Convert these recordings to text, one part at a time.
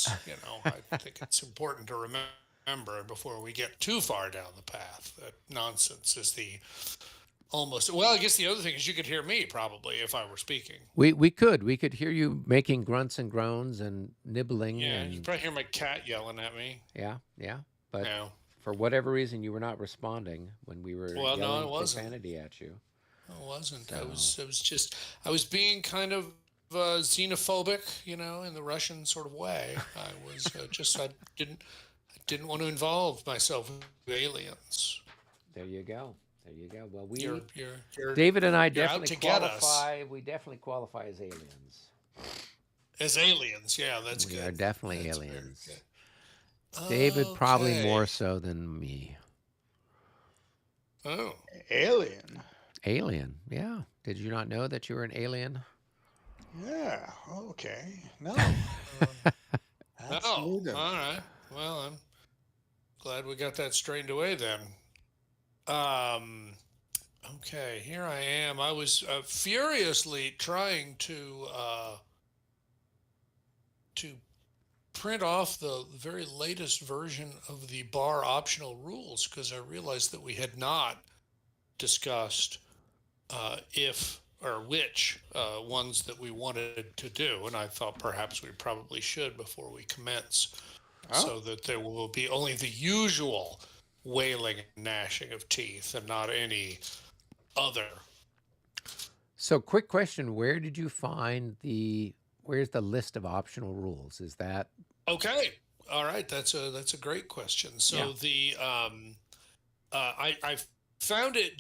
aliens. I think it's important to remember before we get too far down the path that nonsense is the almost. Well, I guess the other thing is you could hear me probably if I were speaking. We could hear you making grunts and groans and nibbling Yeah, you and probably hear my cat yelling at me. yeah. But No, for whatever reason, you were not responding when we were well, no, I yelling wasn't. profanity at you. I wasn't. I So was. I was just. I was being kind of xenophobic, in the Russian sort of way. I was just. I didn't want to involve myself with aliens. there you go. There you go. Well, You're we you're you're David and I you're out definitely to get us qualify. We definitely qualify as aliens. as aliens. Yeah, that's We are good. definitely That's very aliens. good. David probably more Okay. so than me. Oh. Alien. Alien. Yeah. Did you not know that you were an alien? Yeah. Okay. No. Oh. Absolutely. All right. Well, I'm glad we got that straightened away then. Um. Okay. Here I am. I was furiously trying to print off the very latest version of the bar optional rules because I realized that we had not discussed if or which ones that we wanted to do, and I thought perhaps we probably should before we commence, Oh, so that there will be only the usual wailing and gnashing of teeth and not any other. So, quick question: where did you find the? Where's the list of optional rules? Is that Okay, all right, that's a great question. yeah? So the I found it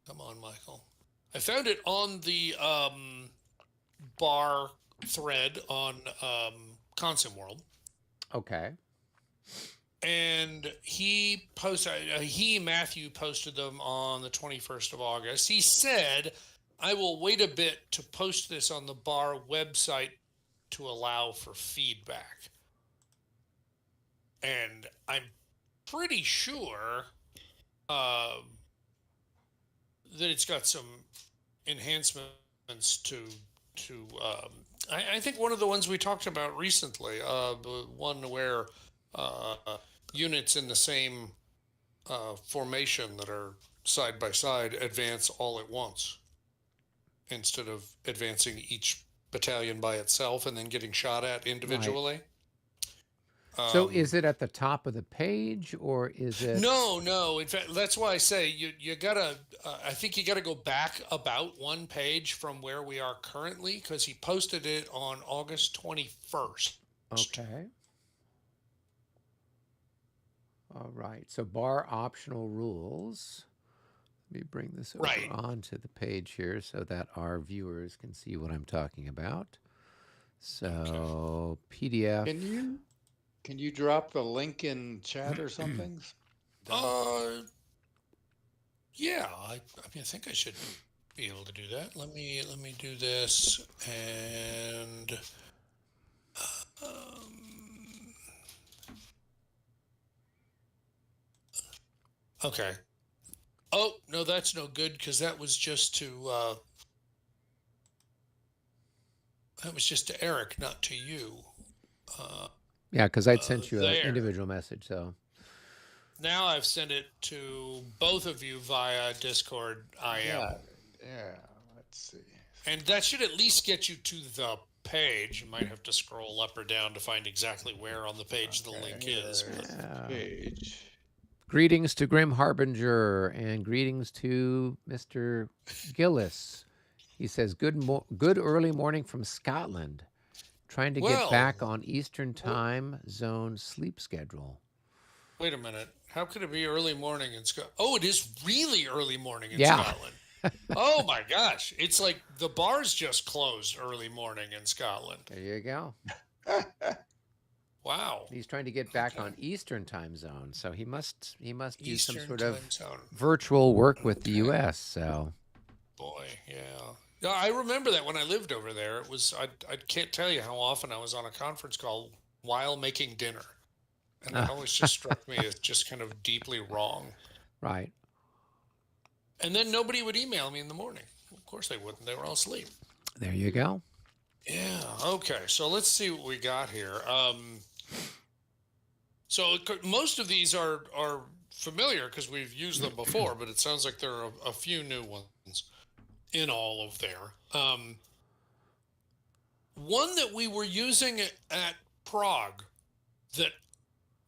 come on, Michael. I found it on the bar thread on Consum World, Okay. and Matthew posted them on the 21st of August. He said, "I will wait a bit to post this on the bar website to allow for feedback," and I'm pretty sure that it's got some enhancements to. I think one of the ones we talked about recently, the one where uh, units in the same formation that are side by side advance all at once instead of advancing each battalion by itself and then getting shot at Right. individually. So, is Um, it at the top of the page or is it? No, no. In fact, that's why I say you gotta. I think you gotta go back about one page from where we are currently because he posted it on August 21st. Okay. All right. So, bar optional rules. Let me bring this over Right. onto the page here so that our viewers can see what I'm talking about. Okay. So, PDF. can you drop the link in chat or something? Don? Uh, yeah. I think I should be able to do that. Let me do this and um, okay. Oh no, that's no good because that was just to Eric, not to you. Uh, Yeah, because I'd sent you an there. individual message. So, Now I've sent it to both of you via Discord IM. Yeah. Yeah. Let's see. And that should at least get you to the page. You might have to scroll up or down to find exactly where on the page the Okay. link is. But Here's the yeah. page. Greetings to Grim Harbinger and greetings to Mr. Gillis. He says, good early morning from Scotland. Trying to get well, back on Eastern time zone sleep schedule. wait a minute. How could it be early morning in Scotland? Oh, it is really early morning in Yeah. Scotland. Oh my gosh. It's like the bars just closed early morning in Scotland. There you go. Wow. He's trying to get back Okay. on Eastern time zone, so he must do some Eastern sort of time zone. virtual work with the Okay. U.S. So Boy, yeah. No, I remember that when I lived over there. It was I can't tell you how often I was on a conference call while making dinner. And that always just struck me as just kind of deeply wrong. right. And then nobody would email me in the morning. Of course they wouldn't. They were all asleep. There you go. Yeah. Okay. So let's see what we got here. So most of these are familiar because we've used them before, but it sounds like there are a few new ones in all of there. One that we were using at Prague that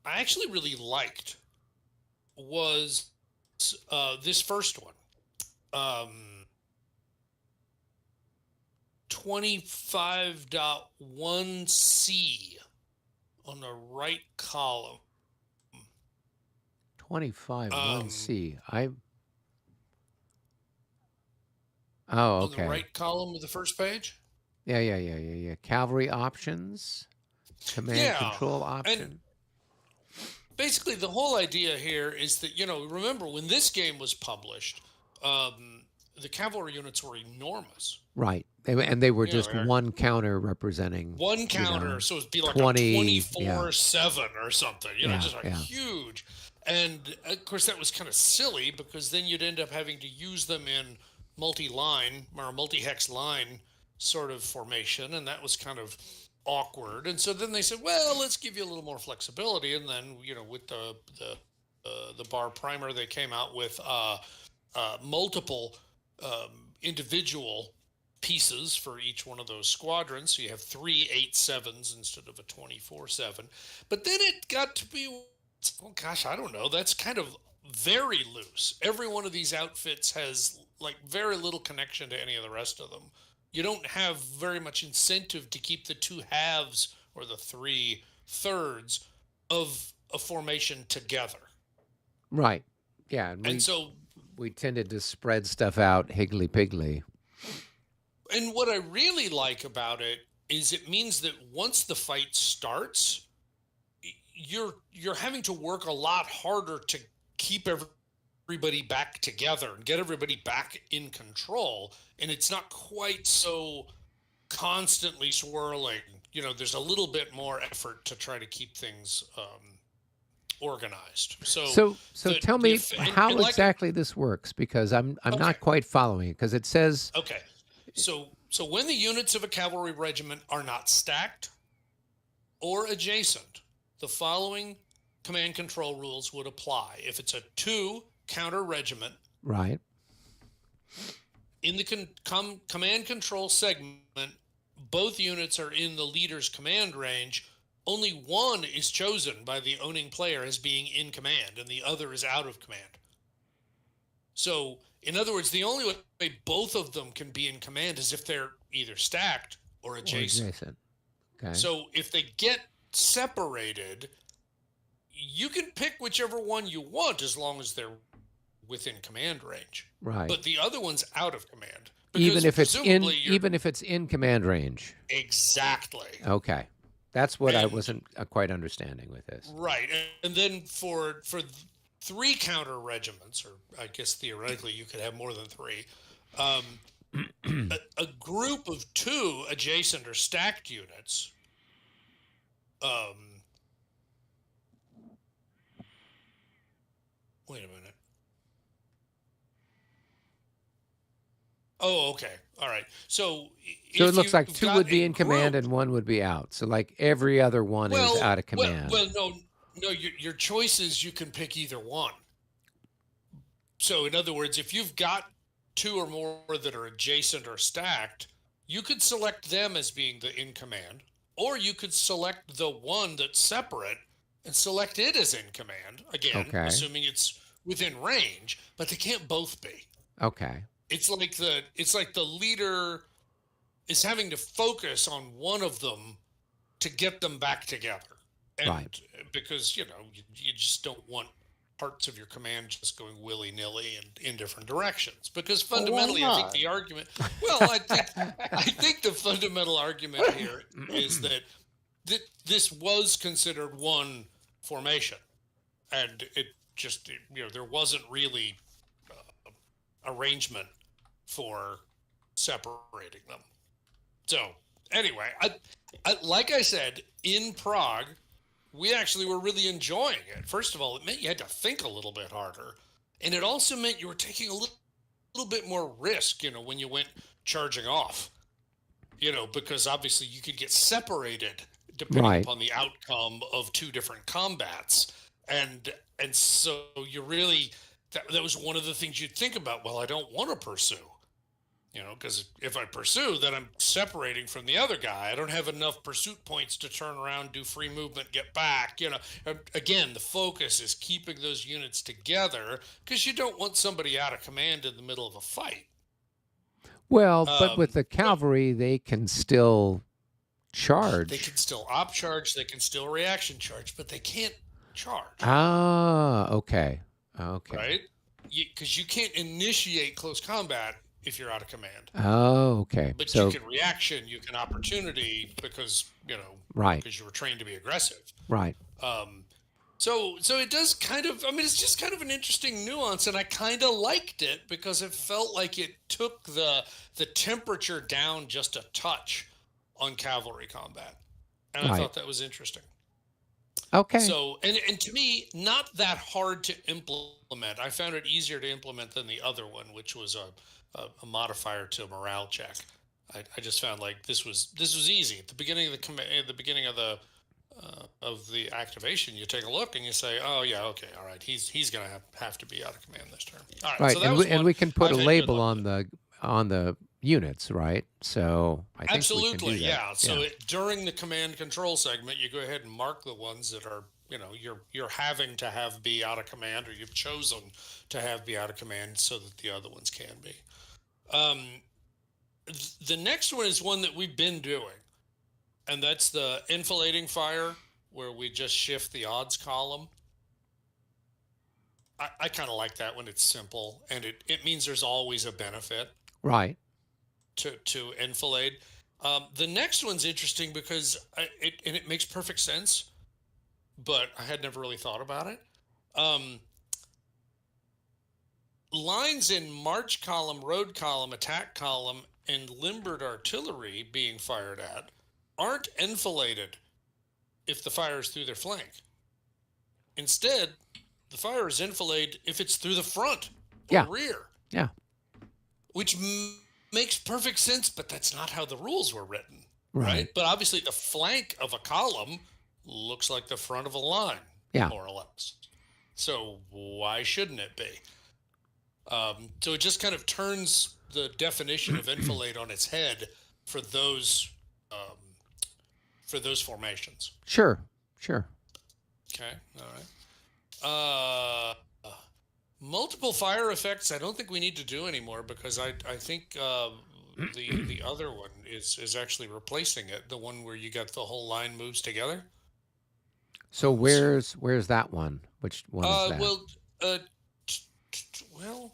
I actually really liked was this first one. Um, 25.1C on the right column. 25 Um, 1C. Oh, on the okay. right column of the first page. Yeah. Cavalry options, command Yeah. control And option. basically, the whole idea here is that, remember when this game was published, the cavalry units were enormous. Right. And they were just They're one counter representing, one counter, so it'd be like a 20. Yeah. 24/7 or something, Yeah. just like Yeah. huge. And of course, that was kind of silly because then you'd end up having to use them in multi-line or multi-hex line sort of formation, and that was kind of awkward. And so then they said, well, let's give you a little more flexibility. And then, with the bar primer, they came out with multiple individual pieces for each one of those squadrons. So you have 3 8/7s instead of a 24/7. But then it got to be, oh gosh, I don't know. That's kind of very loose. Every one of these outfits has like very little connection to any of the rest of them. You don't have very much incentive to keep the two halves or the 3/3 of a formation together. Right. Yeah. And And so, we tended to spread stuff out higgly piggly. and what I really like about it is it means that once the fight starts, you're having to work a lot harder to keep everybody back together and get everybody back in control, and it's not quite so constantly swirling. There's a little bit more effort to try to keep things organized. So So tell me how and like exactly this works, because I'm okay, not quite following it, because it says okay. So when the units of a cavalry regiment are not stacked or adjacent, the following command control rules would apply. If it's a 2 counter regiment, right. in the command control segment, both units are in the leader's command range. Only one is chosen by the owning player as being in command, and the other is out of command. So, in other words, the only way both of them can be in command is if they're either stacked or Or adjacent. adjacent. Okay. So, if they get separated, you can pick whichever one you want as long as they're within command range. Right. But the other one's out of command. Even if it's presumably in command range. exactly. Okay. That's what I And- wasn't quite understanding with this. Right. And then for 3 counter regiments, or I guess theoretically you could have more than three, a group of 2 adjacent or stacked units, wait a minute. Oh, okay. All right. So So if it looks like you've 2 got would be a in command group- and 1 would be out. So like every other one is out of command. Well, no. Your choice is you can pick either one. So in other words, if you've got 2 or more that are adjacent or stacked, you could select them as being the in command, or you could select the one that's separate and select it as in command. Again, Okay. assuming it's within range, but they can't both be. Okay. It's like the leader is having to focus on one of them to get them back together. And Right. because, you just don't want parts of your command just going willy-nilly and in different directions. Because fundamentally, I think not? the argument, well, I think the fundamental argument here is that this was considered one formation, and it just, there wasn't really arrangement for separating them. So anyway, like I said, in Prague, we actually were really enjoying it. First of all, it meant you had to think a little bit harder, and it also meant you were taking a little bit more risk, when you went charging off. because obviously you could get separated depending Right. upon the outcome of two different combats, and so you really that was one of the things you'd think about. Well, I don't want to pursue, because if I pursue, then I'm separating from the other guy. I don't have enough pursuit points to turn around, do free movement, get back. Again, the focus is keeping those units together because you don't want somebody out of command in the middle of a fight. Well, but with the So cavalry, they can still they charge. can still op charge, they can still reaction charge, but they can't charge, Ah, okay. Okay. right? Because you can't initiate close combat if you're out of command. Oh, okay. But you So, can reaction, you can opportunity because right, because you were trained to be aggressive. right, Um, so it does kind of. I mean, it's just kind of an interesting nuance, and I kind of liked it because it felt like it took the temperature down just a touch on cavalry combat, and I right. thought that was interesting. Okay. So, and to me, not that hard to implement. I found it easier to implement than the other one, which was a modifier to a morale check. I just found like this was easy at the beginning of at the beginning of the activation. You take a look and you say, oh yeah, okay, all right, he's gonna have to be out of command this turn. All right, Right. so that was And one we can put a I've had good label luck on with. the units, right? So I think we can Absolutely, do that. yeah. So during the command control segment, you go ahead and mark the ones that are, you're having to have be out of command, or you've chosen to have be out of command, so that the other ones can be. Um, the next one is one that we've been doing, and that's the enfilading fire, where we just shift the odds column. I kind of like that when it's simple, and it means there's always a benefit Right. to enfilade. The next one's interesting because it makes perfect sense, but I had never really thought about it. Um, Lines in march column, road column, attack column, and limbered artillery being fired at aren't enfiladed if the fire is through their flank. Instead, the fire is enfiladed if it's through the front or Yeah. rear, Yeah. which makes perfect sense, but that's not how the rules were written, Right. right? But obviously, the flank of a column looks like the front of a line, Yeah. more or less. So why shouldn't it be? So it just kind of turns the definition of enfilade on its head for those um, formations. Sure. Sure. Okay, all right. Multiple fire effects. I don't think we need to do anymore because I think the other one is actually replacing it. The one where you got the whole line moves together. So So where's that one? Which one is that? well, uh, well,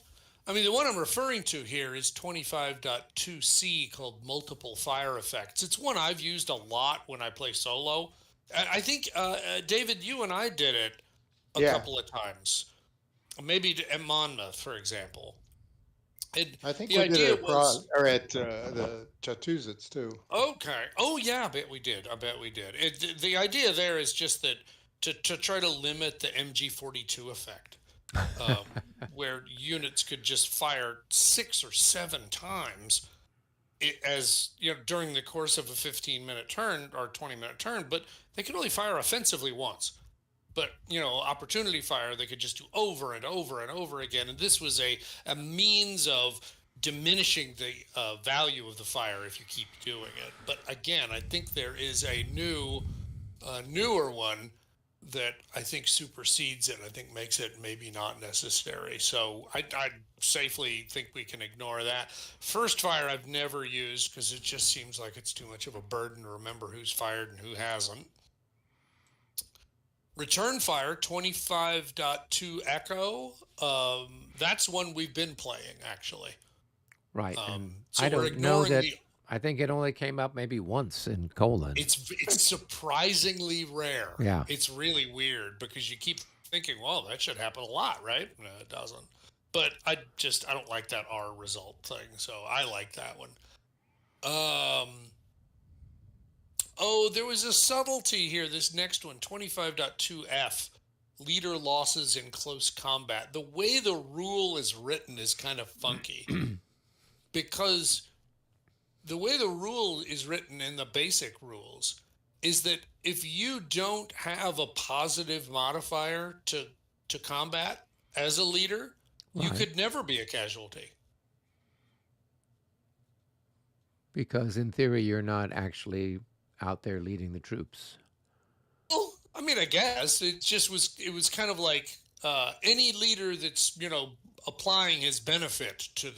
I mean, the one I'm referring to here is 25.2c called multiple fire effects. It's one I've used a lot when I play solo. I think, David, you and I did it a Yeah, couple of times, maybe at Monmouth, for example. And I think the we did it idea at Prague was, or at the Chatuzits too. okay. Oh, yeah, I bet we did. I bet we did. The idea there is just that to try to limit the MG42 effect. um, where units could just fire 6 or 7 times as during the course of a 15-minute turn or 20-minute turn, but they could only fire offensively once. But opportunity fire they could just do over and over and over again, and this was a means of diminishing the value of the fire if you keep doing it. But again, I think there is a newer one that I think supersedes it. I think makes it maybe not necessary. So I safely think we can ignore that. First fire I've never used because it just seems like it's too much of a burden to remember who's fired and who hasn't. Return fire 25.2 echo. That's one we've been playing actually. Right. And So I we're don't know ignoring that. the. I think it only came up maybe once in colon. It's surprisingly rare. Yeah. It's really weird because you keep thinking, well, that should happen a lot, right? No, it doesn't. But I don't like that R result thing, so I like that one. Oh, there was a subtlety here. This next one, 25.2F, leader losses in close combat. The way the rule is written is kind of funky because the way the rule is written in the basic rules is that if you don't have a positive modifier to combat as a leader, you Right. could never be a casualty. Because in theory, you're not actually out there leading the troops. Well, I mean, I guess it was kind of like any leader that's applying his benefit to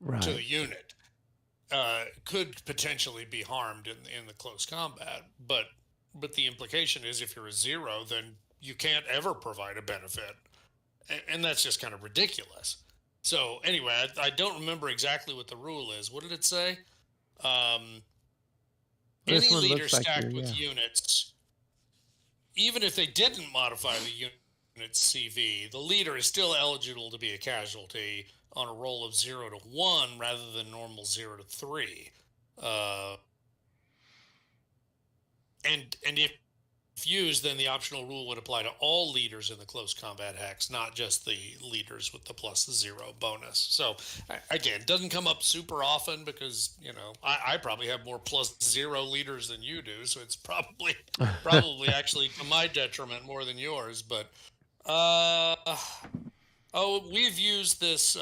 Right. the unit could potentially be harmed in the close combat. But the implication is if you're a zero, then you can't ever provide a benefit, and that's just kind of ridiculous. So anyway, I don't remember exactly what the rule is. What did it say? Um, Well, this any one leader looks like you're, stacked with yeah. units, even if they didn't modify the unit's CV, the leader is still eligible to be a casualty on a roll of 0 to 1 rather than normal 0 to 3. Uh, and if used, then the optional rule would apply to all leaders in the close combat hex, not just the leaders with the +0 bonus. So again, doesn't come up super often because I probably have more +0 leaders than you do, so it's probably actually to my detriment more than yours. But uh, oh, we've used this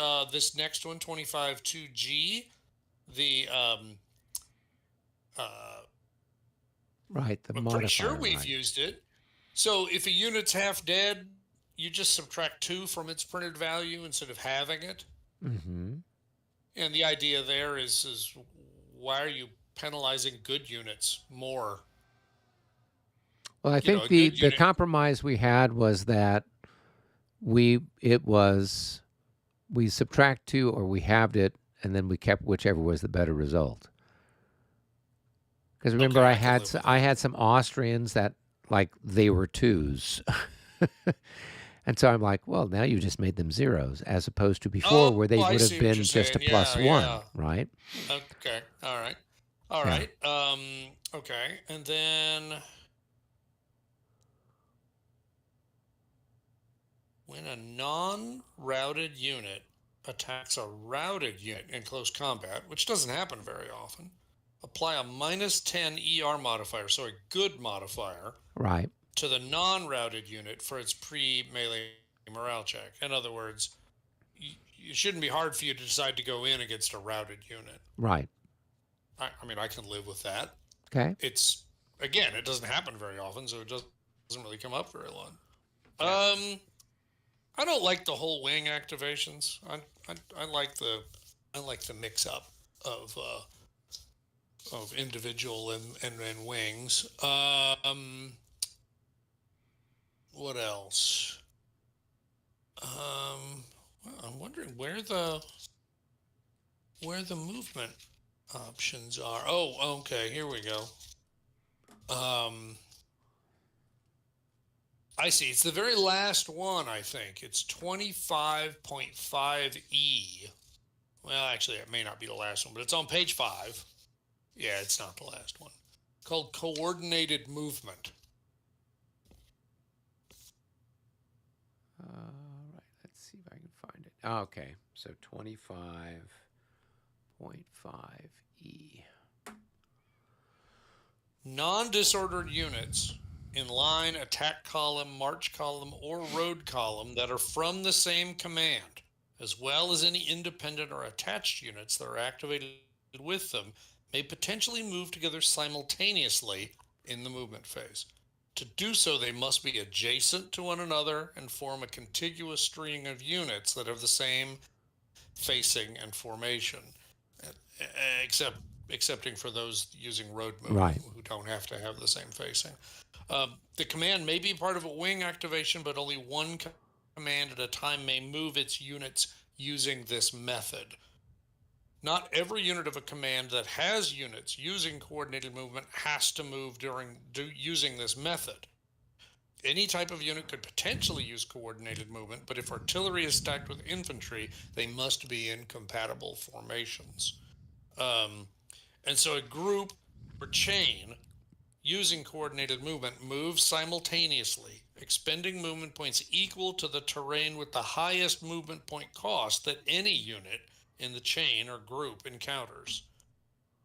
next one, 25-2G, the uh, Right. The I'm pretty sure modifier, we've right. used it. So if a unit's half dead, you just subtract 2 from its printed value instead of having it. Mm-hmm. And the idea there is why are you penalizing good units more? Well, I think A the good the unit. compromise we had was that it was we subtract two or we halved it, and then we kept whichever was the better result. Because remember, Okay, I can live with I that. had some Austrians that like they were twos, and so I'm like, well, now you just made them zeros, as opposed to before Oh, where they I would have see what you're been just a saying. plus Yeah, one, yeah. right? Okay. All right. All Yeah. right. Okay. And then when a non-routed unit attacks a routed unit in close combat, which doesn't happen very often, apply a -10 ER modifier, so a good modifier, Right. to the non-routed unit for its pre-melee morale check. In other words, it shouldn't be hard for you to decide to go in against a routed unit. Right. I mean, I can live with that. Okay. It's, again, it doesn't happen very often, so it doesn't really come up very long. Yeah. I don't like the whole wing activations. I like the mix up of individual and wings. What else? Well, I'm wondering where the movement options are. Oh, okay, here we go. I see. It's the very last one, I think. It's 25.5E. Well, actually, it may not be the last one, but it's on page 5. Yeah, it's not the last one. Called coordinated movement. Right. Let's see if I can find it. Oh, okay. So 25.5E. Non-disordered units in line, attack column, march column, or road column that are from the same command, as well as any independent or attached units that are activated with them, may potentially move together simultaneously in the movement phase. To do so, they must be adjacent to one another and form a contiguous string of units that have the same facing and formation, except excepting for those using road movement Right. who don't have to have the same facing. The command may be part of a wing activation, but only one command at a time may move its units using this method. Not every unit of a command that has units using coordinated movement has to move using this method. Any type of unit could potentially use coordinated movement, but if artillery is stacked with infantry, they must be in compatible formations. And so a group or chain using coordinated movement moves simultaneously, expending movement points equal to the terrain with the highest movement point cost that any unit in the chain or group encounters.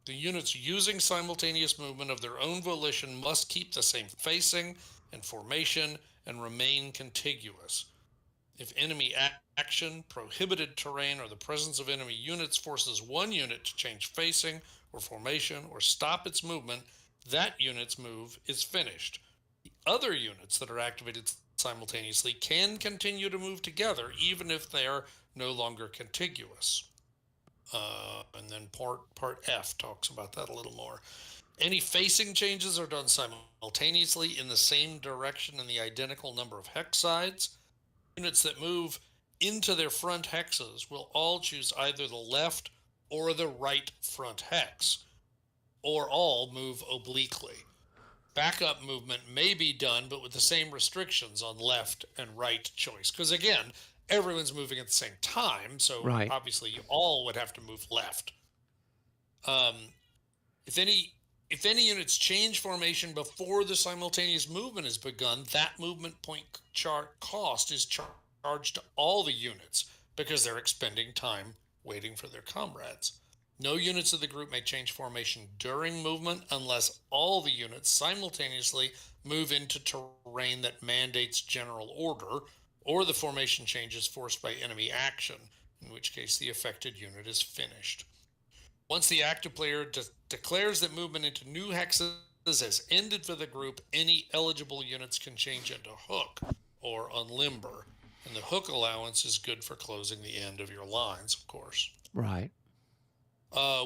The units using simultaneous movement of their own volition must keep the same facing and formation and remain contiguous. If enemy action, prohibited terrain, or the presence of enemy units forces one unit to change facing or formation or stop its movement, that unit's move is finished. The other units that are activated simultaneously can continue to move together even if they are no longer contiguous. And then part F talks about that a little more. Any facing changes are done simultaneously in the same direction in the identical number of hex sides. Units that move into their front hexes will all choose either the left or the right front hex, or all move obliquely. Backup movement may be done, but with the same restrictions on left and right choice. Because again, everyone's moving at the same time, so Right. obviously you all would have to move left. If any units change formation before the simultaneous movement is begun, that movement point chart cost is charged to all the units because they're expending time waiting for their comrades. No units of the group may change formation during movement unless all the units simultaneously move into terrain that mandates general order, or the formation change is forced by enemy action, in which case the affected unit is finished. Once the active player declares that movement into new hexes has ended for the group, any eligible units can change into hook or unlimber. And the hook allowance is good for closing the end of your lines, of course. Right.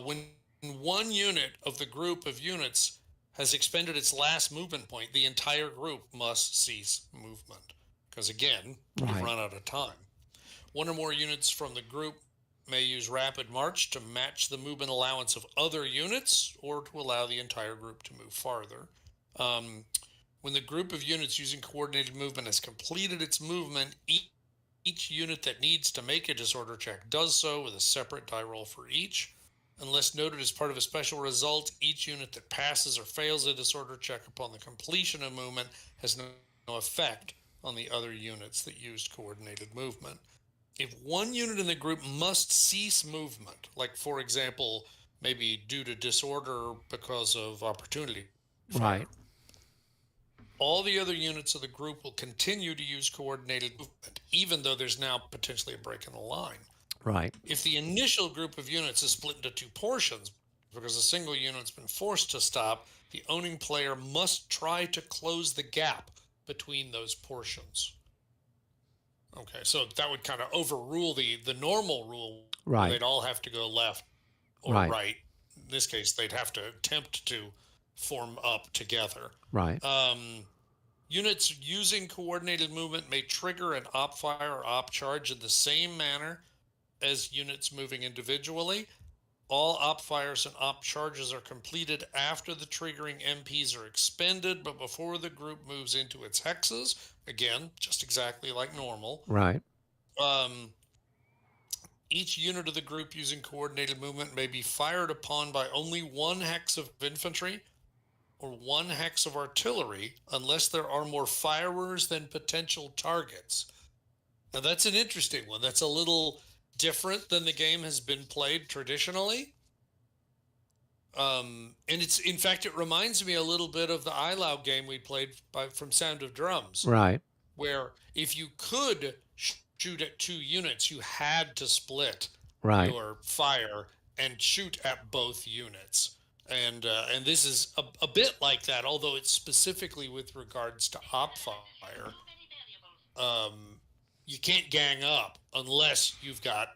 When one unit of the group of units has expended its last movement point, the entire group must cease movement. Because again, Right. you've run out of time. One or more units from the group may use rapid march to match the movement allowance of other units or to allow the entire group to move farther. When the group of units using coordinated movement has completed its movement, each unit that needs to make a disorder check does so with a separate die roll for each. Unless noted as part of a special result, each unit that passes or fails a disorder check upon the completion of movement has no effect on the other units that used coordinated movement. If one unit in the group must cease movement, like for example, maybe due to disorder because of opportunity fire, Right. all the other units of the group will continue to use coordinated movement, even though there's now potentially a break in the line. Right. If the initial group of units is split into two portions because a single unit's been forced to stop, the owning player must try to close the gap between those portions. Okay, so that would kind of overrule the normal rule. Right. Where they'd all have to go left or right. In this case, they'd have to attempt to form up together. Right. Units using coordinated movement may trigger an op fire or op charge in the same manner as units moving individually. All op fires and op charges are completed after the triggering MPs are expended, but before the group moves into its hexes. Again, just exactly like normal. Right. Each unit of the group using coordinated movement may be fired upon by only one hex of infantry or one hex of artillery unless there are more firers than potential targets. Now that's an interesting one. That's a little different than the game has been played traditionally. And it's, in fact, it reminds me a little bit of the ILAU game we played from Sound of Drums. Right. Where if you could shoot at two units, you had to split Right. your fire and shoot at both units. And this is a bit like that, although it's specifically with regards to op fire. You can't gang up unless you've got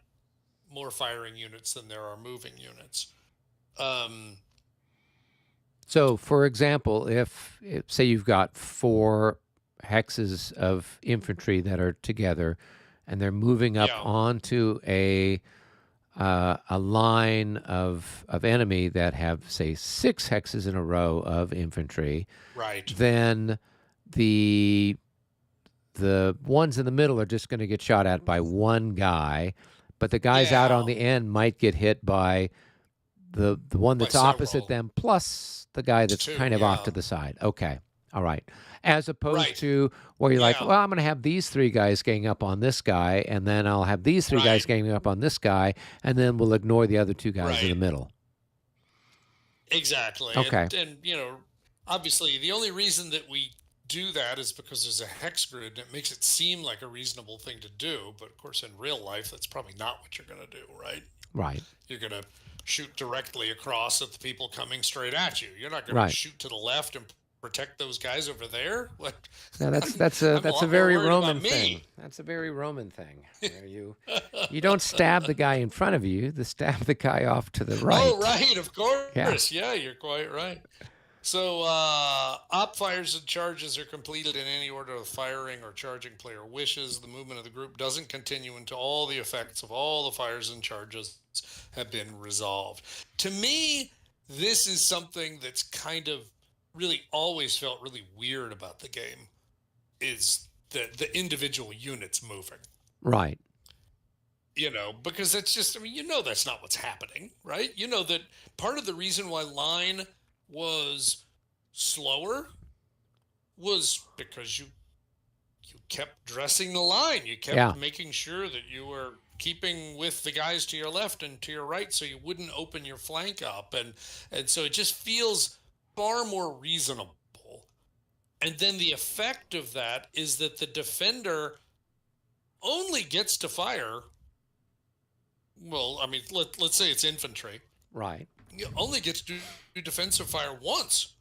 more firing units than there are moving units. So, for example, if say you've got 4 hexes of infantry that are together, and they're moving up onto a line of enemy that have, say, 6 hexes in a row of infantry, right? Then the ones in the middle are just going to get shot at by one guy, but the guys out on the end might get hit by the one that's opposite them, plus the guy that's kind of off to the side. Okay. All right. As opposed to where you're like, well, I'm going to have these 3 guys gang up on this guy, and then I'll have these 3 guys ganging up on this guy, and then we'll ignore the other 2 guys in the middle. Exactly. Okay. And obviously the only reason that we do that is because there's a hex grid and it makes it seem like a reasonable thing to do. But of course, in real life, that's probably not what you're going to do, right? Right. You're going to shoot directly across at the people coming straight at you. You're not going to Right. shoot to the left and protect those guys over there. What? Now that's a I'm a that's a lot more very worried Roman about thing. me. That's a very Roman thing. Where you don't stab the guy in front of you. You stab the guy off to the right. Oh, right, of Yeah. course. Yeah, you're quite right. So, op fires and charges are completed in any order of firing or charging player wishes. The movement of the group doesn't continue until all the effects of all the fires and charges have been resolved. To me, this is something that's kind of really always felt really weird about the game, is the individual units moving. Right. Because that's just, that's not what's happening, right? That part of the reason why line was slower was because you kept dressing the line. You kept making sure that you were keeping with the guys to your left and to your right so you wouldn't open your flank up. And so it just feels far more reasonable. And then the effect of that is that the defender only gets to fire. Well, let's say it's infantry. Right. You only get to do defensive fire once.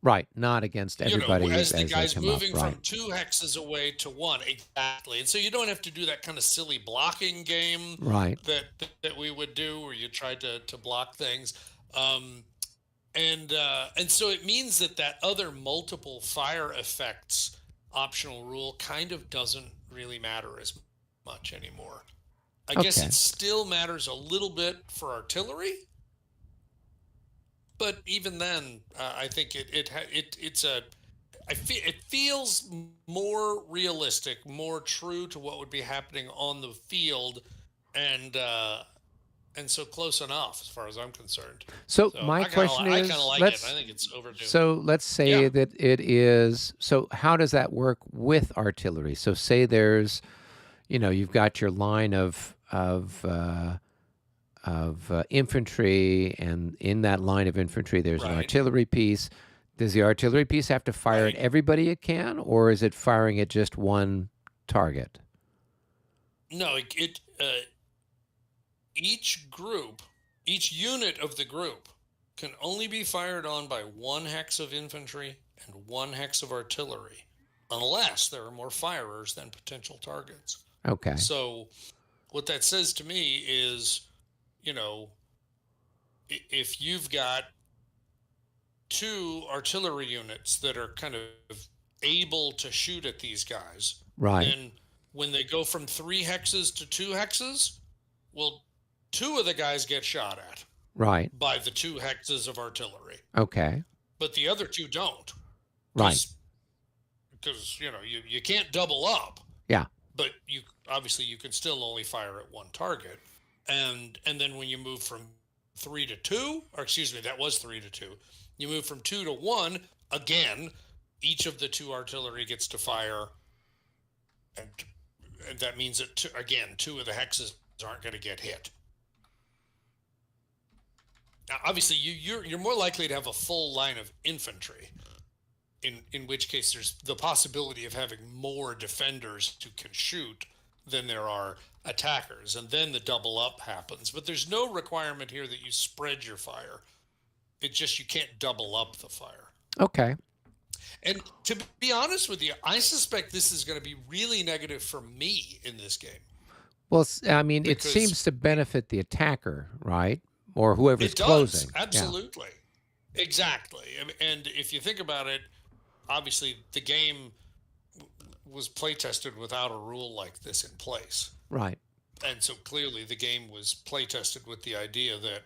Right. Not against everybody as the they guy's come moving up. from Right. 2 hexes away to 1. Exactly. And so you don't have to do that kind of silly blocking game Right. that we would do where you try to block things. And so it means that other multiple fire effects optional rule kind of doesn't really matter as much anymore. I guess it still matters a little bit for artillery, but even then, I think it feels more realistic, more true to what would be happening on the field, and so close enough as far as I'm concerned. So my question is, I kind of like it. I think it's overdue. So let's say that it is. So how does that work with artillery? So say there's, you've got your line of infantry, and in that line of infantry, there's an artillery piece. Does the artillery piece have to fire at everybody it can, or is it firing at just one target? No, each unit of the group can only be fired on by 1 hex of infantry and 1 hex of artillery, unless there are more firers than potential targets. Okay. So what that says to me is, if you've got 2 artillery units that are kind of able to shoot at these guys, right? And when they go from 3 hexes to 2 hexes, well, 2 of the guys get shot at, right, by the 2 hexes of artillery. Okay. But the other 2 don't. Right. Because you can't double up. Yeah. But you can still only fire at 1 target. And then when you move from 3 to 2, or excuse me, that was 3 to 2. You move from 2 to 1, again, each of the 2 artillery gets to fire. And that means that, 2 of the hexes aren't going to get hit. Now, obviously, you're more likely to have a full line of infantry, in which case there's the possibility of having more defenders who can shoot than there are attackers, and then the double up happens. But there's no requirement here that you spread your fire. It's just you can't double up the fire. Okay. And to be honest with you, I suspect this is going to be really negative for me in this game. Well, it seems to benefit the attacker, right? Or whoever's closing. It does, absolutely. Yeah. Exactly. And if you think about it, obviously the game was play tested without a rule like this in place. Right. And so clearly the game was play tested with the idea that,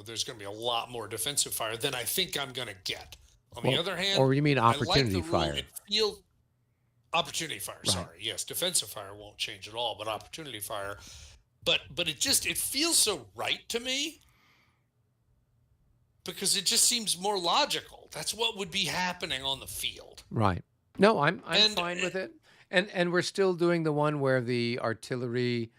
there's going to be a lot more defensive fire than I think I'm going to get. On the other hand, or you mean opportunity fire? It feels opportunity fire. Right. Sorry. Yes. Defensive fire won't change at all, but opportunity fire. But it feels so right to me because it just seems more logical. That's what would be happening on the field. Right. No, I'm fine with it. And we're still doing the one where the artillery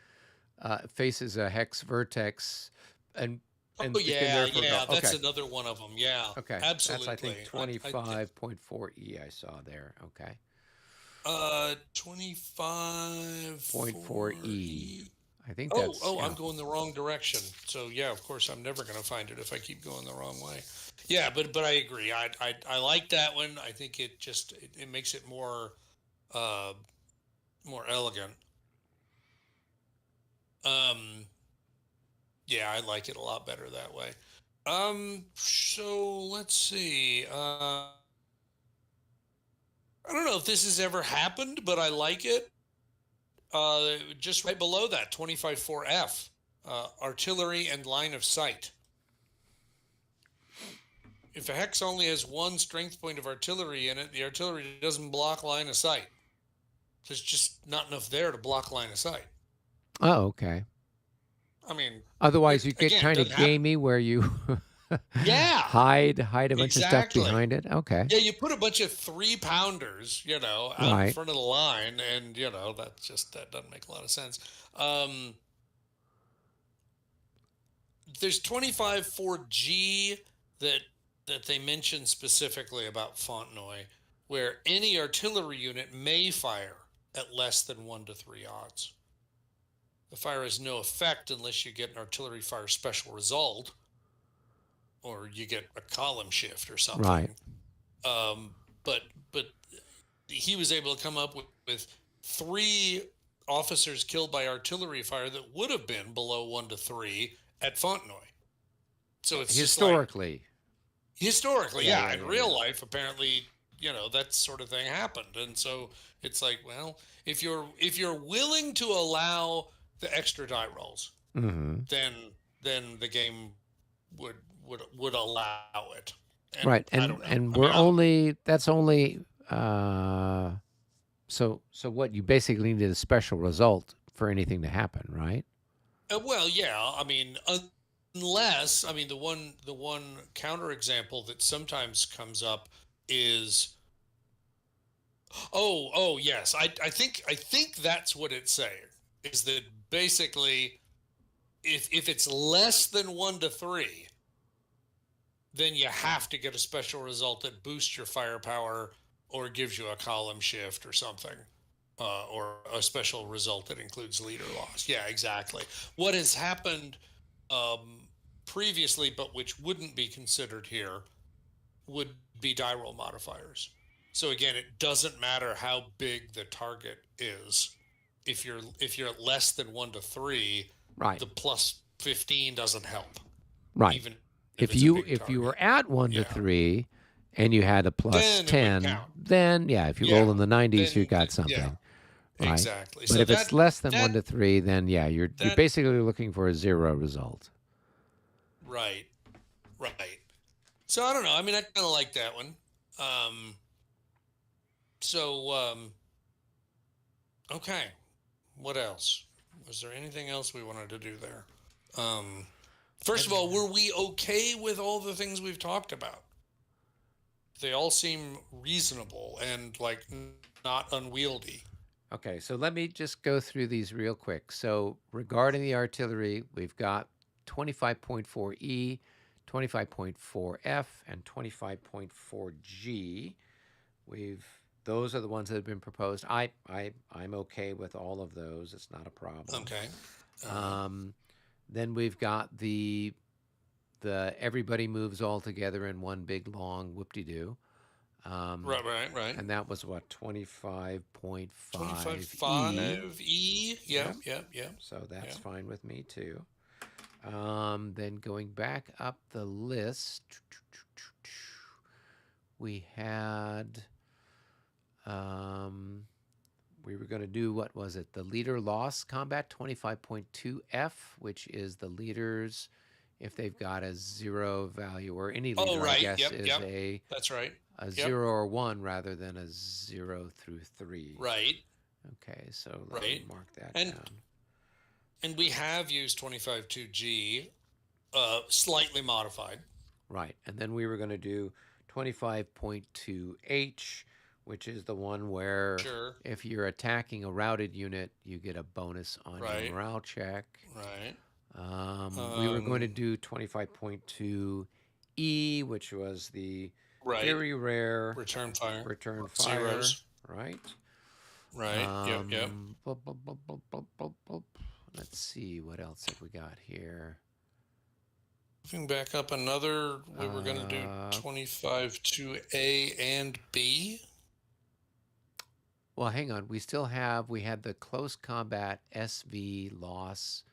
faces a hex vertex, and Oh and it's been there for a go. that's Okay. another one of them. Yeah, Okay. That's, I think, absolutely. I 25.4E I saw there. Okay. 25 Point four for E. E. I think Oh, that's, oh, yeah. I'm going the wrong direction. So yeah, of course, I'm never going to find it if I keep going the wrong way. Yeah, but I agree. I like that one. I think it makes it uh more elegant. Um, yeah, I like it a lot better that way. So let's see. I don't know if this has ever happened, but I like it. Just right below that, 25-4F, artillery and line of sight. If a hex only has one strength point of artillery in it, the artillery doesn't block line of sight. There's just not enough there to block line of sight. Oh, okay. I mean, Otherwise, you it get again kind doesn't of happen. gamey where you Yeah, hide a bunch of stuff exactly. behind it. Okay. Yeah, you put a bunch of 3-pounders, out in Right. front of the line, and that doesn't make a lot of sense. Um, there's 25-4G that they mention specifically about Fontenoy, where any artillery unit may fire at less than 1 to 3 odds. The fire has no effect unless you get an artillery fire special result, or you get a column shift or Right. something. Um, but he was able to come up with 3 officers killed by artillery fire that would have been below 1 to 3 at Fontenoy. So it's just like Historically. historically, Yeah, yeah. yeah, In yeah, real yeah. life, apparently, that sort of thing happened, and so it's like, well, if you're willing to allow the extra die rolls, Mm-hmm. then the game would would allow it. And Right. I don't know. And I mean, we're only, that's only, so what, you basically need a special result for anything to happen, right? well, yeah. I mean, unless the one counterexample that sometimes comes up is, oh yes, I think that's what it's saying, is that basically if it's less than 1 to 3, then you have to get a special result that boosts your firepower or gives you a column shift or something, or a special result that includes leader loss. Yeah, exactly. What has happened um, previously, but which wouldn't be considered here, would be die roll modifiers. So again, it doesn't matter how big the target is. If you're at less than 1 to 3, Right. the plus 15 doesn't help, Right. even if If it's a you big if you were target. at 1 to 3 and you had a plus Then it would 10, count. then yeah, if you Yeah. roll in the 90s, you Then got yeah, something, right? exactly. But So if it's less than 1 to 3, then yeah, you're that basically looking for a 0 result. right, right. So I don't know. I mean, I kind of like that one. Um, so okay. What else? Was there anything else we wanted to do there? First of all, were we okay with all the things we've talked about? They all seem reasonable and like not unwieldy. Okay, so let me just go through these real quick. So regarding the artillery, we've got 25.4E, 25.4F, and 25.4G. Those are the ones that have been proposed. I'm okay with all of those. It's not a problem. Okay. Then we've got the everybody moves all together in one big long whoop-de-doo. Right. And that was what, 25.5E. 25-5E. Yep. Yep. So that's Yeah. fine with me too. Then going back up the list, we had, we were going to do, what was it? The leader loss combat, 25.2F, which is the leaders, if they've got a 0 value, or any leader, Oh, right. I guess, Yep. is Yep. a That's right. 0 or 1 rather than a 0 through 3. Right. Okay, so let me mark that And down. and we have used 25-2G, slightly modified. Right. And then we were going to do 25.2H, which is the one where Sure. if you're attacking a routed unit, you get a bonus on your morale check. Right. We were going to Um, do 25.2E, which was the right. very rare Return fire. return fire, Zeros. right? Right. Yep. Boop, boop, boop, boop, boop, boop, boop. Let's see, what else have we got here? Moving back up another, we were going to do Uh, 25 to A and B. well, hang on. We had the close combat SV loss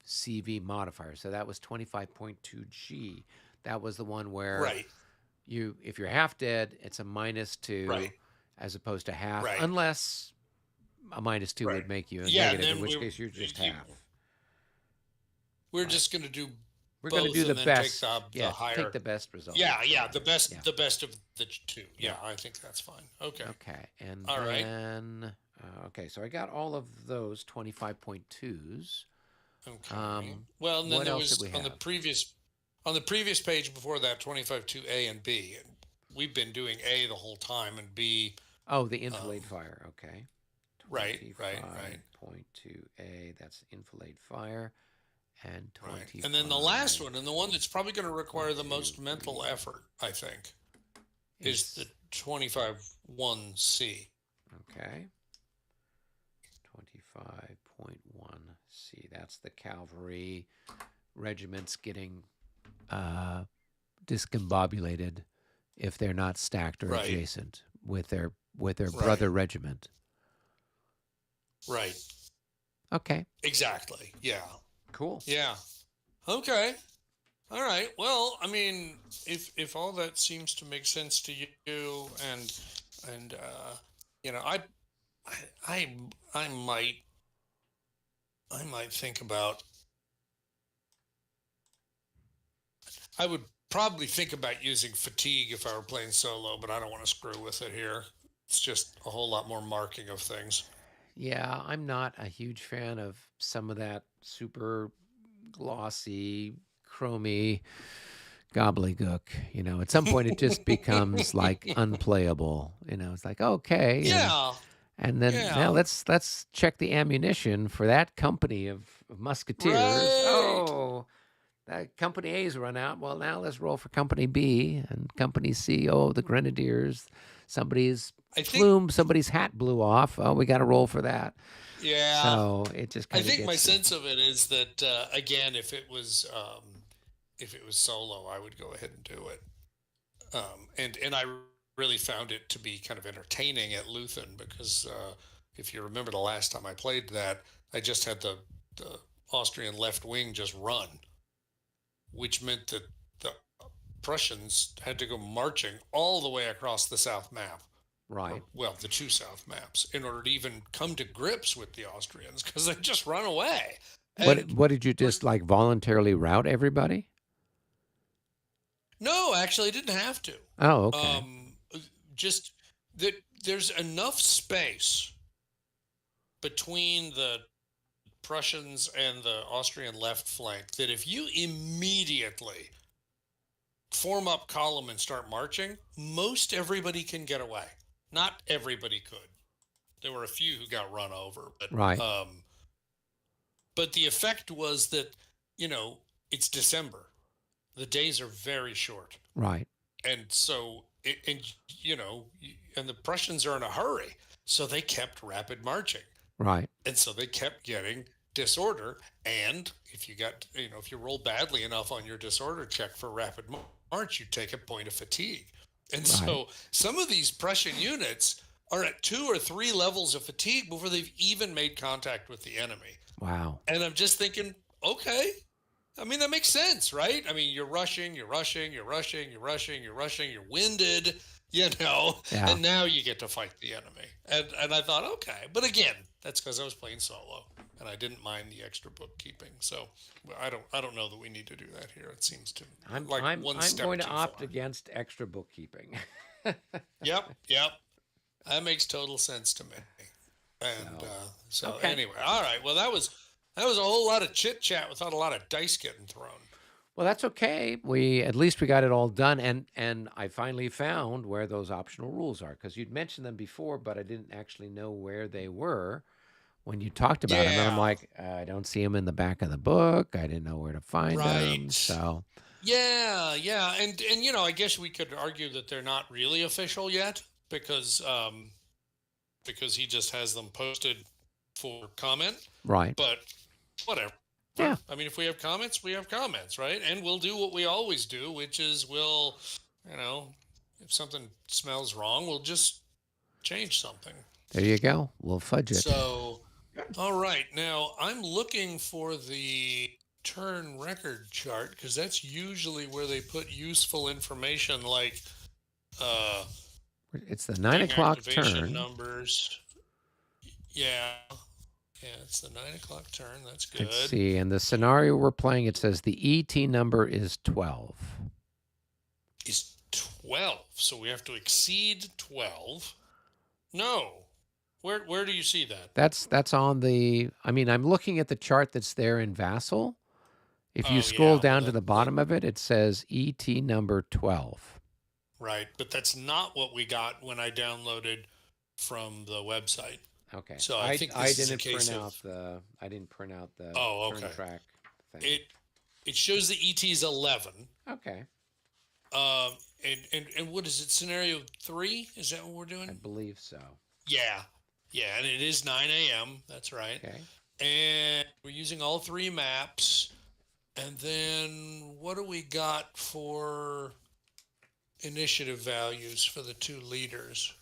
CV modifier. So that was 25.2G. That was the one where Right. if you're half dead, it's a -2 Right. as opposed to half, Right. unless a -2 Right. would make you a Yeah. And negative, in then which case you're just half. we're Right. just going to do We're going to do both the and then take best. the Yeah, take higher. the best result. Yeah. Doesn't Yeah. matter. Yeah. The best of the two. Yeah. Yeah. I think that's fine. Okay. Okay. And All right. then, okay, so I got all of those 25.2s. Okay. Well, and then What there else did was we have? on the previous page before that 25 to A and B. We've been doing A the whole time and B. Oh, the enfilade fire. Okay. Right. 25.2A, that's enfilade fire. And 25. Right. And then the last one, and the one that's probably going to require the most mental effort, I think, is the 25.1C. Okay. 25.1C. That's the cavalry regiments getting discombobulated if they're not stacked or Right. adjacent with their Right. brother regiment. Right. Okay. Exactly. Yeah. Cool. Yeah. Okay. All right. Well, I mean, if all that seems to make sense to you, and you know, I might think about. I would probably think about using fatigue if I were playing solo, but I don't want to screw with it here. It's just a whole lot more marking of things. Yeah, I'm not a huge fan of some of that super glossy, chromy gobbledygook. You know, at some point it just becomes like unplayable. You know, it's like, okay. Yeah. And then now Yeah. let's check the ammunition for that company of musketeers. Right. Oh, that company A's run out. Well, now let's roll for company B and company C. Oh, the grenadiers. Somebody's I think. plume, somebody's hat blew off. Oh, we got to roll for that. Yeah. So it just I kind of think my gets sense of it is that again, if it was solo, I would go ahead and do it. And I really found it to be kind of entertaining at Luthen because if you remember the last time I played that, I just had the Austrian left wing just run, which meant that the Prussians had to go marching all the way across the south map. right. Well, the two south maps, in order to even come to grips with the Austrians, because they just run away. And What did you just like voluntarily route everybody? no, actually, I didn't have to. Oh, okay. Just that there's enough space between the Prussians and the Austrian left flank that if you immediately form up column and start marching, most everybody can get away. Not everybody could. There were a few who got run over, but Right. But the effect was that, you know, it's December. The days are very short. Right. And so, and the Prussians are in a hurry. So they kept rapid marching. Right. And so they kept getting disorder. And if if you roll badly enough on your disorder check for rapid march, you take a point of fatigue. And Right. so some of these Prussian units are at 2 or 3 levels of fatigue before they've even made contact with the enemy. Wow. And I'm just thinking, okay. I mean, that makes sense, right? I mean, you're rushing, you're winded, Yeah. and now you get to fight the enemy. And I thought, okay. But again, that's because I was playing solo and I didn't mind the extra bookkeeping. So I don't know that we need to do that here. It seems to I'm like one step going to too opt far. against extra bookkeeping. Yep. That makes total sense to me. And so okay. anyway, all right. Well, that was a whole lot of chit chat without a lot of dice getting thrown. Well, that's okay. At least we got it all done, and I finally found where those optional rules are because you'd mentioned them before, but I didn't actually know where they were. when you talked about him, and I'm Yeah, like, I don't see him in the back of the book. I didn't know where to find him. right. So, Yeah, and I guess we could argue that they're not really official yet because he just has them posted for comment. right. But whatever. Yeah. I mean, if we have comments, we have comments, right? And we'll do what we always do, which is you know, if something smells wrong, we'll just change something. There you go. We'll fudge it. So, all right. Now, I'm looking for the turn record chart because that's usually where they put useful information like uh, It's the 9 thing o'clock activation turn. numbers. Yeah. Yeah, it's the 9 o'clock turn. That's good. Let's see. And the scenario we're playing, it says the ET number is 12. Is 12. So we have to exceed 12. No. Where do you see that? That's on the. I mean, I'm looking at the chart that's there in Vassal. If you Oh, scroll yeah. down Well, to the bottom of it, it says ET number 12. right. But that's not what we got when I downloaded from the website. Okay. So I think I this is a didn't case print of. out the I didn't print out the Oh, turn okay. track thing. It shows the ET's 11. Okay. And what is it? Scenario 3? Is that what we're I doing? believe so. Yeah. Yeah, and it is 9 a.m. That's right. Okay. And we're using all 3 maps. And then what do we got for initiative values for the 2 leaders?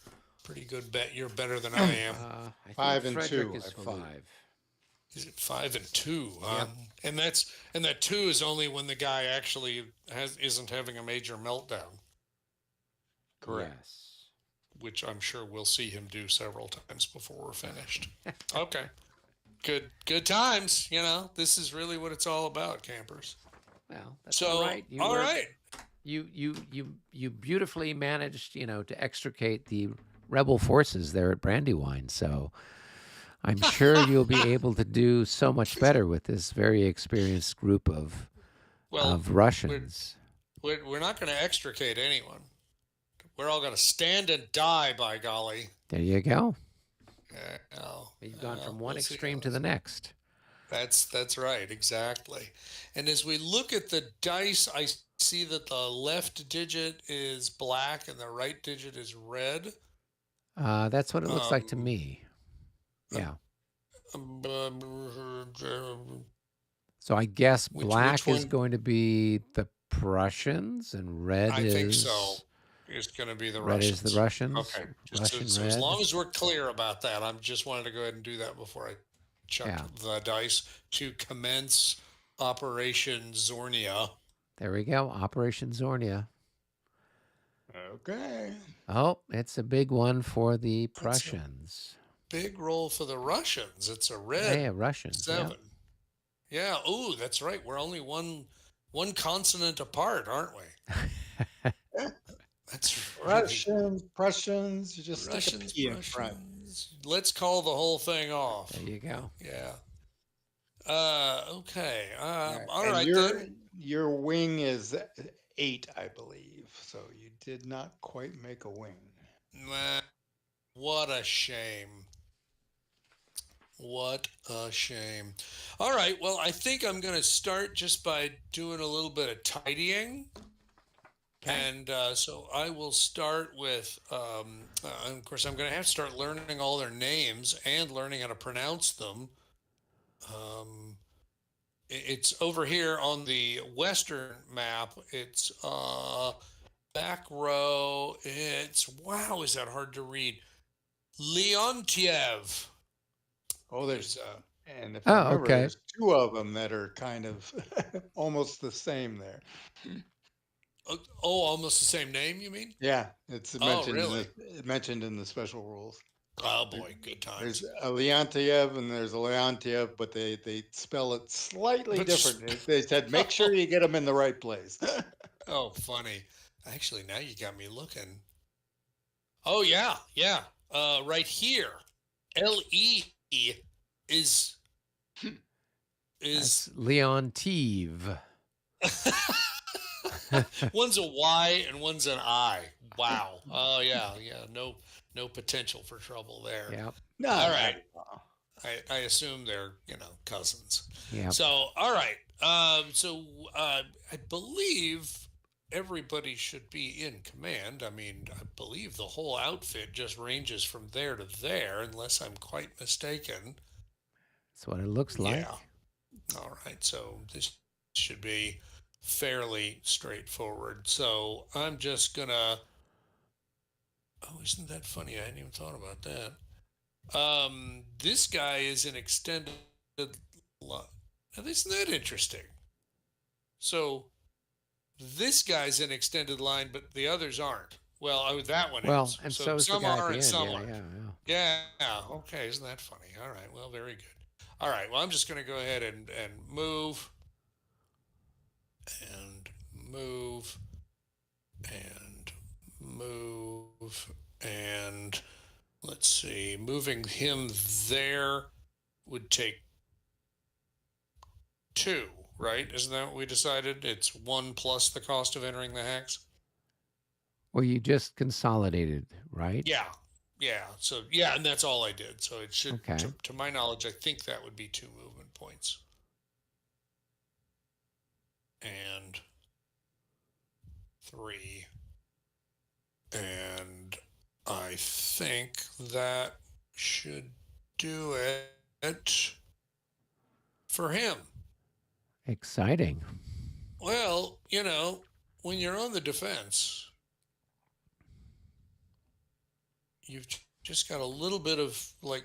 Pretty good bet. You're better than I am. I think 5 and Frederick 2, is I believe. 5. Is it 5 and 2? Huh? Yep. And that 2 is only when the guy actually isn't having a major meltdown, Correct. Yes. which I'm sure we'll see him do several times before we're finished. Okay. Good times. This is really what it's all about, campers. Well, that's So, all right. all right. You beautifully managed, to extricate the rebel forces there at Brandywine. So I'm sure you'll be able to do so much better with this very experienced group of Well, Russians. we're not going to extricate anyone. We're all going to stand and die, by golly. There you go. Oh, You've gone from one we'll see extreme how to the this- next. That's right, exactly. And as we look at the dice, I see that the left digit is black and the right digit is red. That's what it looks like to Um, me. Yeah. Um, So I guess Which black is one? going to be the Prussians, and red I is think so. It's going to be the red Russians. is the Russians. Okay. Russian So red. as long as we're clear about that, I just wanted to go ahead and do that before I chucked the dice to commence Operation Zornia. There we go. Operation Zornia. Okay. Oh, it's a big one for the Prussians. Big roll for the Russians. It's a red Yeah, Russians. 7. Yeah. Ooh, that's right. We're only one consonant apart, aren't we? That's really Prussians. You just stick a Russians. P in front. Prussians. Let's call the whole thing off. There you go. Yeah. Okay. And All right then. your wing is 8, I believe. So you did not quite make a wing. Nah, what a shame. What a shame. All right. Well, I think I'm going to start just by doing a little bit of tidying. Okay. And so I will start with, of course, I'm going to have to start learning all their names and learning how to pronounce them. It's over here on the Western map. It's back row. Wow, is that hard to read? Leontiev. Oh, There's and if I remember, okay. there's 2 of them that are kind of almost the same there. almost the same name, you mean? Yeah, it's Oh, mentioned really? mentioned in the special rules. Oh boy, good times. There's a Leontiev and there's a Leontiev, but they spell it slightly But different. They said make sure you get them in the right place. Oh, funny. Actually, now you got me looking. Oh yeah. Right here, LE is That's Leontiev. one's a Y and one's an I. Wow. Oh yeah. No potential for trouble there. Yeah. No, All not right. at all. I assume they're cousins. Yep. So all right. I believe everybody should be in command. I mean, I believe the whole outfit just ranges from there to there, unless I'm quite mistaken. That's what it looks Yeah. like. All right. So this should be fairly straightforward. So I'm just gonna. Oh, isn't that funny? I hadn't even thought about that. This guy is an extended line. Now, isn't that interesting? So this guy's an extended line, but the others aren't. Well, oh, that one Well, is. and So so is the some guy at are the and end. some Yeah, aren't. yeah, yeah. Yeah. Okay. Isn't that funny? All right. Well, very good. All right. Well, I'm just going to go ahead and move and move and move and let's see. Moving him there would take two, right? Isn't that what we decided? It's one plus the cost of entering the hex. Well, you just consolidated, right? Yeah, yeah. So yeah, and that's all I did. So it should, Okay. to my knowledge, I think that would be 2 movement points. And 3, and I think that should do it for him. Exciting. Well, when you're on the defense, you've just got a little bit of like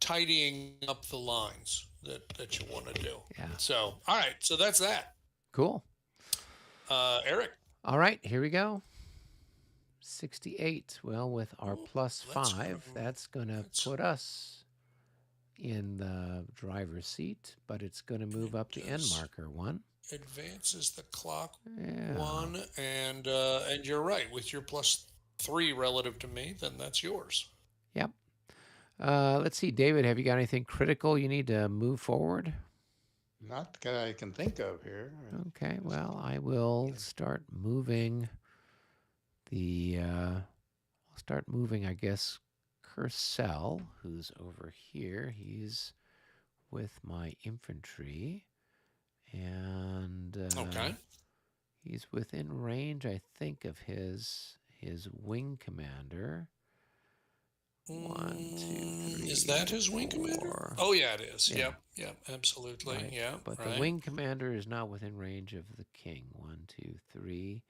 tidying up the lines that you want to do. Yeah. So, all right. So that's that. Cool. Eric. All right, here we go. 68. Well, with our plus let's 5, go. that's going to Let's- put us in the driver's seat, but it's going to move up the end does. marker 1. Advances the clock Yeah. 1, and you're right. With your plus 3 relative to me, then that's yours. Yep. Let's see, David, have you got anything critical you need to move forward? Not that I can think of here. Okay, well, I will start moving I'll start moving, I guess, Cursell, who's over here. He's with my infantry. And Okay. he's within range, I think, of his wing commander. 1, 2, 3. Is that his wing commander? 4. Oh, yeah, it is. Yeah. Yep, absolutely. Right. Yeah, But right. the wing commander is not within range of the king. 1, 2, 3,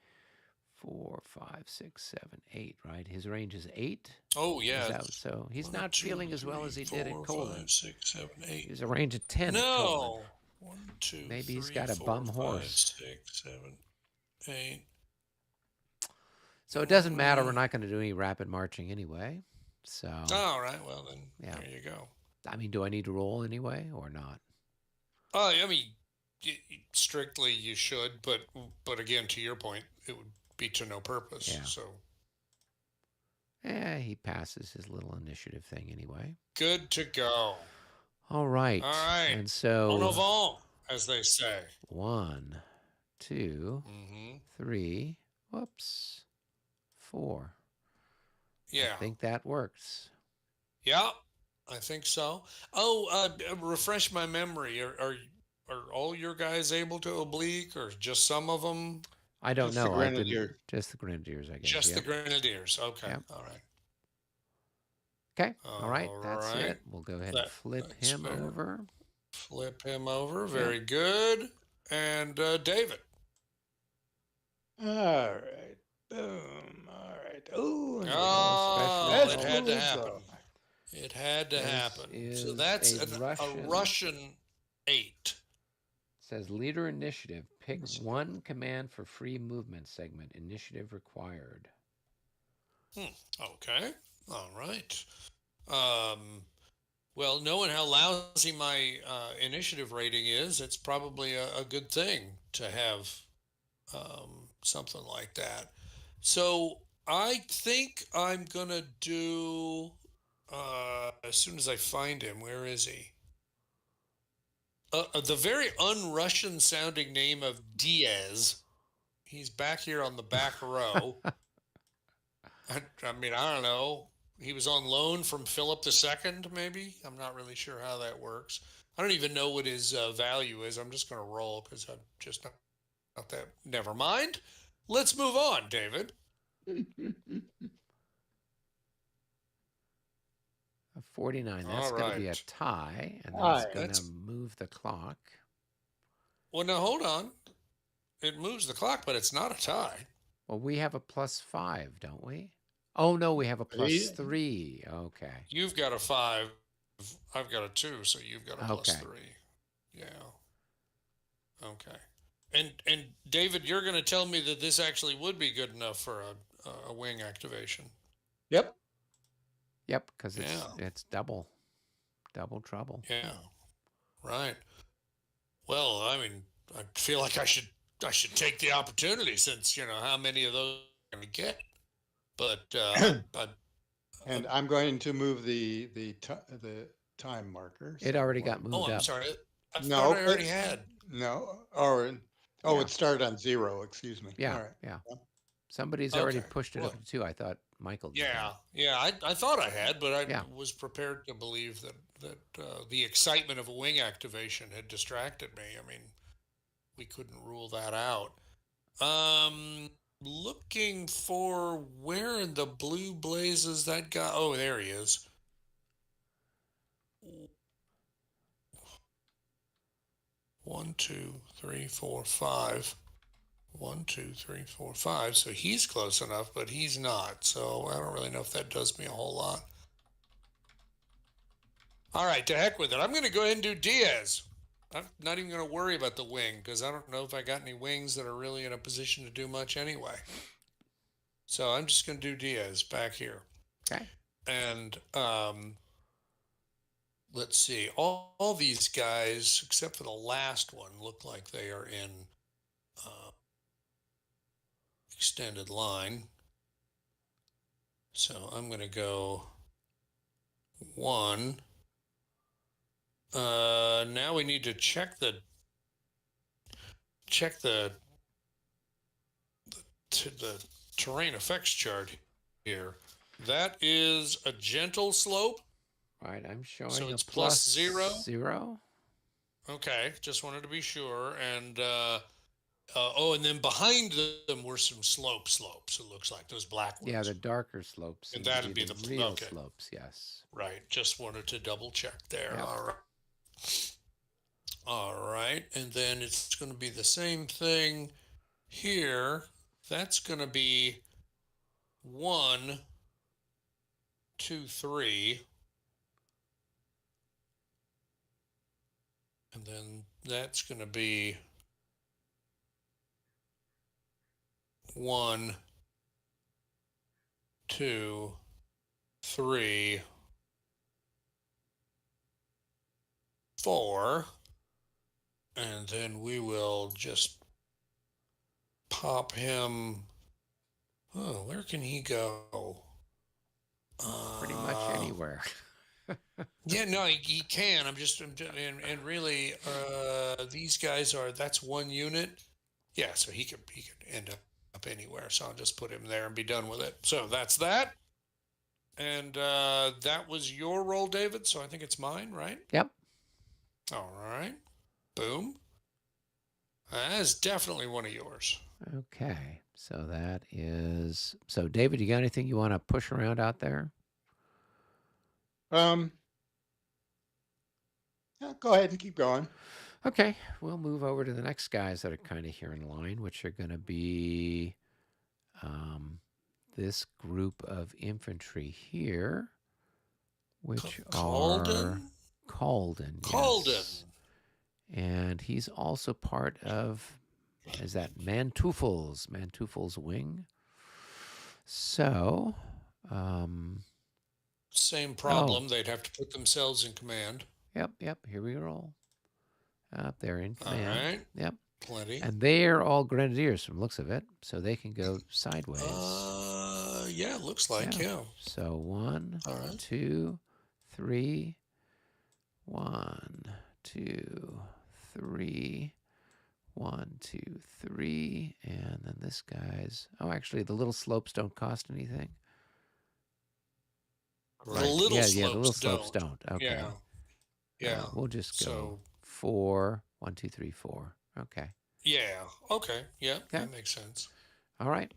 4, 5, 6, 7, 8. Right? His range is 8. Oh, yeah. So he's 1, not 2, feeling as well 3, as he 4, did at Coleman. 5, 6, 7, 8. He was a range of 10 at Coleman. No. 1, 2, Maybe he's 3, got a 4, bum 5, horse. 6, 7, 8. So it doesn't matter. We're not going to do any rapid marching anyway. So. All right. Well, then Yeah. there you go. I mean, do I need to roll anyway or not? I mean, strictly you should, but again, to your point, it would be to no purpose. Yeah. So He passes his little initiative thing anyway. good to go. All right. All right. And so. En avant, as they say. 1, 2, Mm-hmm. 3. Whoops. 4. Yeah. I think that works. Yeah, I think so. Oh, refresh my memory. Are all your guys able to oblique, or just some of them? I don't Just the know. Grenadier. Just the Grenadiers, I guess. Just the Yep. Grenadiers. Okay. Yep. All right. Okay. All right. That's right. it. We'll go ahead and flip That's him fair. over. Flip him over. Very good. And David. All right. Boom. All right. Ooh. Oh, That's it had to cool happen. stuff. It had to This happen. So is that's a a Russian 8. It says leader initiative. Pick Initiative. 1 command for free movement segment. Initiative required. Okay. All right. Well, knowing how lousy my initiative rating is, it's probably a good thing to have something like that. So I think I'm going to do, as soon as I find him, where is he? The very un-Russian sounding name of Diaz. He's back here on the back row. I mean, I don't know. he was on loan from Philip II, maybe. I'm not really sure how that works. I don't even know what his value is. I'm just going to roll because I'm just not that. Never mind. Let's move on, David. A 49. That's All going to be a right. tie, and that's Hi. going to That's move the clock. well. Now hold on. It moves the clock, but it's not a tie. Well, we have a +5, don't we? Oh, no, we have a He, +3. Okay. You've got a 5. I've got a 2, so you've got a Okay. +3. Yeah. Okay. And David, you're going to tell me that this actually would be good enough for a wing activation. yep. Yep, because Yeah. it's double trouble. Yeah. Right. Well, I mean, I feel like I should take the opportunity since how many of those I'm going to get. But And I'm going to move the time marker. It So already got moved I'm up. sorry. I thought no, I already had. no, or Yeah. it started on 0. Excuse me. Yeah, All right. yeah. Somebody's already Okay. pushed it Well, up to 2. I thought Michael did yeah, that. yeah. I thought I had, but I Yeah. was prepared to believe that the excitement of a wing activation had distracted me. I mean, we couldn't rule that out. Looking for where in the blue blazes that guy. Oh, there he is. 1, 2, 3, 4, 5. 1, 2, 3, 4, 5. So he's close enough, but he's not. So I don't really know if that does me a whole lot. All right, to heck with it. I'm going to go ahead and do Diaz. I'm not even going to worry about the wing because I don't know if I got any wings that are really in a position to do much anyway. So I'm just going to do Diaz back here. Okay. And let's see. All these guys, except for the last one, look like they are in extended line. So I'm going to go 1. Now we need to check the terrain effects chart here. That is a gentle slope. Right, I'm showing So a it's plus +0. Okay, just wanted to be sure. And and then behind them were some slopes. It looks like those black ones. Yeah, the darker slopes And seem to that'd be be the the real okay. slopes, yes. Right. Just wanted to double check there. Yep. All right. All right. And then it's going to be the same thing here. That's going to be 1, 2, 3. And then that's going to be 1, 2, 3, 4. And then we will just pop him. Oh, where can he go? Pretty much anywhere. Yeah, no, he can. And really, these guys that's 1 unit. Yeah, so he could end up anywhere. So I'll just put him there and be done with it. So that's that. And that was your roll, David. So I think it's mine, right? Yep. All right. Boom. That is definitely one of yours. Okay. So that is. So, David, you got anything you want to push around out there? Yeah, go ahead and keep going. Okay. We'll move over to the next guys that are kind of here in line, which are going to be this group of infantry here, which are Calden. Yes. And he's also part of, is that Manteufel's wing. So, same problem. They'd have to put themselves in command. Yep. Here we roll. Up there in command. All right. Yep. Plenty. And they're all grenadiers from the looks of it, so they can go sideways. Yeah, looks like, yeah. So 1, All right. 2, 3. 1, 2, 3. 1, 2, 3. And then this guy's. Oh, actually, the little slopes don't cost anything. The Right. little Yeah. The little slopes slopes don't. don't. Okay. Yeah, yeah. We'll just go So 4. 1, 2, 3, 4. Okay. yeah, okay, yeah, Okay. that makes sense. All right.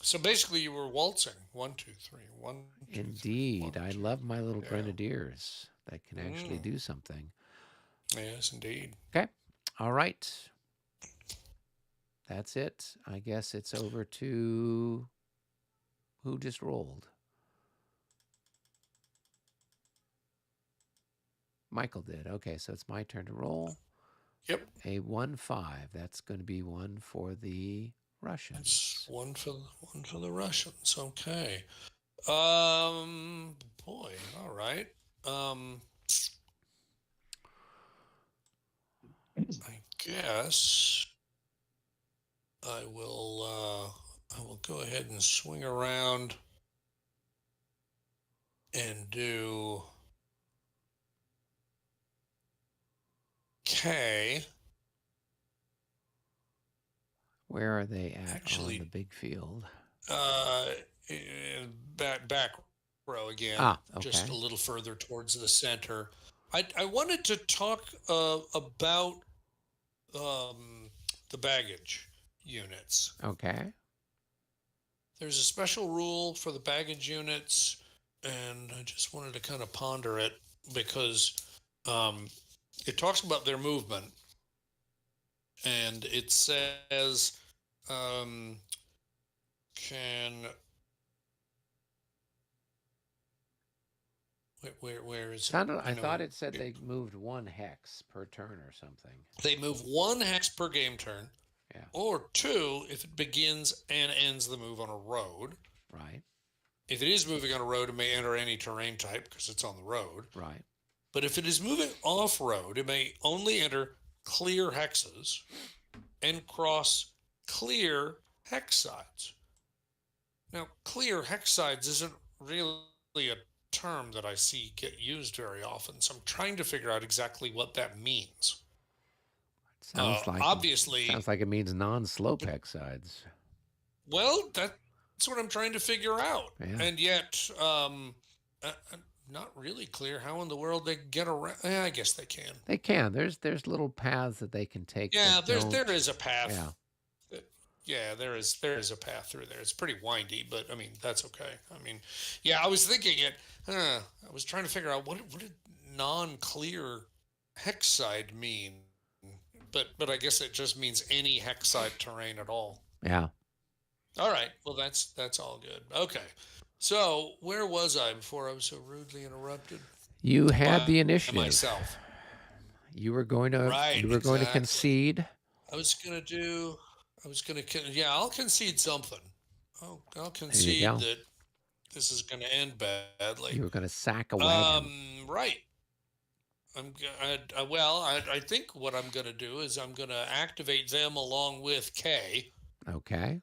So basically, you were waltzing 1, 2, 3, 1, 2, 3, 1, Indeed. I 2. love my little Yeah. grenadiers that can actually Mm, do something. yes, indeed. Okay. All right. That's it. I guess it's over to who just rolled? Michael did. Okay, so it's my turn to roll. Yep. A 1-5. That's going to be one for the That's Russians. one for the Russians. Okay. Boy. All right. Um, I guess I will. I will go ahead and swing around and do K. Where are they at on the Actually, big field? uh, back row again, Ah, just a okay. little further towards the center. I wanted to talk about the baggage units. Okay. There's a special rule for the baggage units, and I just wanted to kind of ponder it because um, it talks about their movement, and it says um, can where is it? Sounded. I I know thought it said they moved 1 hex per turn or something. they move 1 hex per game turn, Yeah. or 2 if it begins and ends the move on a road. Right. If it is moving on a road, it may enter any terrain type because it's on the road. Right. But if it is moving off road, it may only enter clear hexes and cross clear hex sides. Now, clear hex sides isn't really a term that I see get used very often, so I'm trying to figure out exactly what that means. Obviously, Sounds like it means non-slope but hex sides. well, that's what I'm trying to figure out, Yeah. and yet I'm not really clear how in the world they get around. I guess they can. They can. There's little paths that they can take Yeah, that there don't. is a path. Yeah. Yeah, there is a path through there. It's pretty windy, but I mean that's okay. I mean, yeah, I was thinking it. I was trying to figure out what did non-clear hexside mean, but I guess it just means any hexside terrain at all. Yeah. All right, well that's all good. Okay, so where was I before I was so rudely interrupted You had by the initiative. myself? You were going to. Right, You were going to exactly. concede. I was gonna do. I was gonna. Yeah, I'll concede something. I'll There you concede go. that this is going to end badly. You were going to sack a wagon. Right. I think what I'm going to do is I'm going to activate them along with K. Okay.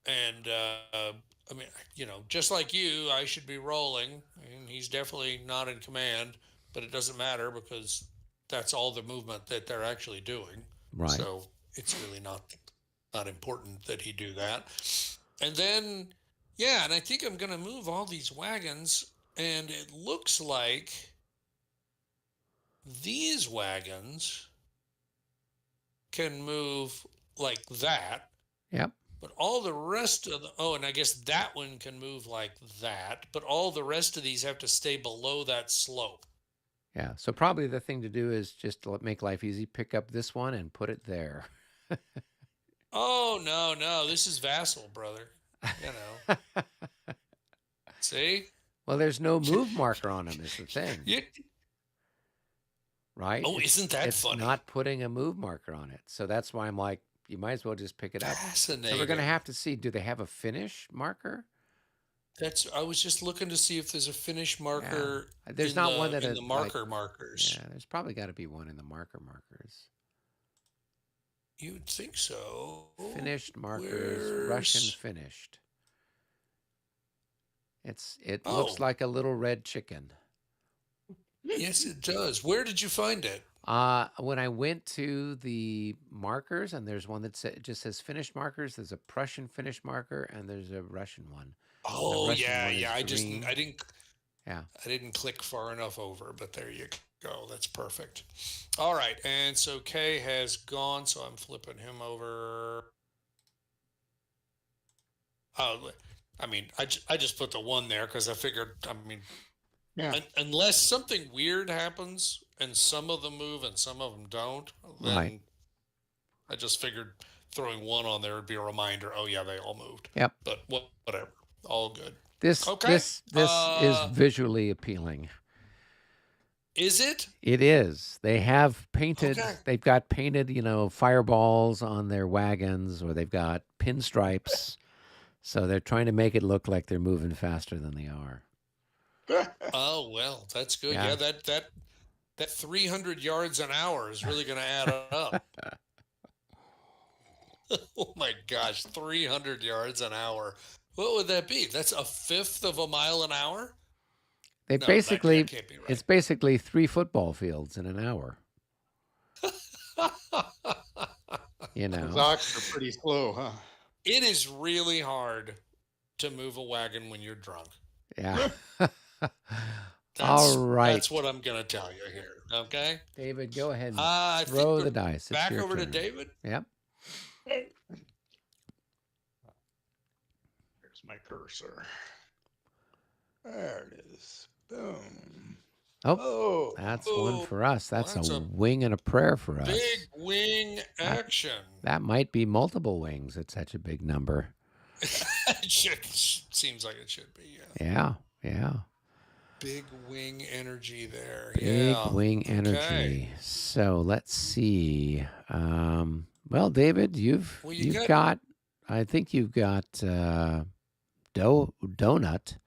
And I mean, just like you, I should be rolling, and he's definitely not in command. But it doesn't matter because that's all the movement that they're actually doing. Right. So it's really not important that he do that. And then, yeah, and I think I'm going to move all these wagons, and it looks like these wagons can move like that. Yep. But all the rest of and I guess that one can move like that, but all the rest of these have to stay below that slope. Yeah. So probably the thing to do is just to make life easy, pick up this one and put it there. Oh, no, this is vassal, brother. See? Well, there's no move marker on them is the thing. Right? Oh, isn't that funny? It's not putting a move marker on it. So that's why I'm like, you might as well just pick it up. Fascinating. So we're going to have to see, do they have a finish marker? I was just looking to see if there's a finish marker. Yeah. There's not one that in the marker markers. Yeah, there's probably got to be one in the marker markers. You would think so. Finished markers, Russian finished. It looks like a little red chicken. Yes, it does. Where did you find it? When I went to the markers, and there's one that just says finished markers. There's a Prussian finished marker, and there's a Russian one. The Oh Russian yeah, one is yeah. green. Yeah. I didn't click far enough over, but there you go. That's perfect. All right, and so K has gone, so I'm flipping him over. Oh, I mean, I just put the one there because I figured. I mean, Yeah. unless something weird happens and some of them move and some of them don't, Right. then I just figured throwing one on there would be a reminder. Oh yeah, they all moved. Yep. But whatever, all good. This Okay. this this is visually appealing. Is it It is. They have painted. okay? They've got painted, fireballs on their wagons, or they've got pinstripes. So they're trying to make it look like they're moving faster than they are. Oh well, that's good. Yeah. Yeah, that 300 yards an hour is really going to add up. Oh my gosh, 300 yards an hour. What would that be? That's a fifth of a mile an hour? They No, that basically, can't be it's right. basically 3 football fields in an hour. You Those know. ox are pretty slow, huh? It is really hard to move a wagon when you're drunk. Yeah. All That's right, what I'm going to tell you here. Okay. David, go ahead and I think throw we're the dice. It's back your over to turn. David. Yep. There's my cursor. There it is. Boom. Oh, Oh, that's one Oh, for us. That's a that's a wing and a prayer for big us. wing That action. that might be multiple wings. It's such a big number. It seems like it should be. Yeah. Yeah. Yeah. Big wing energy there. Big Yeah. wing Okay. energy. So let's see. Well, David, you've Well, you you've got got. I think you've got donut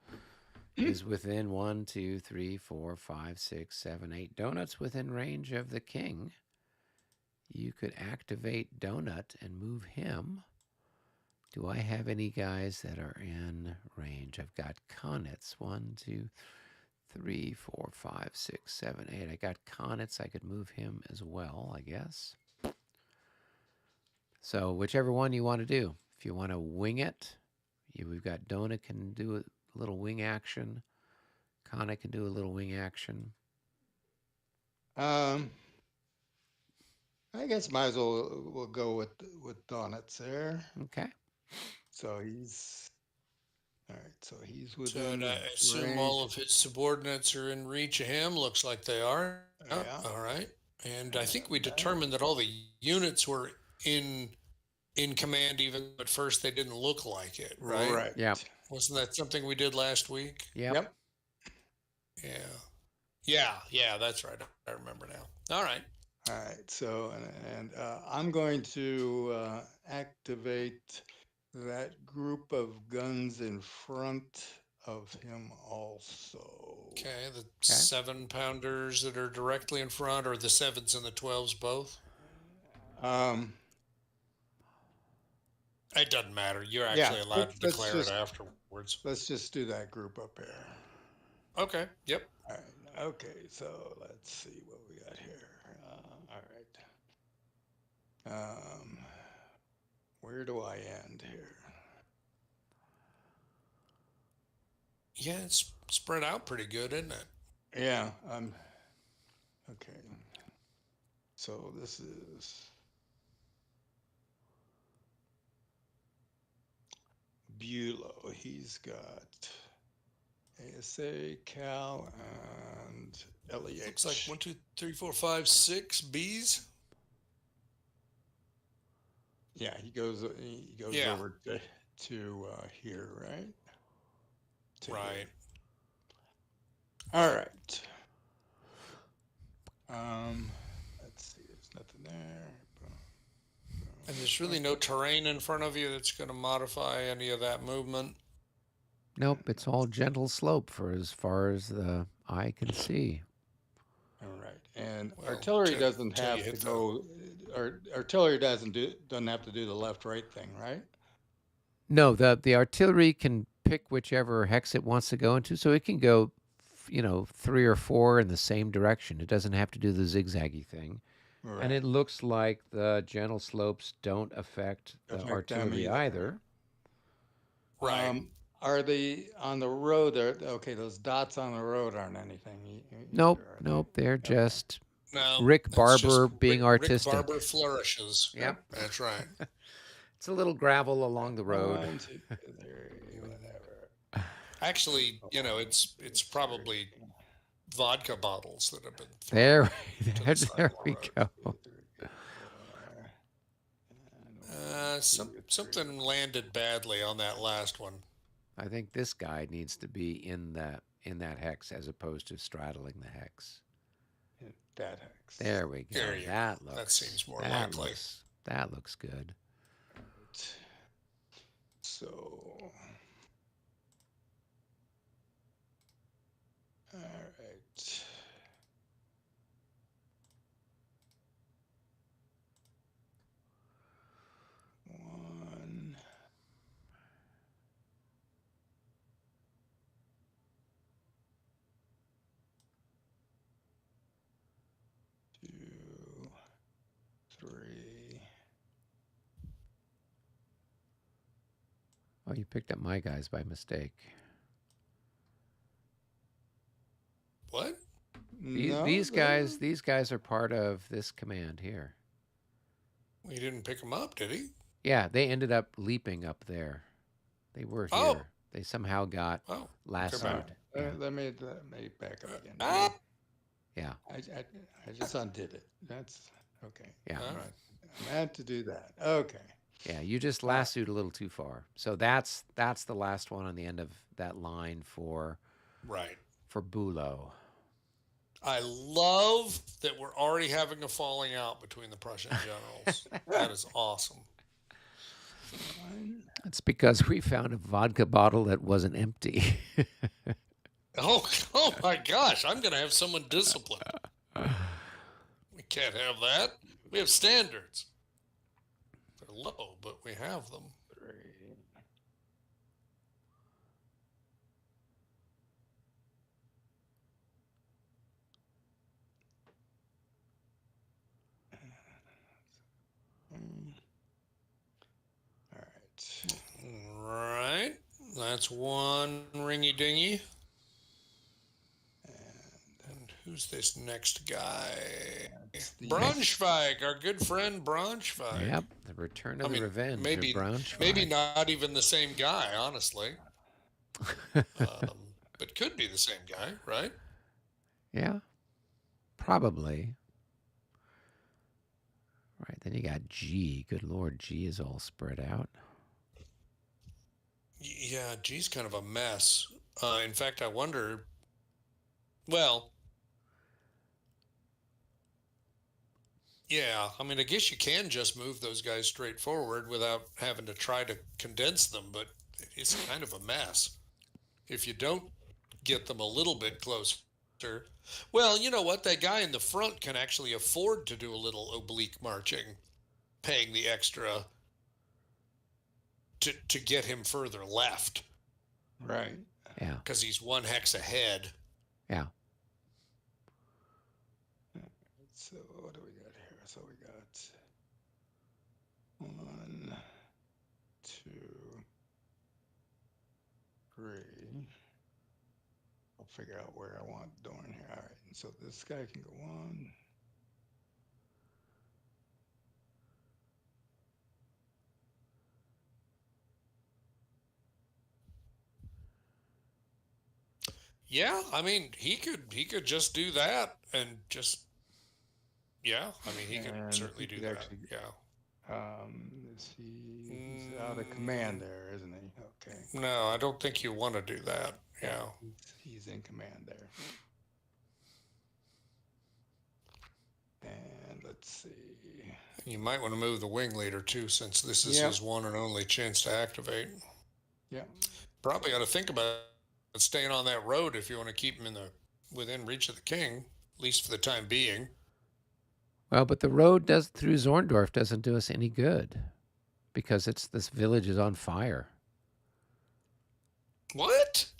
is within 1, 2, 3, 4, 5, 6, 7, 8 donuts within range of the king. You could activate donut and move him. Do I have any guys that are in range? I've got Konitz. 1, 2, 3, 4, 5, 6, 7, 8. I got Konitz. I could move him as well, I guess. So whichever one you want to do. If you want to wing it, we've got Donut can do a little wing action. Kana can do a little wing action. I guess might as well we'll go with Donuts there. Okay. So he's all right. So he's so within I assume range. all of his subordinates are in reach of him. Looks like they are. Yeah. All right. And I think we And, determined that all the units were in command, even at first they didn't look like it, right? right. Yeah. Wasn't that something we did last week? Yep. Yep. Yeah, that's right. I remember now. All right. All right. So I'm going to activate that group of guns in front of him also. Okay, the 7-pounders that are directly in front, or the 7s and the 12s both? Um. It doesn't matter. You're Yeah. actually allowed to Let's declare just it afterwards. let's just do that group up here. Okay. Yep. All right. Okay. So let's see what we got here. All right. Where do I end here? Yeah, it's spread out pretty good, isn't it? Yeah. Okay. So this is Bulow. He's got ASA, Cal, and LEH. Looks like 1, 2, 3, 4, 5, 6 Bs. Yeah, he goes Yeah. over to here, right? To here. Right. All right. Let's see. There's nothing there. And there's really no terrain in front of you that's going to modify any of that movement. Nope. It's all gentle slope for as far as the eye can see. All right. And Well, artillery doesn't till you have to hit the- go. Artillery doesn't have to do the left-right thing, right? No, the artillery can pick whichever hex it wants to go into, so it can go, 3 or 4 in the same direction. It doesn't have to do the zigzaggy thing. Right. And it looks like the gentle slopes don't affect the Affect them artillery either. Right. Are they on the road? There, okay, those dots on the road aren't anything Nope, either, are nope. They're they? Okay. just No, Rick that's just Barber being Rick artistic. Barber flourishes. Yep. That's right. It's a little gravel along the road. 1, 2, 3, whatever. Actually, One, two, it's three. probably vodka bottles that have been thrown There, to the side there of the we road. go. 2, 3, 4. And 1, 2, 3. Something landed badly on that last one. I think this guy needs to be in that hex as opposed to straddling the hex. That hex. There we go. There you That go. looks. That seems more that likely. looks good. Right. So, all right. One. Two, three. Oh, you picked up my guys by mistake. What? These guys are part of this command here. He didn't pick him up, did he? Yeah, they ended up leaping up there. They were here. Oh. They somehow got Oh. lassoed. Right. Yeah. Let me back up again. Yeah. I just undid it. That's okay. Yeah. All right. I meant to do that. Okay. Yeah, you just lassoed a little too far. So that's the last one on the end of that line for Right. Bulow. I love that we're already having a falling out between the Prussian generals. That is awesome. It's because we found a vodka bottle that wasn't empty. Oh my gosh, I'm going to have someone disciplined. We can't have that. We have standards. They're low, but we have them. 3. All right. Right. That's one ringy dingy. And who's this next guy? Braunschweig, our good friend Braunschweig. Yep, the return of the revenge maybe, of Braunschweig. Maybe not even the same guy, honestly. But could be the same guy, right? Yeah, probably. Right, then you got G. Good Lord, G is all spread out. Yeah, G's kind of a mess. In fact, I wonder, well, yeah, I mean, I guess you can just move those guys straight forward without having to try to condense them, but it's kind of a mess. If you don't get them a little bit closer, well, you know what? That guy in the front can actually afford to do a little oblique marching, paying the extra to get him further left. Right. Yeah. Because he's one hex ahead. Yeah. So what do we got here? So we got 1, 2, 3. I'll figure out where I want Dorn here. All right. And so this guy can go 1. Yeah, I mean, he could just do that and just, yeah, I mean, he could And certainly he do could that. actually- Yeah. He's out of command there, isn't he? Okay. No, I don't think you want to do that. Yeah. He's in command there. And let's see. You might want to move the wing leader too, since this is Yep. his one and only chance to activate. Yeah. Probably ought to think about staying on that road if you want to keep him within reach of the king, at least for the time being. Well, but the road through Zorndorf doesn't do us any good because this village is on fire. What?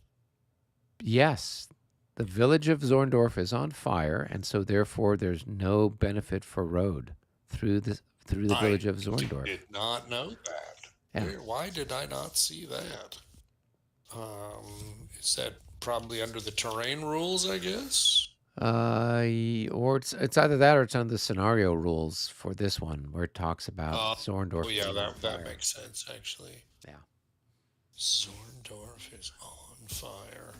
Yes, the village of Zorndorf is on fire, and so therefore there's no benefit for road through the village of Zorndorf. I did not know that. Yeah. Why did I not see that? Is that probably under the terrain rules, I guess? Or it's either that or it's on the scenario rules for this one where it talks about Uh, oh, Zorndorf yeah, being on that fire. makes sense, actually. Yeah. Zorndorf is on fire.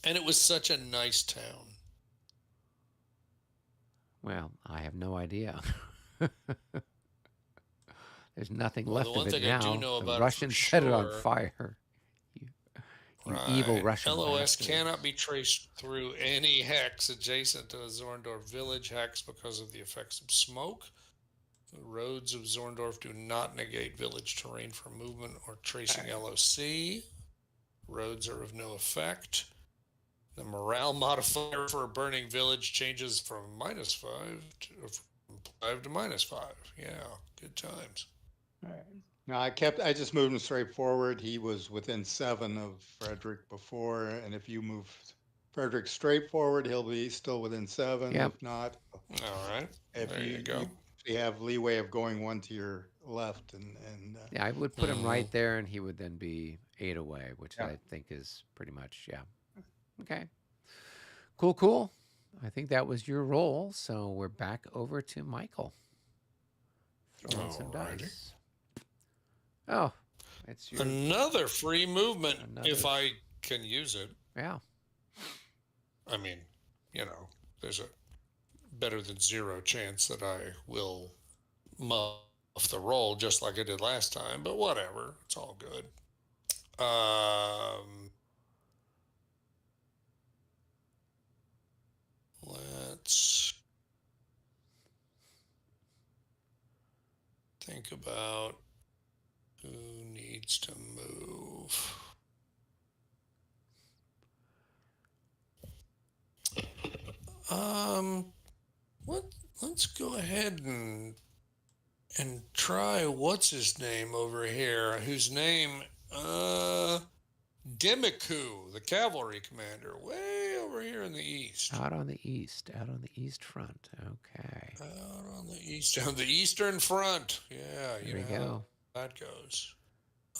And it was such a nice town. Well, I have no idea. There's nothing Well, the left of one it thing I do now. know The about it for Russians set it on sure, fire. You, you evil right? Russian LOS cannot bastards. be traced through any hex adjacent to a Zorndorf village hex because of the effects of smoke. The roads of Zorndorf do not negate village terrain for movement or tracing LOC. Roads are of no effect. The morale modifier for a burning village changes from from 5 to -5. Yeah, good times. All right. No, I just moved him straight forward. He was within 7 of Frederick before, and if you move Frederick straight forward, he'll be still within 7. Yep. If not, All right, if there you you go. have leeway of going one to your left, and Yeah, I would put him right there, and he would then be 8 away, which yeah. I think is pretty much, yeah. Okay. Cool, cool. I think that was your roll, so we're back over to Michael. Throw in some Alrighty. dice. Oh, it's your Another free movement Another if I can use it. yeah. I mean, there's a better than zero chance that I will muff the roll just like I did last time, but whatever. It's all good. Let's think about who needs to move. What? Let's go ahead and try what's his name over here, whose name Demiku, the cavalry commander, way over here in the east. Out on the east front. Okay. Out on the east, on the eastern front. Yeah, There you go. How that goes.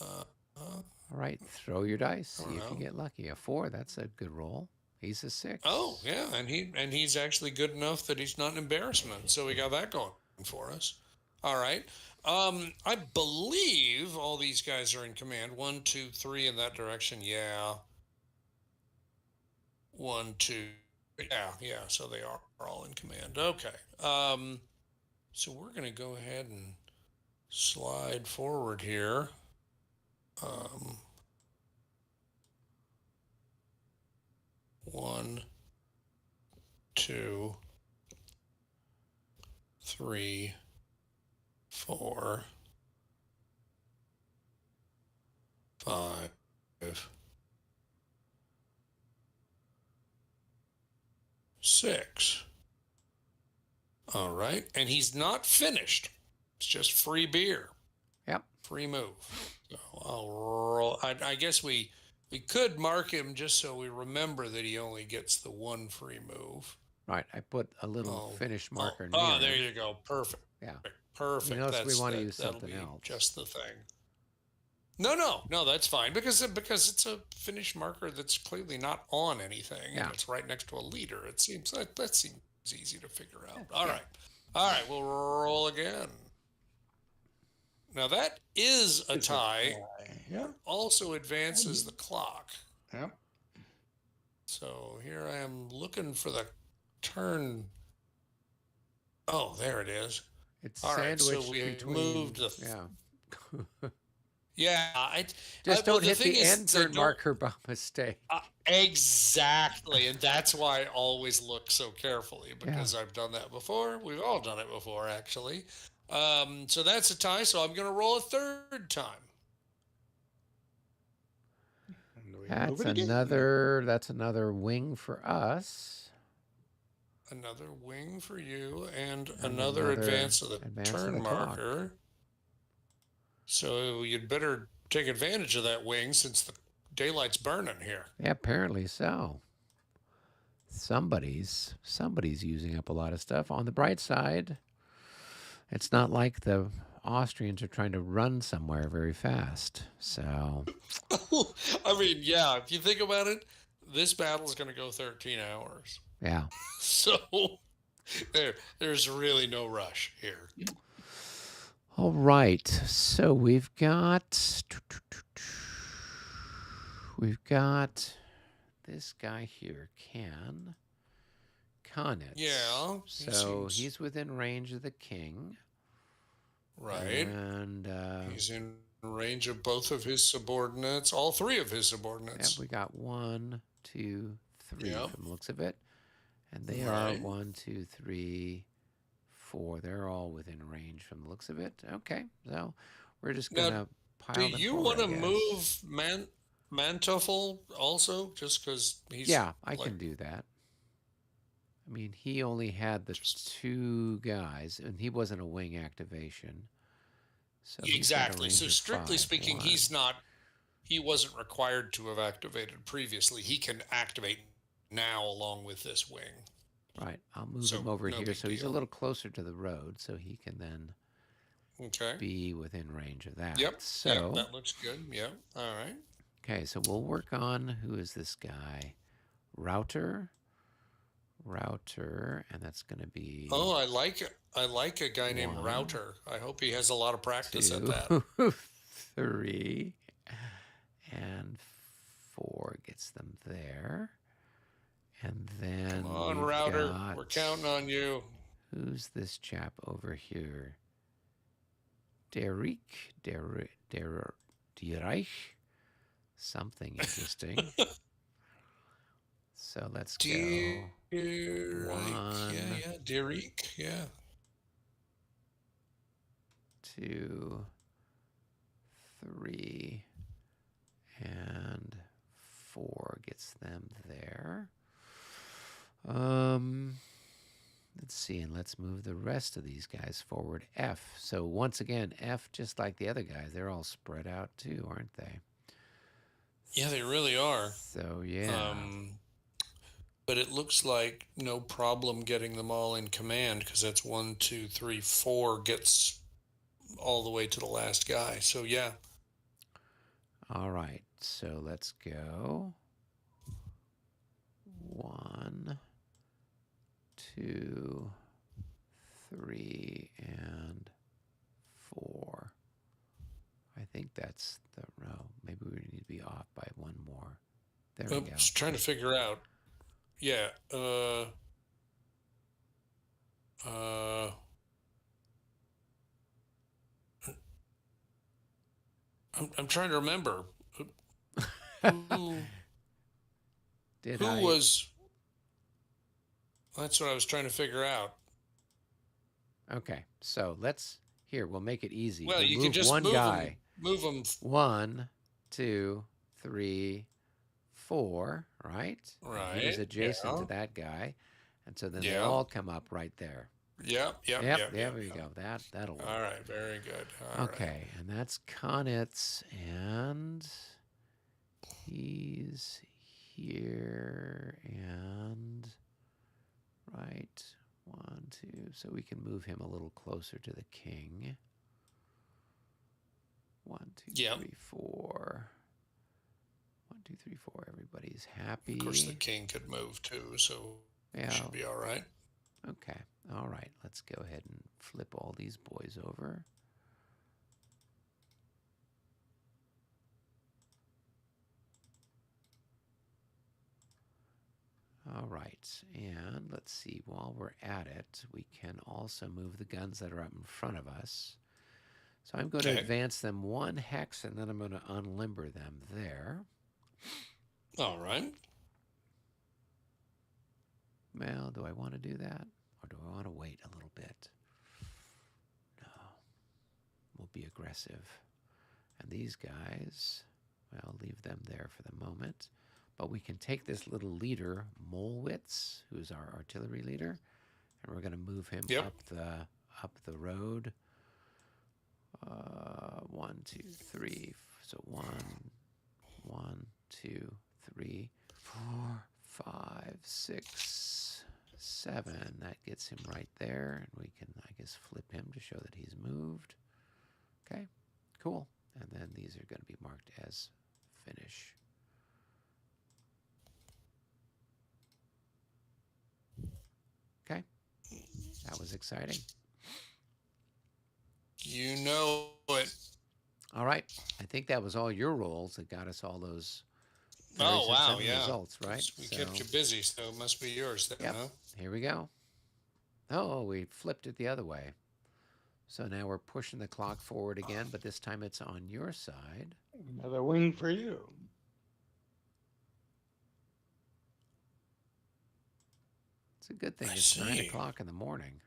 All right, throw your dice. See if you know. get lucky. A 4, that's a good roll. He's a 6. Oh yeah, and he's actually good enough that he's not an embarrassment. So we got that going for us. All right. I believe all these guys are in command. 1, 2, 3 in that direction. Yeah. 1, 2. Yeah. So they are all in command. Okay. So we're gonna go ahead and slide forward here. 1, 2, 3, 4, 5, 6. All right. And he's not finished. It's just free beer. Yep. Free move. So I'll roll. I guess we could mark him just so we remember that he only gets the 1 free move. Right. I put a little finish marker near. Oh, there you go. Perfect. Yeah. Perfect. You notice we want to use something else. Just the thing. No, that's fine because it's a finish marker that's clearly not on anything. Yeah. And it's right next to a leader. It seems that seems easy to figure out. All right, we'll roll again. Now that is a tie. Yeah. Also advances the clock. Yep. So here I am looking for the turn. Oh, there it is. It's All right, sandwiched so we between. moved the. Yeah. Yeah, Just don't the hit thing the is, end turn marker by mistake. Exactly, and that's why I always look so carefully because I've done that before. We've all done it before, actually. So that's a tie. So I'm going to roll a third time. That's another wing for us. Another wing for you, and another advance of the turn marker. So you'd better take advantage of that wing since the daylight's burning here. Yeah, apparently so. Somebody's using up a lot of stuff. On the bright side, it's not like the Austrians are trying to run somewhere very fast. So, I mean, yeah, if you think about it, this battle is going to go 13 hours. yeah. So there's really no rush here. All right. So we've got this guy here can it. Yeah, So seems he's within range of the king. right. And He's in range of both of his subordinates, all three of his yep, subordinates. we got 1, 2, 3 Yep. from the looks of it. And they are Right. 1, 2, 3, 4. They're all within range from the looks of it. Okay, so we're just Now, gonna do pile them you forward, want I to guess. move Manteuffel also, just because he's Yeah, I like can do that. I mean, he only had the just 2 guys, and he wasn't a wing activation. So he's got a exactly. range So of strictly 5. speaking, 1. he wasn't required to have activated previously. He can activate now along with this wing. Right, I'll move So him over no here big so he's a deal. little closer to the road so he can then Okay. be within range of that. Yep. So, Yep. That looks good. Yep. All right. okay, so we'll work on who is this guy? Router, and that's going to be Oh, I like it. I like a guy named 1, Router. I hope he has a lot of practice at 2, that. 3, and 4 gets them there. And then Come on, we've Router. got, We're counting on you. who's this chap over here? Derek, something interesting. So let's go. Derek. 1, Yeah. Derek. Yeah. 2, 3, and 4 gets them there. Let's see, and let's move the rest of these guys forward. F. So once again, F, just like the other guys, they're all spread out too, aren't they? Yeah, they really are. So yeah. But it looks like no problem getting them all in command because that's 1, 2, 3, 4 gets all the way to the last guy. So yeah. All right. So let's go. 1, 2, 3, and 4. I think that's the row. Maybe we need to be off by 1 more. There we I'm go. just trying to figure out. Yeah. I'm trying to remember who Did who I? was. That's what I was trying to figure out. Okay. So let's here. We'll make it easy. Well, we'll you move can just one guy. Move them. 1, 2, 3, 4. Right. And he's Right. adjacent to Yeah. that guy, and so then they Yeah. all come up right there. Yep. There we go. That'll work. All right. Very good. All right. Okay, and that's Konitz, and he's here, and right, 1, 2, so we can move him a little closer to the king. 1, 2, Yep. 3, 4. 1, 2, 3, 4. Everybody's happy. Of course, the king could move too, so Yeah. it should be all right. Okay. All right. Let's go ahead and flip all these boys over. All right. And let's see. While we're at it, we can also move the guns that are up in front of us. So I'm going to advance them 1 hex, and then I'm going to unlimber them there. All right. Well, do I want to do that? Or do I want to wait a little bit? No. We'll be aggressive. And these guys, well, leave them there for the moment. But we can take this little leader, Molwitz, who's our artillery leader, and we're going to move him up the road. 1, 2, 3. So 1, 2, 3, 4, 5, 6, 7. That gets him right there, and we can, I guess, flip him to show that he's moved. Okay, cool. And then these are going to be marked as finish. Okay, that was exciting. You know it. All right, I think that was all your rolls that got us all those Oh, varies in wow. 7 Yeah. results, right? We So, kept you busy, so it must be yours then, yep, huh? here we go. Oh, we flipped it the other way. So now we're pushing the clock forward again, but this time it's on your side. Another wing for you. It's a good thing I it's 9 see. o'clock in the morning.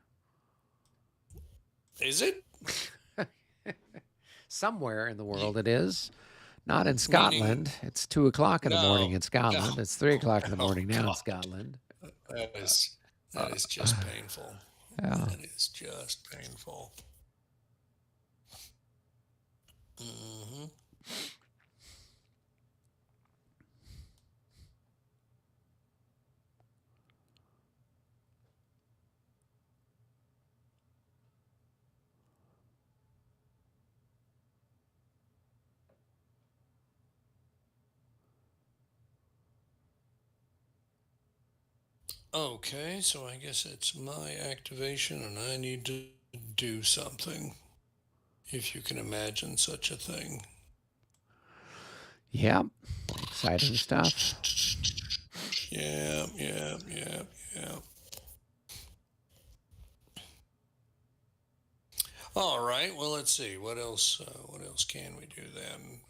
Is it? Somewhere in the You, world it is. Not in meaning, Scotland. It's 2 o'clock in the morning no, in no. Scotland. It's 3 o'clock in the Oh, morning now in God. Scotland. That is just painful. Yeah. That is just painful. Hmm. Okay, so I guess it's my activation and I need to do something, if you can imagine such a thing. Yep. Exciting stuff. Yeah, yeah, yeah, yeah. All right. Well, let's see. What else? What else can we do then?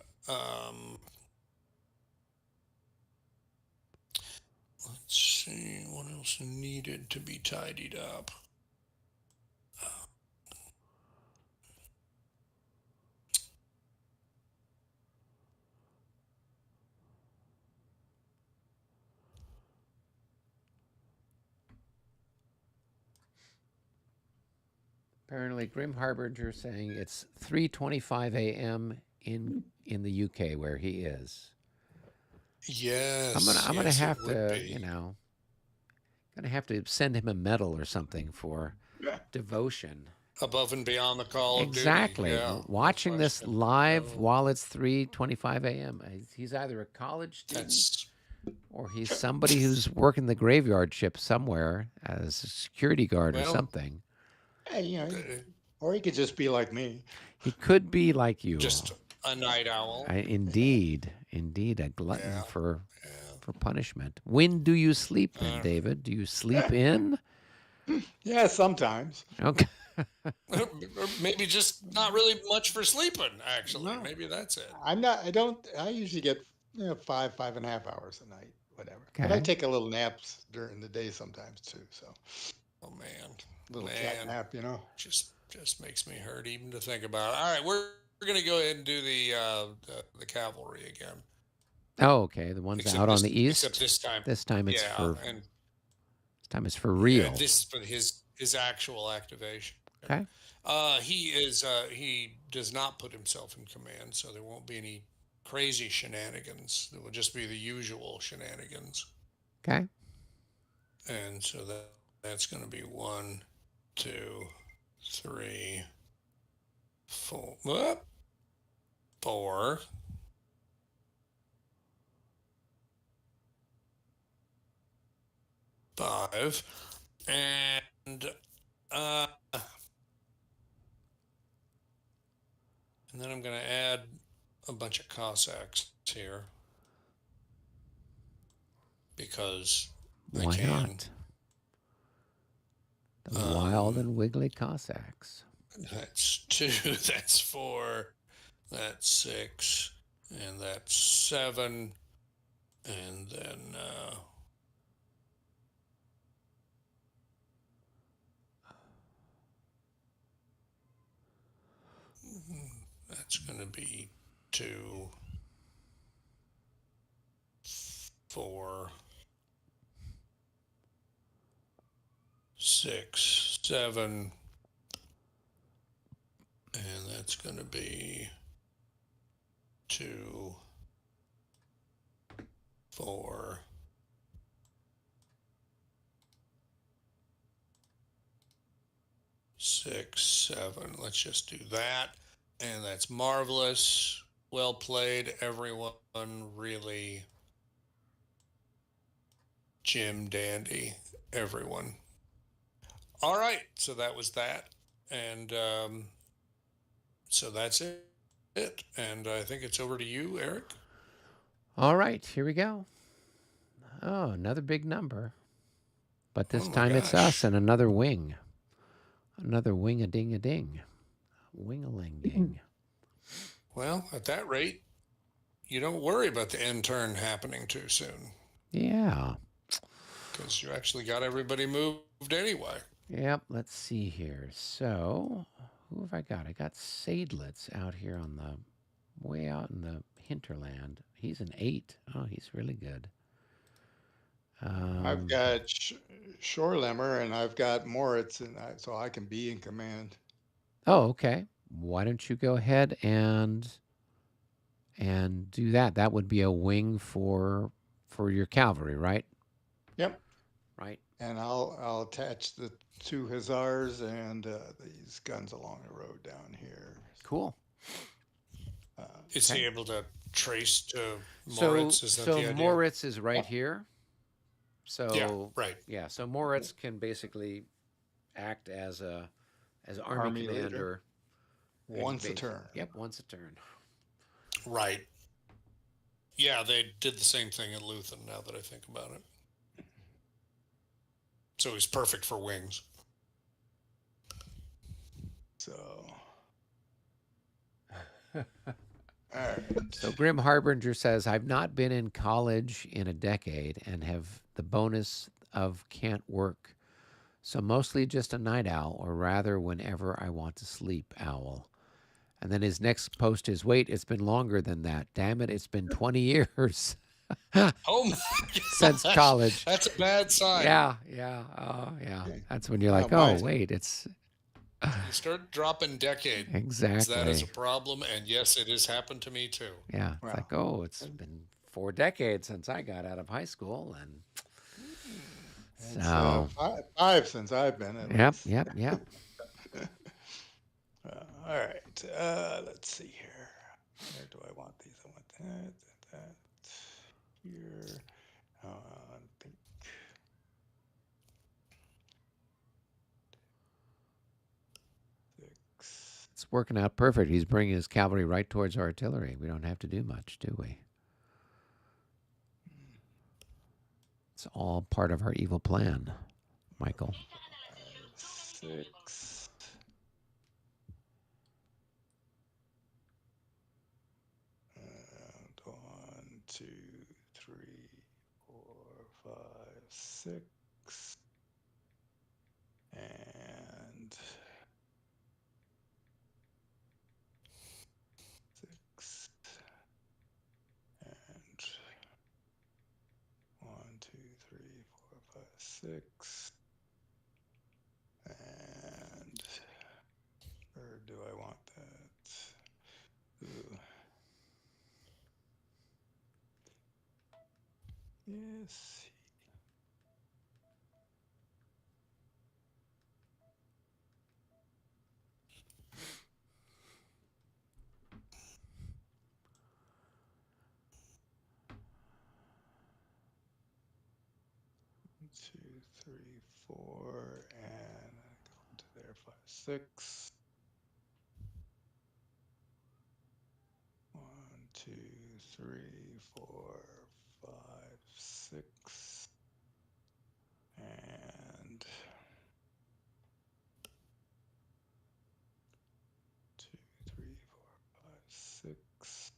Let's see. What else needed to be tidied up? Apparently, Grim Harbinger saying it's 3:25 a.m. in the UK where he is. Yes, I'm gonna yes, it have would to, be. gonna have to send him a medal or something for Yeah. devotion. Above and beyond the call of duty. Exactly. Yeah, no Watching this question. live No, while it's 3:25 a.m. He's either a college student that's or he's somebody who's working the graveyard shift somewhere as a security guard or well, something. Hey, uh, or he could just be like me. He could be like you. just a night owl. Indeed, a glutton Yeah, for yeah. punishment. When do you sleep then, Uh, David? Do you sleep in? Yeah, sometimes. Okay. or maybe just not really much for sleeping. Actually, No, maybe that's it. I'm not. I don't. I usually get 5.5 hours a night, whatever. But I Okay. take a little naps during the day sometimes too. So Oh man, little cat man, nap, just makes me hurt even to think about it. All right, we're gonna go ahead and do the cavalry again. Oh, okay. The one's out on the Except east. this time, This time it's yeah, for and real. this is for his actual activation. Okay. He does not put himself in command, so there won't be any crazy shenanigans. There will just be the usual shenanigans, Okay. and so that's going to be 1, 2, 3, 4, 4, 5, and uh, and then I'm going to add a bunch of Cossacks here because I Why can. not? The wild and wiggly Cossacks. That's 2. That's 4. That's 6. And that's 7. And then that's going to be 2, 4, 6, 7. And that's going to be 2, 4, 6, 7. Let's just do that. And that's marvelous. Well played, everyone. Really Jim Dandy, everyone. All right. So that was that. And so that's it. And I think it's over to you, Eric. All right, here we go. Oh, another big number. But Oh this my time it's us gosh. and another wing. Another wing a ding a ding. Wing a ling ding. Well, at that rate, you don't worry about the end turn happening too soon Yeah. because you actually got everybody moved anyway. Yep, let's see here. So, who have I got? I got Sadlitz out here on the way out in the hinterland. He's an 8. Oh, he's really good. I've got Shorelimmer and I've got Moritz, and so I can be in command. Oh, okay. Why don't you go ahead and do that? That would be a wing for your cavalry, right? Yep. Right. And I'll attach the 2 hussars and these guns along the road down here. Cool. Uh, Is Okay. he able to trace to So Moritz? Is that so the idea? Moritz is right yep. here. Yeah, So right. yeah, so Moritz can basically act as army Army leader commander. once a turn. Yep, once a turn. Right. Yeah, they did the same thing at Luthen now that I think about it. So he's perfect for wings. So, all right. So Grim Harbinger says, I've not been in college in a decade and have the bonus of can't work. So mostly just a night owl, or rather whenever I want to sleep owl. And then his next post is, wait, it's been longer than that. Damn it, it's been 20 years Oh my since gosh, college. that's a bad sign. Yeah, yeah, oh, yeah. Okay. That's when you're like, My oh, wait, it's You start dropping decades. That is exactly. a problem, and yes, it has happened to me too. Yeah, it's well, like, oh, it's been 4 decades since I got out of high school. And it's so, five since I've been at yep, least. yep, yep. All right. Let's see here. Where do I want these? I want that here. I think six. It's working out perfect. He's bringing his cavalry right towards artillery. We don't have to do much, do we? It's all part of our evil plan, Michael. 6. And 1, 2, 3, 4, 5, 6. And 6. And 1, 2, 3, 4, 5, 6. And where do I want that? Ooh. Yes. Two, three, 4, and go into there. 5, 6. 1, 2, 3, 4, 5, 6. And 2, 3, 4, 5, 6.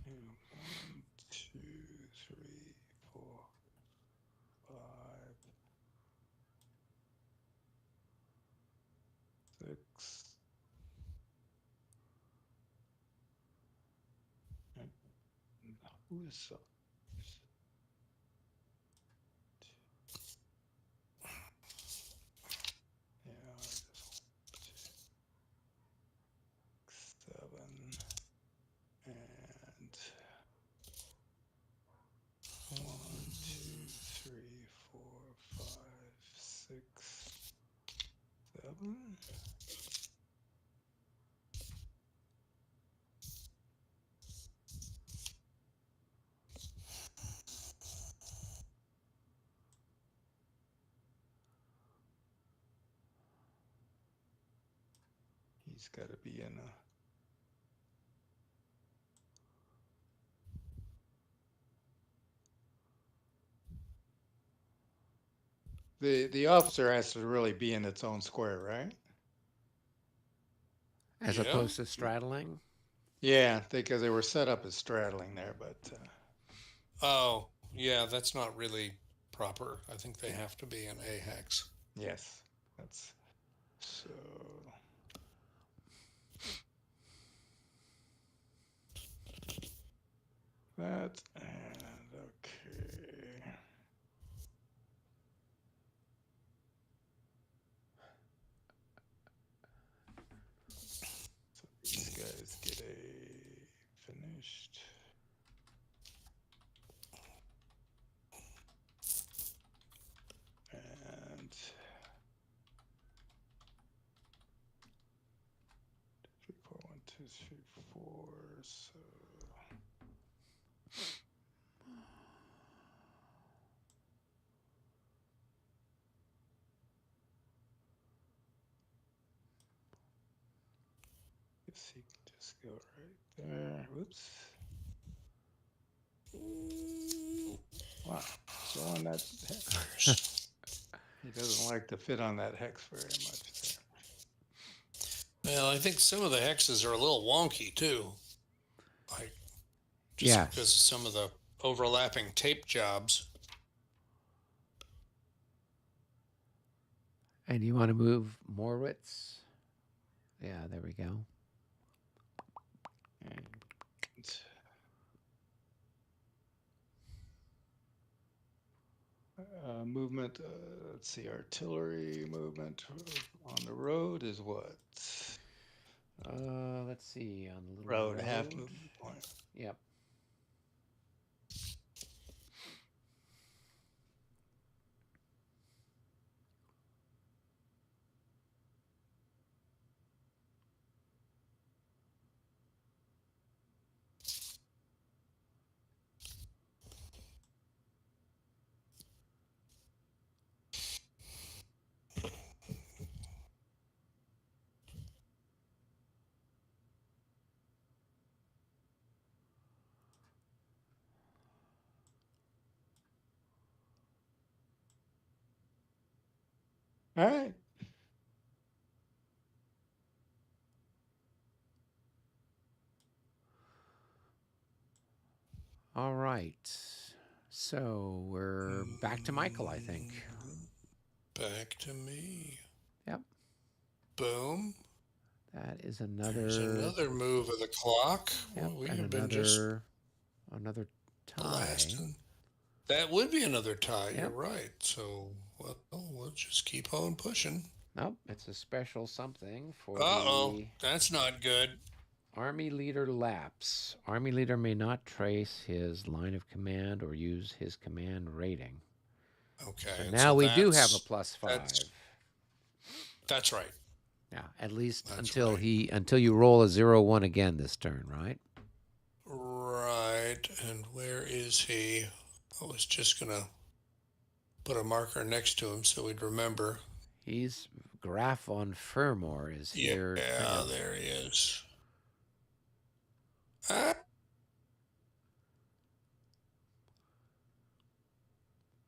And 1, 2, 3, 4, 5, 6. And who's up? Yeah, I just want 7 and He's got to be in a. The officer has to really be in its own square, right? As Yeah. opposed to straddling. Yeah, because they were set up as straddling there, but Oh, yeah, that's not really proper. I think they have to be in a hex. yes, that's so. That and okay. So these guys get a finished. And 3, 4, 1, 2, 3, 4. So guess he can just go right there. Whoops. Wow. So on that hex, he doesn't like to fit on that hex very much there. Well, I think some of the hexes are a little wonky too. Like just Yes. because of some of the overlapping tape jobs. And you want to move Moritz? Yeah, there we go. And movement, let's see, artillery movement on the road is what? Let's see on the little Road, road. half movement point. Yep. All right. All right. So we're back to Michael, I think. Back to me. Yep. Boom. That is There's another. another move of the clock. Yep. Well, we And have been just another tie. blasting. That would be another tie. Yep. You're right. So, well, we'll just keep on pushing. Nope. It's a special something for Uh-oh. the That's not good. Army Leader lapse. Army Leader may not trace his line of command or use his command rating. Okay. So and now so we do have a that's- +5. That's right. Yeah, at least That's until right. until you roll a 0-1 again this turn, right? Right. And where is he? I was just going to put a marker next to him so we'd remember. He's Graf von Fermor is here. Yeah, there he is. Ah.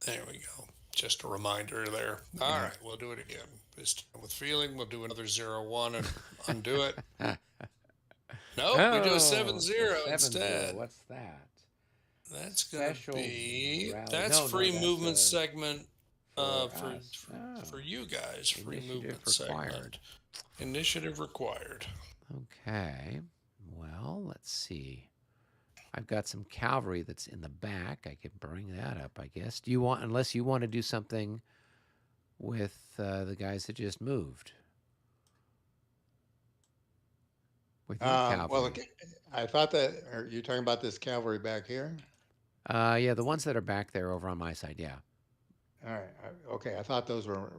There we go. Just a reminder there. All Yeah. right, we'll do it again. This time with feeling. We'll do another 0-1 and undo it. Nope, we do a 7-0 instead. What's that? That's going to Special be, rally. that's No, free that's movement segment for for, us. Oh. for you guys. Free Initiative movement required. segment. Initiative required. Okay. Well, let's see. I've got some cavalry that's in the back. I could bring that up, I guess. Do you want, unless you want to do something with the guys that just moved? With your cavalry. Well, I thought that, are you talking about this cavalry back here? Yeah, the ones that are back there over on my side, yeah. All right. Okay. I thought those were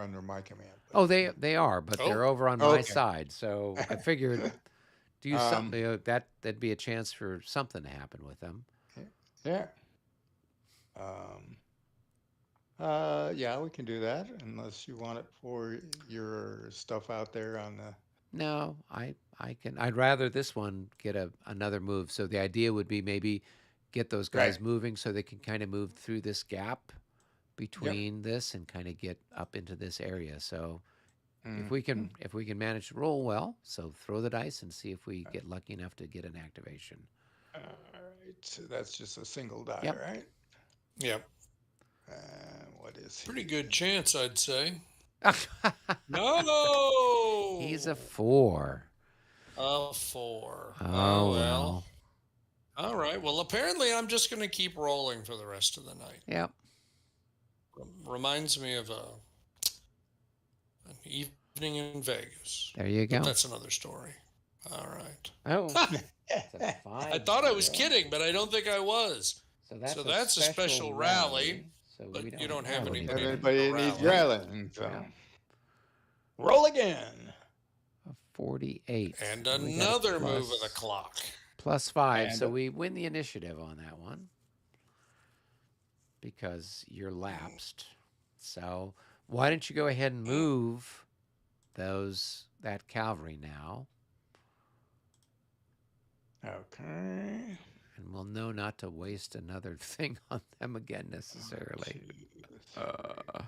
under my command, but Oh, they are, but they're Oh, over on my okay. side. So I figured do Um, something that'd be a chance for something to happen with them. yeah. Um, yeah, we can do that unless you want it for your stuff out there on the. No, I can. I'd rather this one get another move. So the idea would be maybe get those Right. guys moving so they can kind of move through this gap Yep. between this and kind of get up into this area. So Mhm. if we can manage to roll well, so throw the dice and see if we get lucky enough to get an activation. All right. So that's just a single die, Yep. right? yeah. What is Pretty he? good chance, I'd say. No! He's a 4. A 4. Oh, Oh well. well. All right. Well, apparently I'm just going to keep rolling for the rest of the night. Yep. Reminds me of an evening in Vegas. There you But go. that's another story. All right. Oh, it's a 5. I thought I was kidding, but I don't think I was. So So that's a special rally, So but we you don't have Have anybody to anybody that needs rally. rallying? So Yeah. roll again. A 48. And We got a another move of the clock. +5. And So we win the initiative on that one because you're lapsed. So why don't you go ahead and move that cavalry now, okay. and we'll know not to waste another thing on them again necessarily. 2, 3, Uh,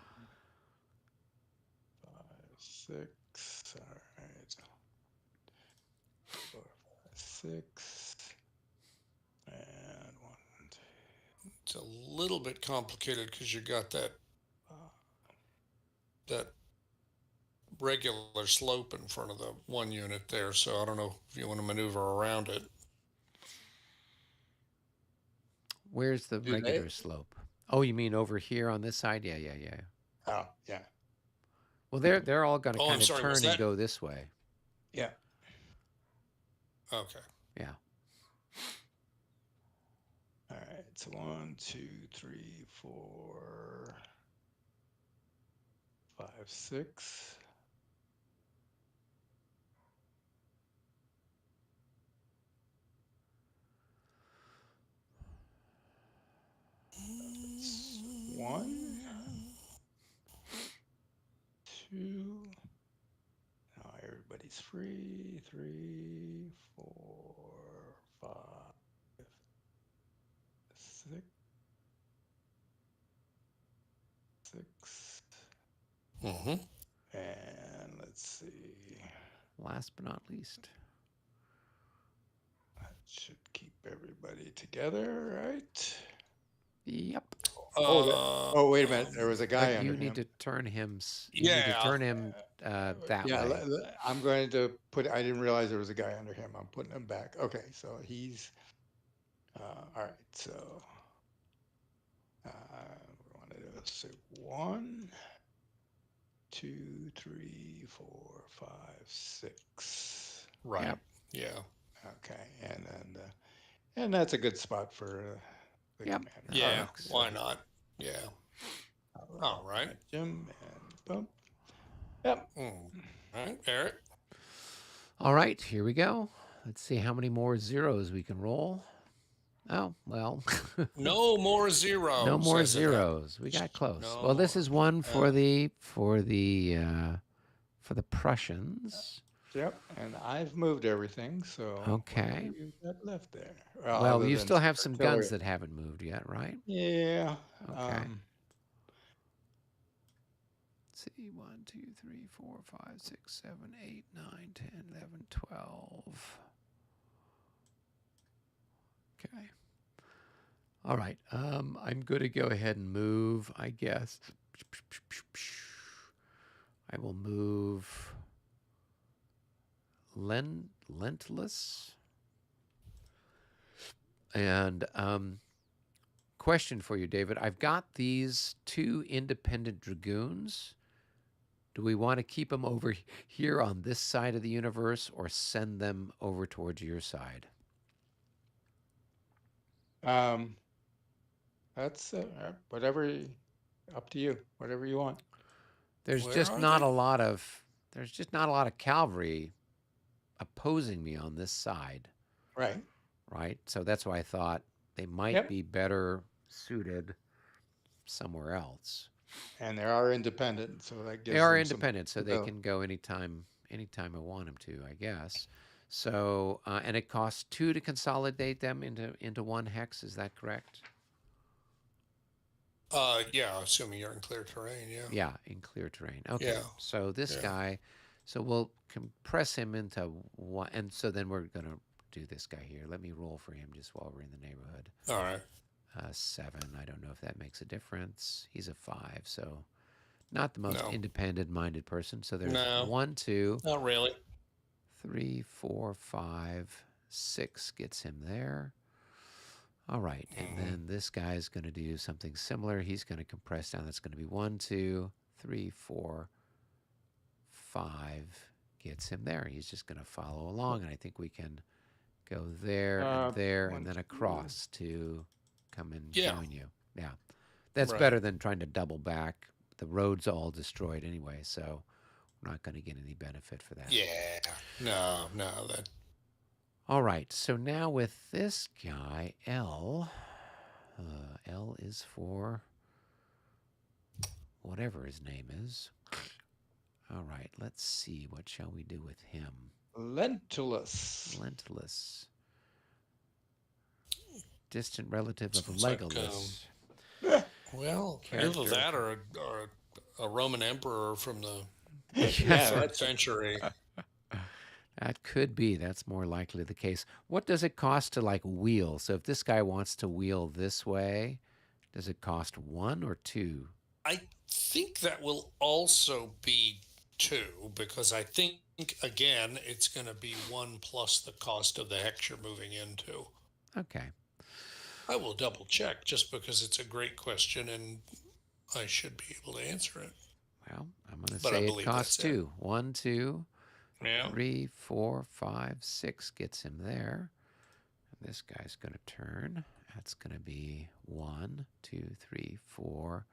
5, 6. All right. 4, 5, 6. And 1, 2. It's a little bit complicated because you got that regular slope in front of the one unit there. So I don't know if you want to maneuver around it. Where's the Do regular they? slope? Oh, you mean over here on this side? Yeah. Oh, yeah. Well, they're all going to Oh, I'm kind of sorry, turn was and that- go this way. Yeah. Okay. Yeah. All right. So 1, 2, 3, 4, 5, 6. That's 1, 2. Now everybody's free. 3, 4, 5, 6, 6. Mm-hmm. And let's see. Last but not least. That should keep everybody together, right? Yep. Oh, wait a minute. There was a guy But under you need him. to turn him. You need to Yeah. turn him that Yeah, way. I'm going to put. I didn't realize there was a guy under him. I'm putting him back. Okay, so he's. All right, so we want to do so 1, 2, 3, 4, 5, 6. Right. Yep. Yeah. Okay, and then and that's a good spot for the Yep. commander. Yeah. works. Why not? Yeah. All right. Jim and boom. Yep. All right, Eric. All right, here we go. Let's see how many more zeros we can roll. Oh, well. No more zeros. No more as it happens. zeros. We got close. No Well, this more. is one for the Prussians. Yep. And I've moved everything, so Okay. what do you got left there? Well, other you than still have some artillery. guns that haven't moved yet, right? Yeah. Okay. Let's see. 1, 2, 3, 4, 5, 6, 7, 8, 9, 10, 11, 12. Okay. All right. I'm going to go ahead and move, I guess. I will move Lentless. And question for you, David. I've got these 2 independent dragoons. Do we want to keep them over here on this side of the universe or send them over towards your side? That's whatever. Up to you, whatever you want. There's Where just are not they? a lot of there's just not a lot of cavalry opposing me on this side, Right. right? So that's why I thought they might Yep. be better suited somewhere else. And they are independent, so that They gives are them some independent, so they flexibility. can go anytime I want them to, I guess. So and it costs 2 to consolidate them into one hex. Is that correct? Yeah, assuming you're in clear terrain. Yeah. Yeah, in clear terrain. Okay. Yeah. So this Yeah. guy, so we'll compress him into one, and so then we're gonna do this guy here. Let me roll for him just while we're in the neighborhood. All right. 7. I don't know if that makes a difference. He's a 5, so not the most No. independent-minded person. So there's No. 1, 2, Not really. 3, 4, 5, 6 gets him there. All right, and Mhm. then this guy is going to do something similar. He's going to compress down. That's going to be 1, 2, 3, 4, 5 gets him there. He's just going to follow along, and I think we can go there and One, then two. across to come and Yeah. join you. Yeah, that's Right. better than trying to double back. The road's all destroyed anyway, so we're not going to get any benefit for that. Yeah. No. No. That. All right, so now with this guy, L is for whatever his name is. All right, let's see. What shall we do with him? Lentulus. Lentulus. Distant relative of Sounds like Legolas. well, Character either that from- or a Roman emperor from the Yeah, third that's century. That could be. That's more likely the case. What does it cost to like wheel? So if this guy wants to wheel this way, does it cost 1 or 2? I think that will also be 2 because I think again it's going to be 1 plus the cost of the hex you're moving into. Okay. I will double check just because it's a great question and I should be able to answer it. Well, I'm going to But I say it believe costs that's it. 2. 1, 2, Yeah. 3, 4, 5, 6 gets him there. And this guy's going to turn. That's going to be 1, 2, 3, 4,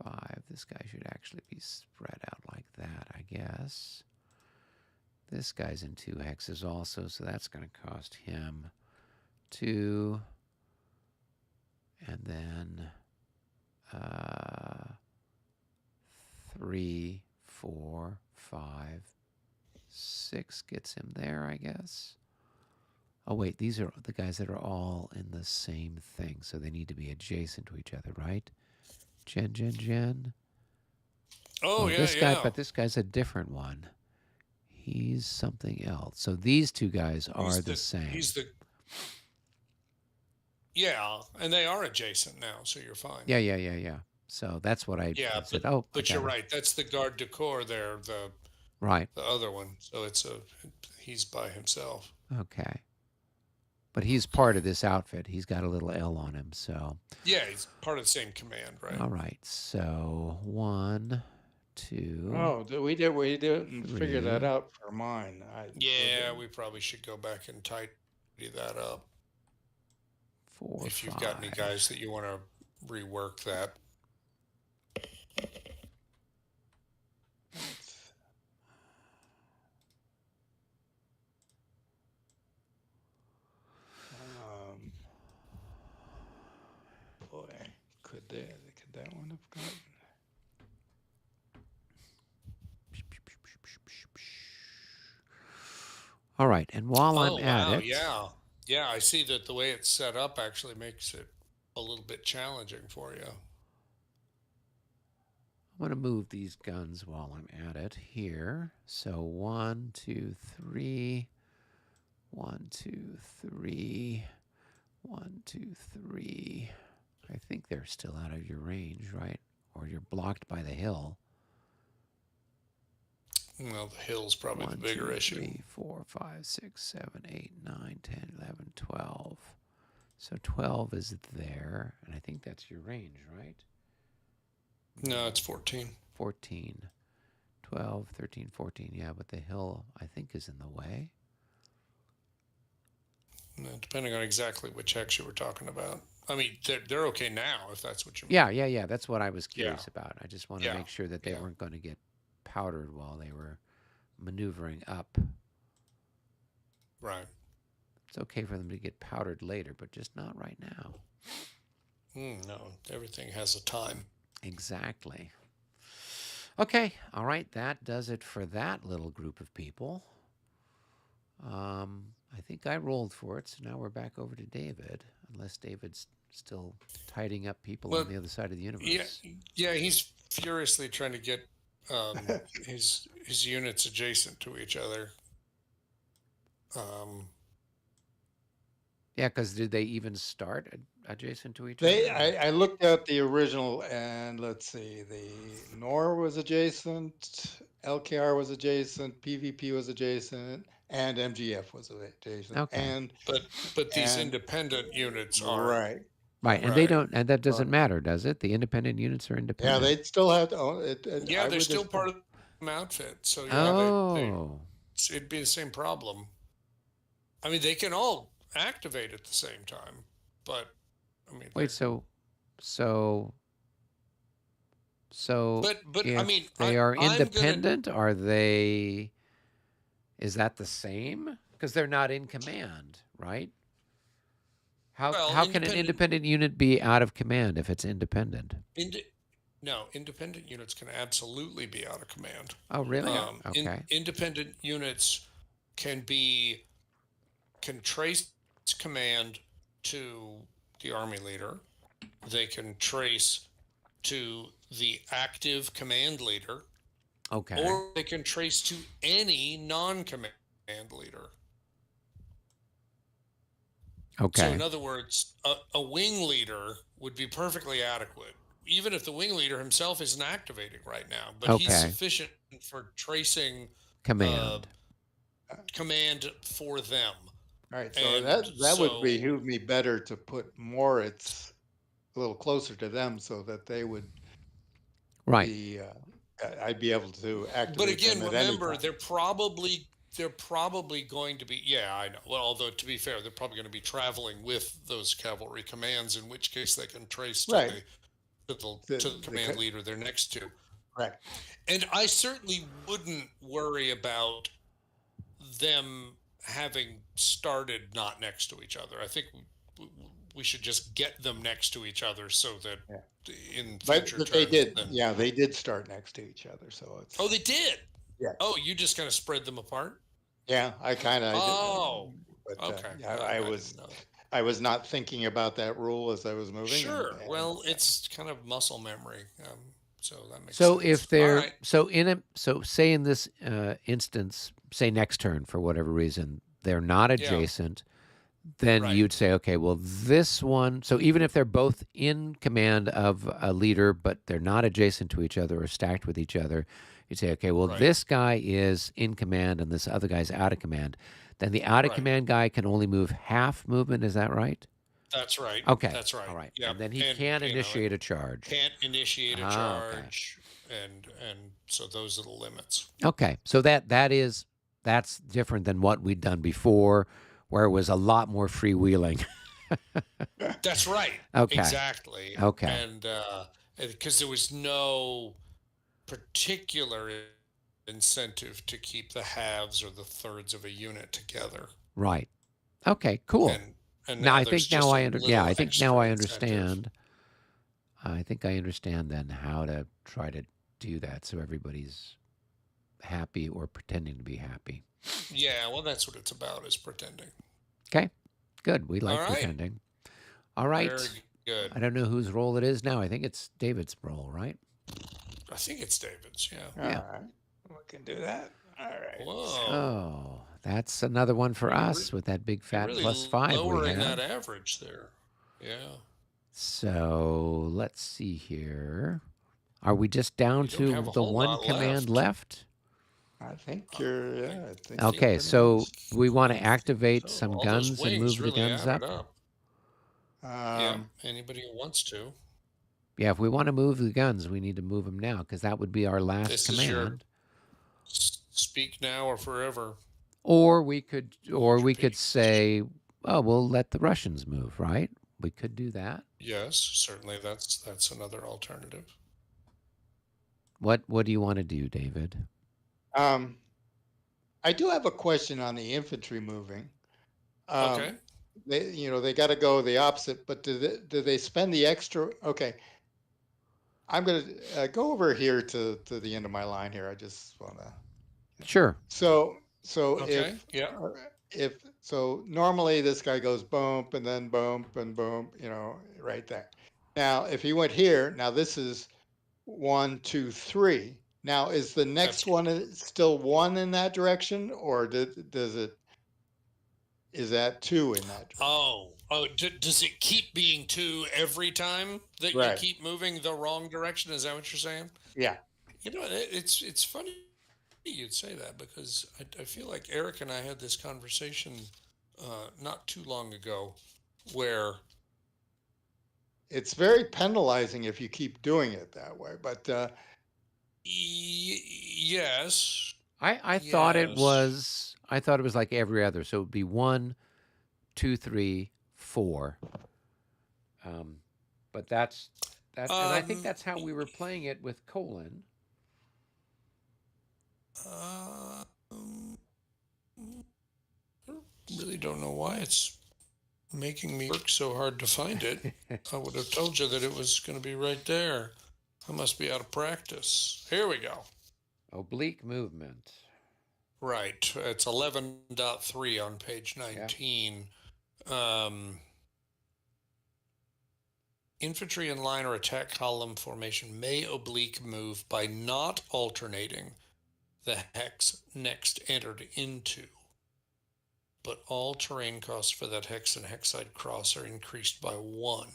5. This guy should actually be spread out like that, I guess. This guy's in 2 hexes also, so that's going to cost him 2. And then 3, 4, 5, 6 gets him there, I guess. Oh, wait, these are the guys that are all in the same thing, so they need to be adjacent to each other, right? Jen. Oh, yeah, this guy, yeah. but this guy's a different one. He's something else. So these two guys are the same. He's the. Yeah, and they are adjacent now, so you're fine. Yeah. So that's what I Yeah, said. but, Oh, but you're right. That's the garde du corps there, right. the other one. So he's by himself. Okay. But he's part of this outfit. He's got a little L on him, so. Yeah, he's part of the same command, right? All right. So 1, 2. Oh, we didn't figure that 3. out for mine. Yeah, we probably should go back and tidy that up. 4, If you've 5. got any guys that you want to rework that. Boy, could that one have gotten? All right, and while I'm at it, yeah, I see that the way it's set up actually makes it a little bit challenging for you. I'm going to move these guns while I'm at it here. So 1, 2, 3. 1, 2, 3. 1, 2, 3. I think they're still out of your range, right? Or you're blocked by the hill. Well, the hill's probably 1, the bigger 2, issue. 3, 4, 5, 6, 7, 8, 9, 10, 11, 12. So 12 is there, and I think that's your range, right? No, it's 14. 14. 12, 13, 14. Yeah, but the hill, I think, is in the way. Depending on exactly which hex you were talking about. I mean, they're okay now, if that's what you mean. Yeah. That's what I was Yeah, curious about. I just want to yeah, make sure that they yeah. weren't going to get powdered while they were maneuvering up. Right. It's okay for them to get powdered later, but just not right now. No, everything has a time. Exactly. Okay. All right. That does it for that little group of people. I think I rolled for it, so now we're back over to David, unless David's still tidying up people on Well, the other side of the yeah, universe. yeah. He's furiously trying to get his units adjacent to each other. Um, Yeah, because did they even start adjacent to each They, other? Or- I looked at the original and let's see, the NOR was adjacent, LKR was adjacent, PVP was adjacent, and MGF was adjacent. Okay. but these And independent units aren't. right. Right, and they Right. don't, and that Uh, doesn't matter, does it? The independent units are yeah, independent. they'd still have to own it. Yeah, I they're would still just, part of the same outfit. So yeah, they Oh, it'd be the same problem. I mean, they can all activate at the same time, but I mean, wait. So, so but I mean, if they are I'm gonna. independent, are they? Is that the same? Because they're not in command, right? Well, How can an independent unit be out of command if it's independent? Ind- no, independent units can absolutely be out of command. Oh, really? Okay. Independent units can trace command to the army leader. They can trace to the active command leader, Okay. or they can trace to any non-command leader. Okay. So in other words, a wing leader would be perfectly adequate, even if the wing leader himself isn't activating right now, but he's Okay. sufficient for tracing Command. command for them. right. So And that would so, behoove me better to put Moritz a little closer to them so that they would Right. be, I'd be able to but activate again, them at any remember, time. they're probably going to be, yeah, I know. Well, although to be fair, they're probably going to be traveling with those cavalry commands, in which case they can trace to Right. to the command leader they're next to. Right. And I certainly wouldn't worry about them having started not next to each other. I think we should just get them next to each other so that in future But they turns, did, then, yeah, they did start next to each other. So it's, oh, they did. yeah. Oh, you just kind of spread them apart. Yeah, I kind of, Oh, but okay. yeah, I didn't know. I was not thinking about that rule as I was moving. Sure. And, Well, it's kind of muscle memory. So that makes So sense. if All they're right. so say in this instance, say next turn for whatever reason they're not Yeah. adjacent, then Right. you'd say, okay, well this one. So even if they're both in command of a leader, but they're not adjacent to each other or stacked with each other, you'd say, okay, well Right. this guy is in command and this other guy's out of command. Then the out of Right. command guy can only move half movement. Is that right? That's right. Okay. That's right. All right. Yeah. And then he can't initiate a charge. Can't initiate a Okay. charge, and so those are the limits. Okay, so that's different than what we'd done before, where it was a lot more freewheeling. That's right. Okay. Exactly. Okay. And because there was no particular incentive to keep the halves or the thirds of a unit together. Right. Okay. Cool. And now I there's think now just a I little I think extra now I incentive. understand. I think I understand then how to try to do that so everybody's happy or pretending to be happy. Yeah, well, that's what it's about, is pretending. Okay. Good. We like All right. pretending. All right. Very good. I don't know whose role it is now. I think it's David's role, right? I think it's David's. Yeah. Yeah. all right, we can do that. All right. Whoa. Oh, that's another one for us with that big fat Really +5 we lowering have. that average there. Yeah. So let's see here. Are we just down You don't have to a the whole one lot command left? I think you're, yeah. I think Okay, you're so pretty we want to activate So some all those guns and wings move the really guns added up. Yeah. Anybody who wants to. Yeah, if we want to move the guns, we need to move them now because that would be our last This is your command. speak now or forever. Or we could your say, oh, we'll let the Russians move, right? We could do that. Yes, certainly that's another alternative. What do you want to do, David? Um, I do have a question on the infantry moving. Okay. Um, they got to go the opposite, but do they spend the extra? Okay, I'm gonna go over here to the end of my line here. I just wanna. Sure. So Okay. Yeah. if so normally this guy goes bump and then bump and bump, right there. Now if he went here, now this is 1, 2, 3. Now is the That's next one still one in that direction, or does it is that two in that direction? does it keep being two every time that you Right. keep moving the wrong direction? Is that what you're saying? Yeah. It's funny you'd say that because I feel like Eric and I had this conversation not too long ago where It's very penalizing if you keep doing it that way, but yes, I thought it yes. was like every other. So it would be 1, 2, 3, 4. Um, but and I think Um, that's how we were playing it with colon. uh, I really don't know why it's making me work so hard to find it. I would have told you that it was going to be right there. I must be out of practice. Here we go. Oblique movement. Right. It's 11.3 on page Yeah. 19. Um, infantry in line or attack column formation may oblique move by not alternating the hex next entered into, but all terrain costs for that hex and hexside cross are increased by 1.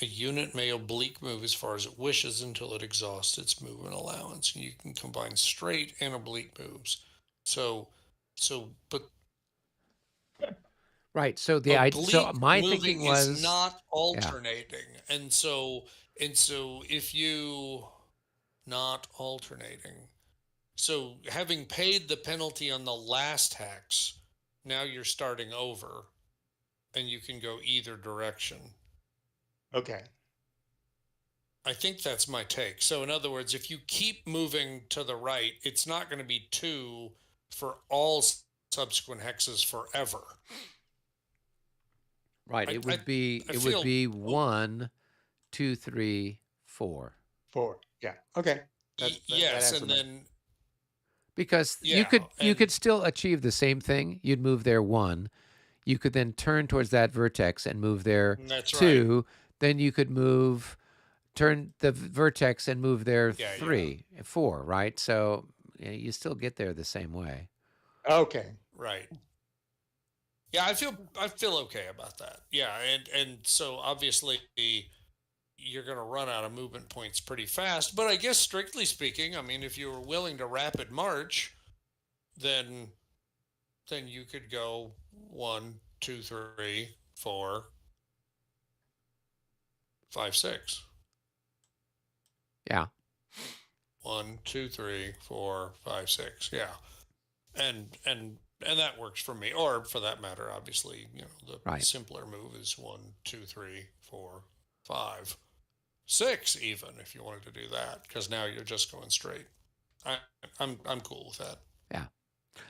A unit may oblique move as far as it wishes until it exhausts its movement allowance. And you can combine straight and oblique moves. So, but Right. So so oblique my moving thinking is was, not yeah. alternating, and so if you not alternating, so having paid the penalty on the last hex, now you're starting over, and you can go either direction. okay. I think that's my take. So, in other words, if you keep moving to the right, it's not going to be 2 for all subsequent hexes forever. Right. I It I, would be I feel 1, 2, 3, 4. 4. Yeah. Okay. That yes, answered and my. then Because yeah, you and could still achieve the same thing. You'd move there 1. You could then turn towards that vertex and move there that's right. 2. Then you could turn the vertex and move there Yeah, yeah, 3, 4, right? So you still get there the same way. Okay. right. Yeah, I feel okay about that. Yeah, and so obviously you're going to run out of movement points pretty fast. But I guess strictly speaking, I mean, if you were willing to rapid march, then you could go 1, 2, 3, 4, 5, 6. Yeah. 1, 2, 3, 4, 5, 6. Yeah, and that works for me. Or for that matter, obviously, the Right. simpler move is 1, 2, 3, 4, 5, 6, even if you wanted to do that, because now you're just going straight. I, I'm cool with that. Yeah.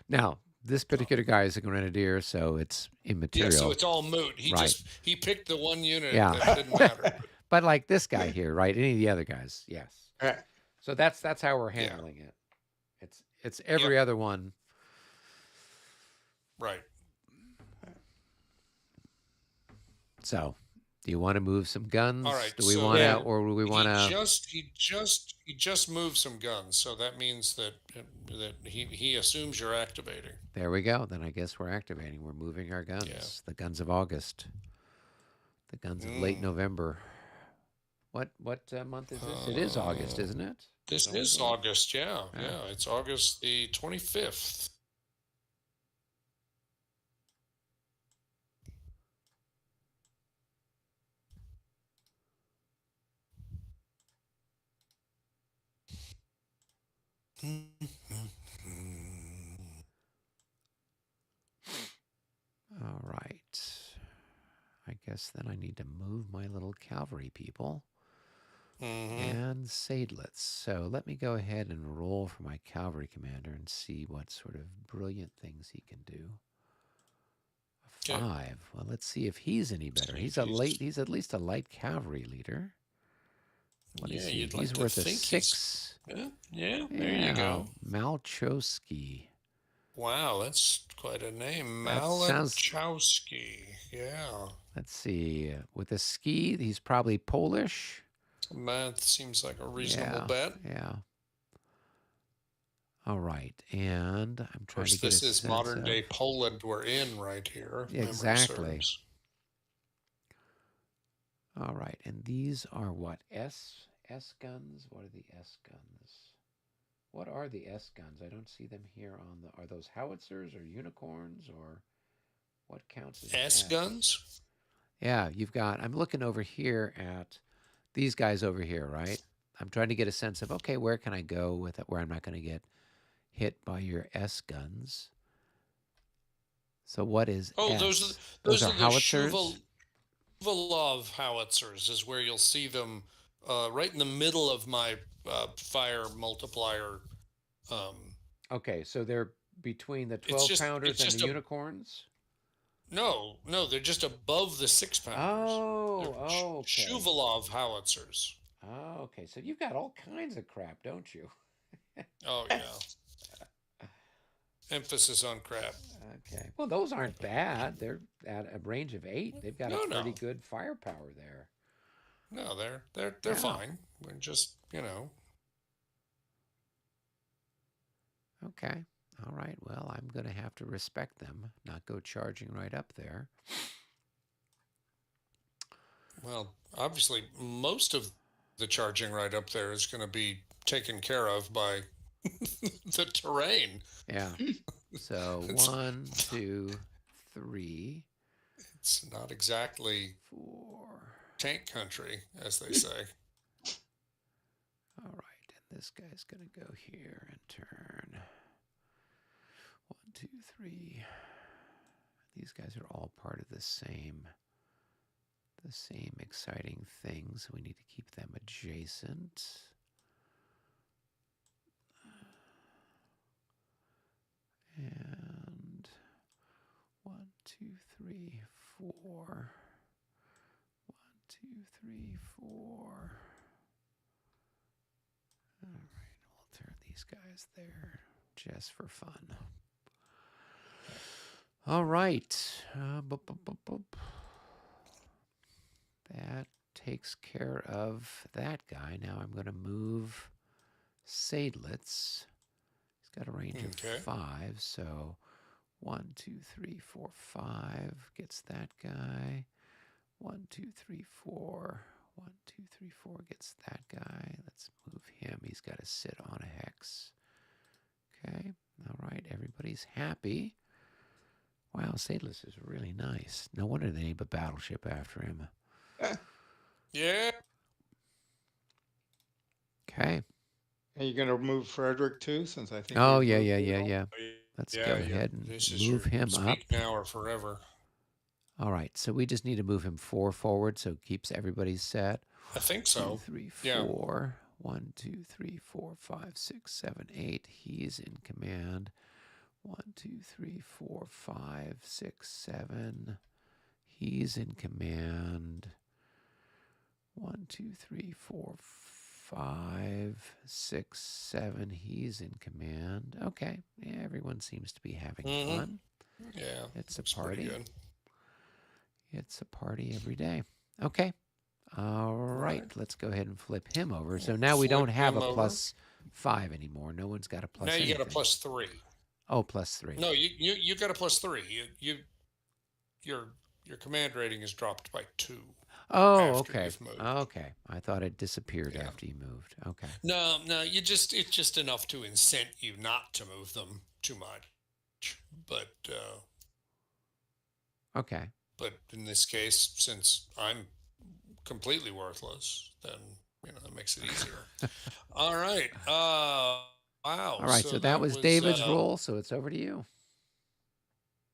Now, this Yeah. particular guy is a grenadier, so it's Yeah, so immaterial. it's all moot. Right. He picked the one unit Yeah. that didn't matter. But like this guy here, right? Any of the other guys, yes. Right. So that's how we're Yeah. handling it. It's every Yep. other one. Right. So, do you want to move some guns? All right. Do we want to, Yeah. So or do we want to? he just moved some guns. So that means that he assumes you're activating. There we go. Then I guess we're activating. We're moving our guns. Yeah. The guns of August. The guns of late November. What month is this? It is August, isn't it? This November? is August. Yeah. Yeah. Yeah. It's August the 25th. All right. I guess then I need to move my little cavalry people Mm-hmm. and sadelets. So let me go ahead and roll for my cavalry commander and see what sort of brilliant things he can do. A 5. Well, let's see if he's any better. See if He's at least a light cavalry leader. What is he? you'd like He's to worth a think 6. yeah, there you go. Malchowski. Wow, that's quite a name. That sounds. Malachowski. Yeah. Let's see. With a ski, he's probably Polish. That seems like a reasonable bet. Yeah. All right, and I'm Of trying course, to get this a is sense modern of day Poland we're in right here. if memory exactly. serves. All right, and these are what S guns? What are the S guns? What are the S guns? I don't see them here on the. Are those howitzers or unicorns or what counts as S guns? Yeah, you've got. I'm looking over here at these guys over here, right? I'm trying to get a sense of okay, where can I go with it where I'm not going to get hit by your S guns? So what is Oh, S? those are are the howitzers. Shuvalov howitzers is where you'll see them right in the middle of my fire multiplier. Okay, so they're between the It's 12 just pounders and the unicorns. No, they're just above the 6-pounders. Oh, okay. Shuvalov howitzers. Oh, okay. So you've got all kinds of crap, don't you? Oh yeah. Emphasis on crap. Okay. Well, those aren't bad. They're at a range of 8. They've got a pretty good firepower there. No, they're fine. We're just, Okay. All right. Well, I'm going to have to respect them, not go charging right up there. Well, obviously, most of the charging right up there is going to be taken care of by the terrain. Yeah. So 1, 2, 3. It's not exactly 4. Tank country, as they say. All right, and this guy's going to go here and turn. 1, 2, 3. These guys are all part of the same exciting thing, so we need to keep them adjacent. And 1, 2, 3, 4. 1, 2, 3, 4. All right, we'll turn these guys there just for fun. All right. That takes care of that guy. Now I'm going to move Sadelitz. He's got a range of 5, so 1, 2, 3, 4, 5 gets that guy. 1, 2, 3, 4. 1, 2, 3, 4 gets that guy. Let's move him. He's got to sit on a hex. Okay. All right. Everybody's happy. Wow, Sadelitz is really nice. No wonder they named a battleship after him. Yeah. Okay. Are you going to move Frederick too? Since I think. Oh yeah. Let's go ahead and move him up. Speak now or forever. All right, so we just need to move him 4 forward, so it keeps everybody set. I think so. 2, 3, 4. 1, 2, 3, 4, 5, 6, 7, 8. He's in command. 1, 2, 3, 4, 5, 6, 7. He's in command. 1, 2, 3, 4, 5, 6, 7. He's in command. Okay. Yeah, everyone seems to be having fun. Yeah. It's a party. It's a party every day. Okay. All right. Let's go ahead and flip him over. So now we don't have a +5 anymore. No one's got a plus. Now you got a +3. Oh, +3. No, you got a +3. Your command rating is dropped by 2. Oh, okay. Okay. I thought it disappeared after you moved. Okay. No, it's just enough to incent you not to move them too much. But okay. But in this case, since I'm completely worthless, then that makes it easier. All right. Wow. All right. So that was David's roll. So it's over to you.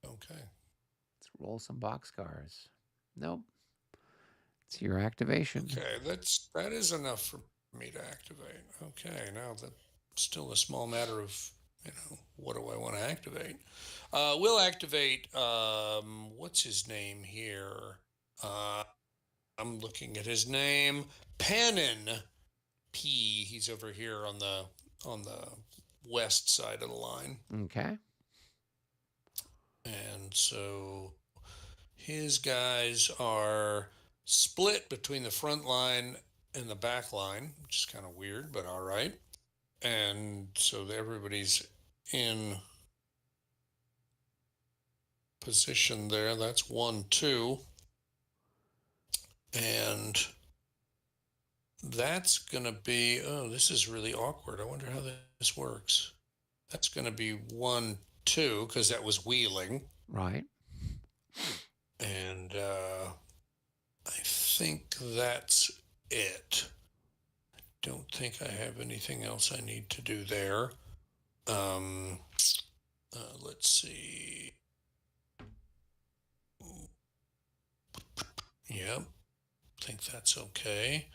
Okay. Let's roll some boxcars. Nope. It's your activation. Okay, that is enough for me to activate. Okay, now that's still a small matter of, what do I want to activate? We'll activate, what's his name here? Uh, I'm looking at his name, Pannin P. He's over here on the west side of the line, Okay. and so his guys are split between the front line and the back line, which is kind of weird, but all right. And so everybody's in position there. That's 1, 2. And that's going to be, oh, this is really awkward. I wonder how this works. That's going to be 1, 2, because that was wheeling. Right. And I think that's it. Don't think I have anything else I need to do there. Let's see. Yep, think that's okay.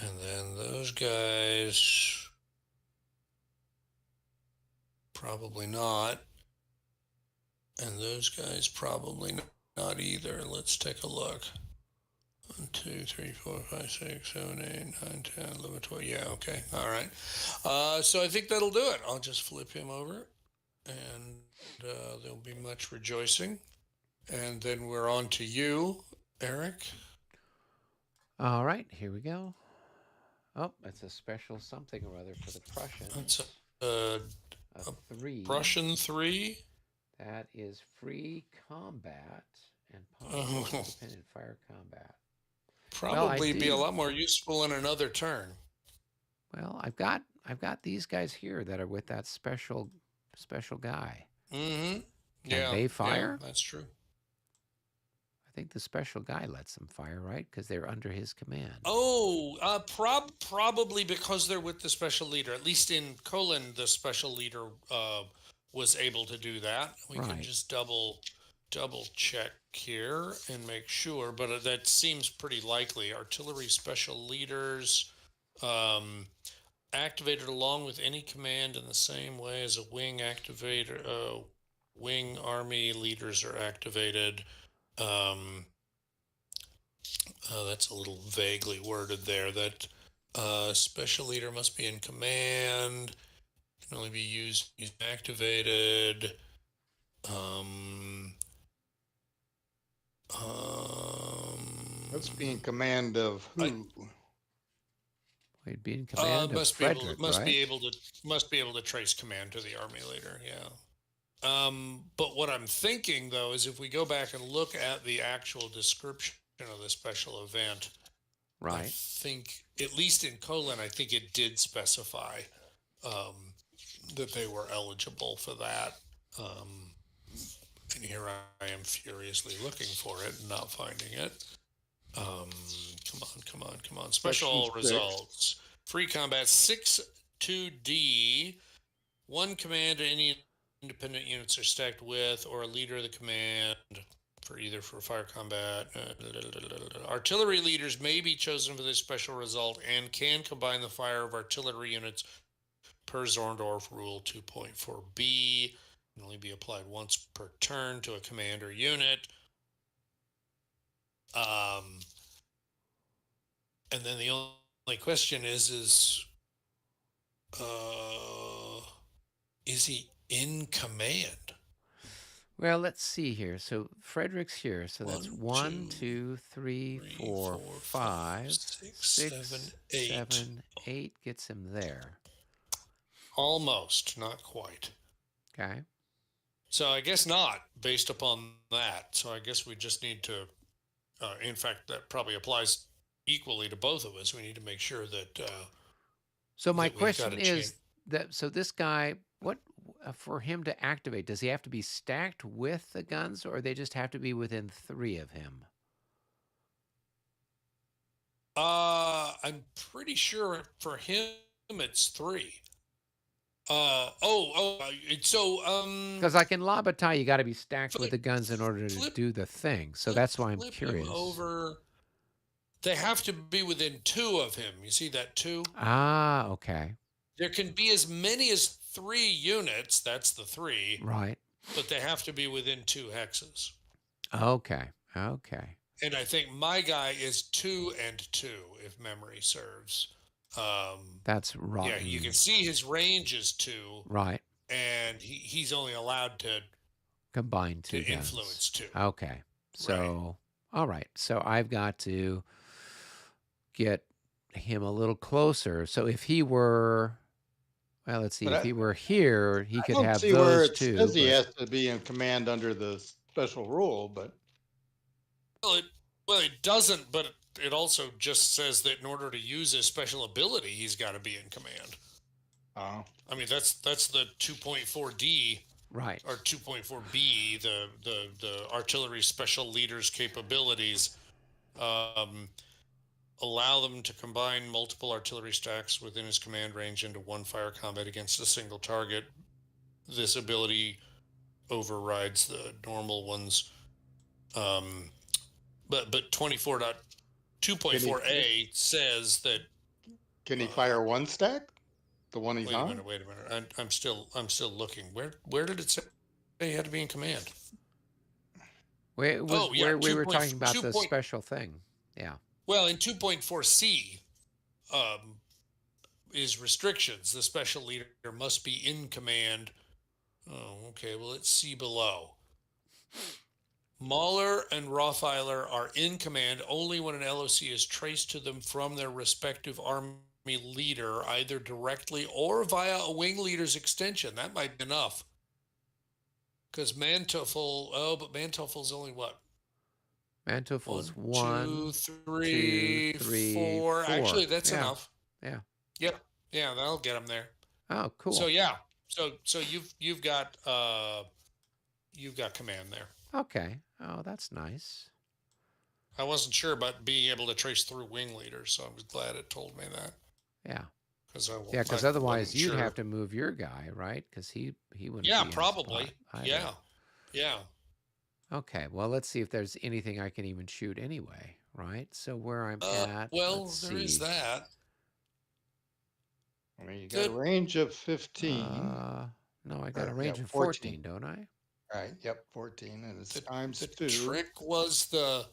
And then those guys, probably not. And those guys probably not either. Let's take a look. 1, 2, 3, 4, 5, 6, 7, 8, 9, 10, 11, 12. Yeah, okay. All right. So I think that'll do it. I'll just flip him over, and there'll be much rejoicing. And then we're on to you, Eric. All right, here we go. Oh, that's a special something or other for the Prussians. That's a 3. Prussian 3. That is free combat and possible independent fire combat. Probably be a lot more useful in another turn. Well, I've got these guys here that are with that special guy. Mm-hmm. Can they fire? Yeah, that's true. I think the special guy lets them fire, right? Because they're under his command. Oh, probably because they're with the special leader. At least in Colon, the special leader was able to do that. We can just double check here and make sure, but that seems pretty likely. Artillery special leaders activated along with any command in the same way as a wing activator. Wing army leaders are activated. That's a little vaguely worded there. That special leader must be in command. Can only be used activated. Let's be in command of who? He'd be in command of Frederick, must be able to trace command to the army leader. Yeah. But what I'm thinking though is if we go back and look at the actual description of the special event, right? I think at least in Colon, I think it did specify that they were eligible for that. And here I am furiously looking for it and not finding it. Come on. Special results. Free combat 6-2D. One command any independent units are stacked with, or a leader of the command for fire combat. Artillery leaders may be chosen for this special result and can combine the fire of artillery units per Zorndorf Rule 2.4b. Can only be applied once per turn to a command or unit. And then the only question is he in command? Well, let's see here. So Frederick's here. So that's 1, 2, 3, 4, 5, 6, 7, 8 gets him there. Almost, not quite. Okay. So I guess not, based upon that. So I guess we just need to, in fact, that probably applies equally to both of us. We need to make sure that. So my question is that, so this guy, what, for him to activate, does he have to be stacked with the guns, or they just have to be within 3 of him? I'm pretty sure for him it's 3. Because like in La Bataille, you got to be stacked with the guns in order to do the thing. So that's why I'm curious. They have to be within 2 of him. You see that 2? Ah, okay. There can be as many as 3 units, that's the 3, Right. but they have to be within 2 hexes. Okay. Okay. And I think my guy is 2 and 2, if memory serves. That's Yeah, right. you can see his range is 2, Right. and he's only allowed to Combine two guns. influence 2. Okay. So, Right. all right. So I've got to get him a little closer. So if he were, well, let's see, But if he were here, he I could don't have see where those it two. says he But has to be in command under the special rule, but Well, it doesn't, but it also just says that in order to use his special ability, he's got to be in command. uh, I mean, that's the 2.4D right. or 2.4B, the artillery special leaders capabilities. Allow them to combine multiple artillery stacks within his command range into one fire combat against a single target. This ability overrides the normal ones. But 2.4A says that. can he fire one stack? The one he's Wait a on? minute. I'm still looking. Where did it say he had to be in command? It was Oh yeah, where we were 2. talking about 2. the special thing. Yeah. Well, in 2.4C, is restrictions. The special leader must be in command. Oh, okay. Well, let's see below. Mahler and Rothweiler are in command only when an LOC is traced to them from their respective army leader, either directly or via a wing leader's extension. That might be enough. Because but Manteufel's only what? Manteufel's 1, 2, 3, 3, 4. 4. Actually, that's Yeah. enough. Yeah. Yep. Yeah, that'll get him there. Oh, cool. So yeah. So you've got command there. Okay. Oh, that's nice. I wasn't sure about being able to trace through wing leaders, so I was glad it told me that. Yeah. Because otherwise you'd have to move your guy, right? Because he wouldn't. Yeah, be in probably. spot either. Yeah. Okay. Well, let's see if there's anything I can even shoot anyway, right? So where I'm at. Well, let's there is see. that. I mean, you got a range of 15. No, I got a Or, range yeah, of 14, don't I? Right. Yep. 14, and it's times The 2. trick was the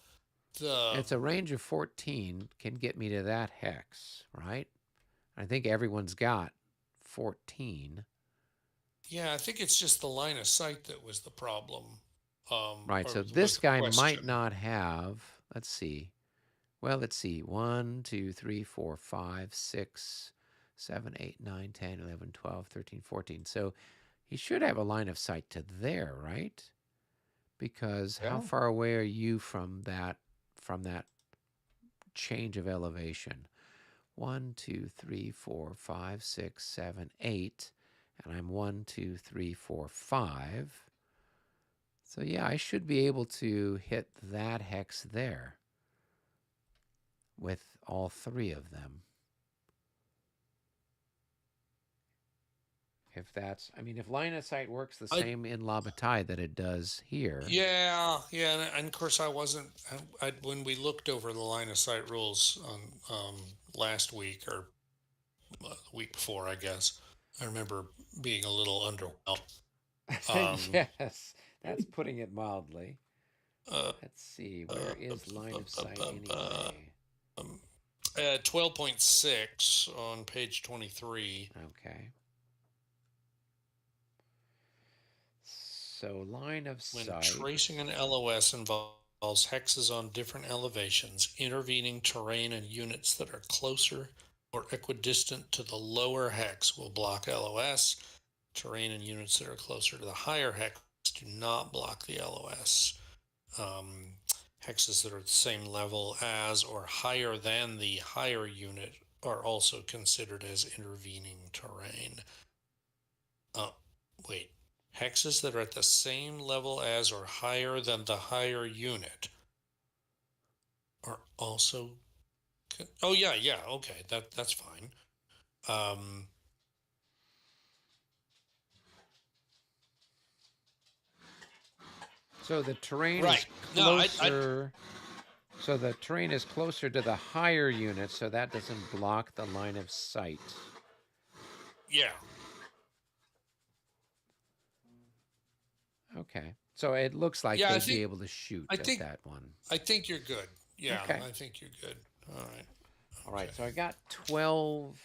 It's a range of 14 can get me to that hex, right? I think everyone's got 14. Yeah, I think it's just the line of sight that was the problem. Right. So this guy might not have. Let's see. Well, let's see. 1, 2, 3, 4, 5, 6, 7, 8, 9, 10, 11, 12, 13, 14. So he should have a line of sight to there, right? Because how far away are you from that change of elevation? 1, 2, 3, 4, 5, 6, 7, 8. And I'm 1, 2, 3, 4, 5. So yeah, I should be able to hit that hex there with all 3 of them. If that's, I mean, if line of sight works the same in La Bataille that it does here. Yeah, and of course I wasn't. When we looked over the line of sight rules on last week or the week before, I guess I remember being a little underwhelmed. Yes, that's putting it mildly. Let's see, where is line of sight anyway? 12.6 on page 23. Okay. So line of sight. When tracing an LOS involves hexes on different elevations, intervening terrain and units that are closer or equidistant to the lower hex will block LOS. Terrain and units that are closer to the higher hex do not block the LOS. Hexes that are at the same level as or higher than the higher unit are also considered as intervening terrain. Wait. Hexes that are at the same level as or higher than the higher unit are also. Oh yeah, okay, that's fine. So the terrain is closer. So the terrain is closer to the higher unit, so that doesn't block the line of sight. Yeah. Okay. So it looks like Yeah, they'd be able to shoot I at think that one. I think you're good. Yeah, Okay. I think you're good. All right. All right. Okay. So I got 12.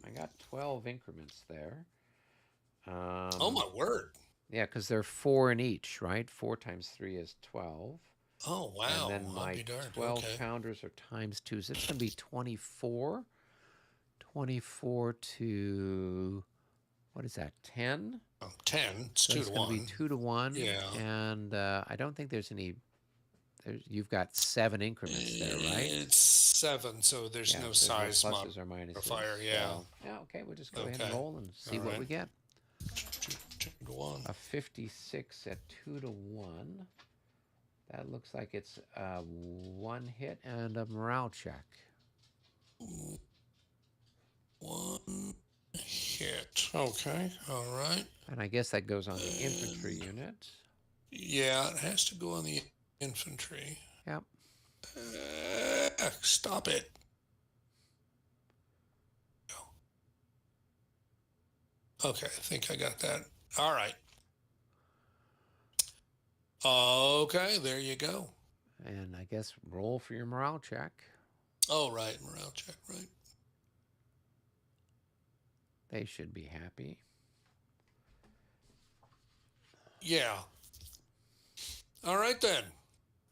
I got 12 increments there. Oh my word. Yeah, because they're 4 in each, right? 4 times 3 is 12. Oh And wow. then I'll my be darned. 12 Okay. pounders are times 2. So it's going to be 24. 24 to, what is that, 10? 10. It's So 2 it's to going to be 1. 2 to 1. Yeah. And I don't think there's any, you've got 7 increments there, right? It's 7, so there's Yeah, no so there's size no pluses or minuses. modifier. Yeah. So, yeah, okay, we'll just go ahead and Okay. roll and see All what right. we get. 2 to 1. A 56 at 2 to 1. That looks like it's a 1 hit and a morale check. 1 hit. Okay. All right. And I guess that goes on the infantry unit. Yeah, it has to go on the infantry. Yep. Stop it. Okay, I think I got that. All right. Okay, there you go. And I guess roll for your morale check. Oh, right, morale check, right. They should be happy. Yeah. All right then.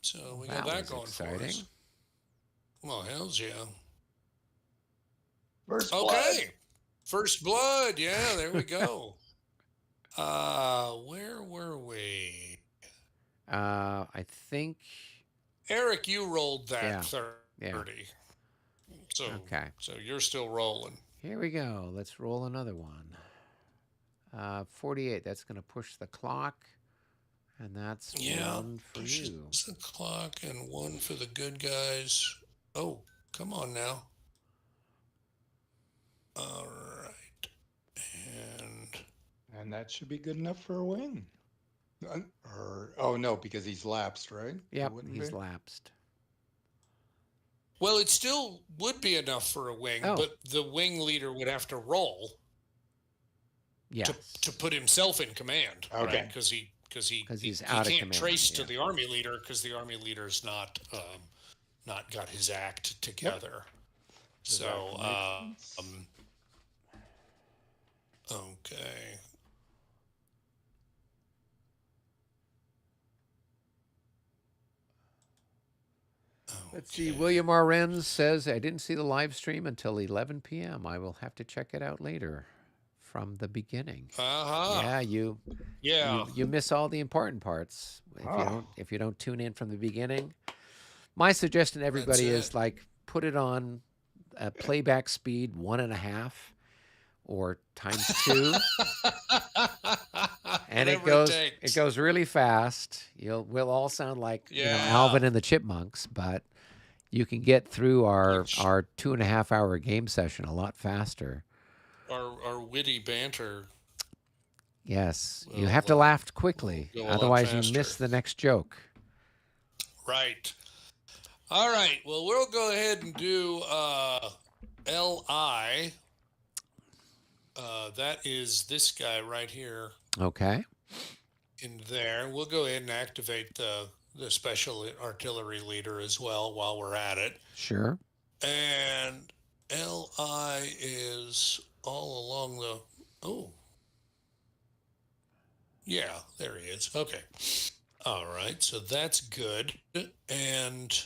So we got that was going exciting. for us. Well, hells yeah. First Okay. blood. First blood. Yeah, there we go. Where were we? I think. Eric, you rolled that Yeah. 30. Yeah. So, Okay. So you're still rolling. Here we go. Let's roll another one. 48. That's going to push the clock. And that's Yeah. 1 for you. Pushes the clock and 1 for the good guys. Oh, come on now. All right. And that should be good enough for a win. Or, oh no, because he's lapsed, right? It Yep, wouldn't he's be? lapsed. Well, it still would be enough for a wing, Oh. but the wing leader would have to roll Yes. to put himself in command, Okay. right? Because he's out of can't command, trace to yeah. the army leader because the army leader's not got his act together. So okay. Let's see. William R. Renz says, I didn't see the live stream until 11 p.m. I will have to check it out later from the beginning. Uh-huh. Yeah, you miss all the important parts if you don't tune in from the beginning. My suggestion to everybody is like put it on playback speed 1.5 or ×2. And it goes really fast. We'll all sound like Alvin and the Chipmunks, but you can get through our 2.5 hour game session a lot faster. Our witty banter. Yes, you have to laugh quickly, otherwise you miss the next joke. Right. All right. Well, we'll go ahead and do LI. That is this guy right here. Okay. In there, we'll go ahead and activate the special artillery leader as well while we're at it. Sure. And LI is all along the. Oh. Yeah, there he is. Okay. All right. So that's good. And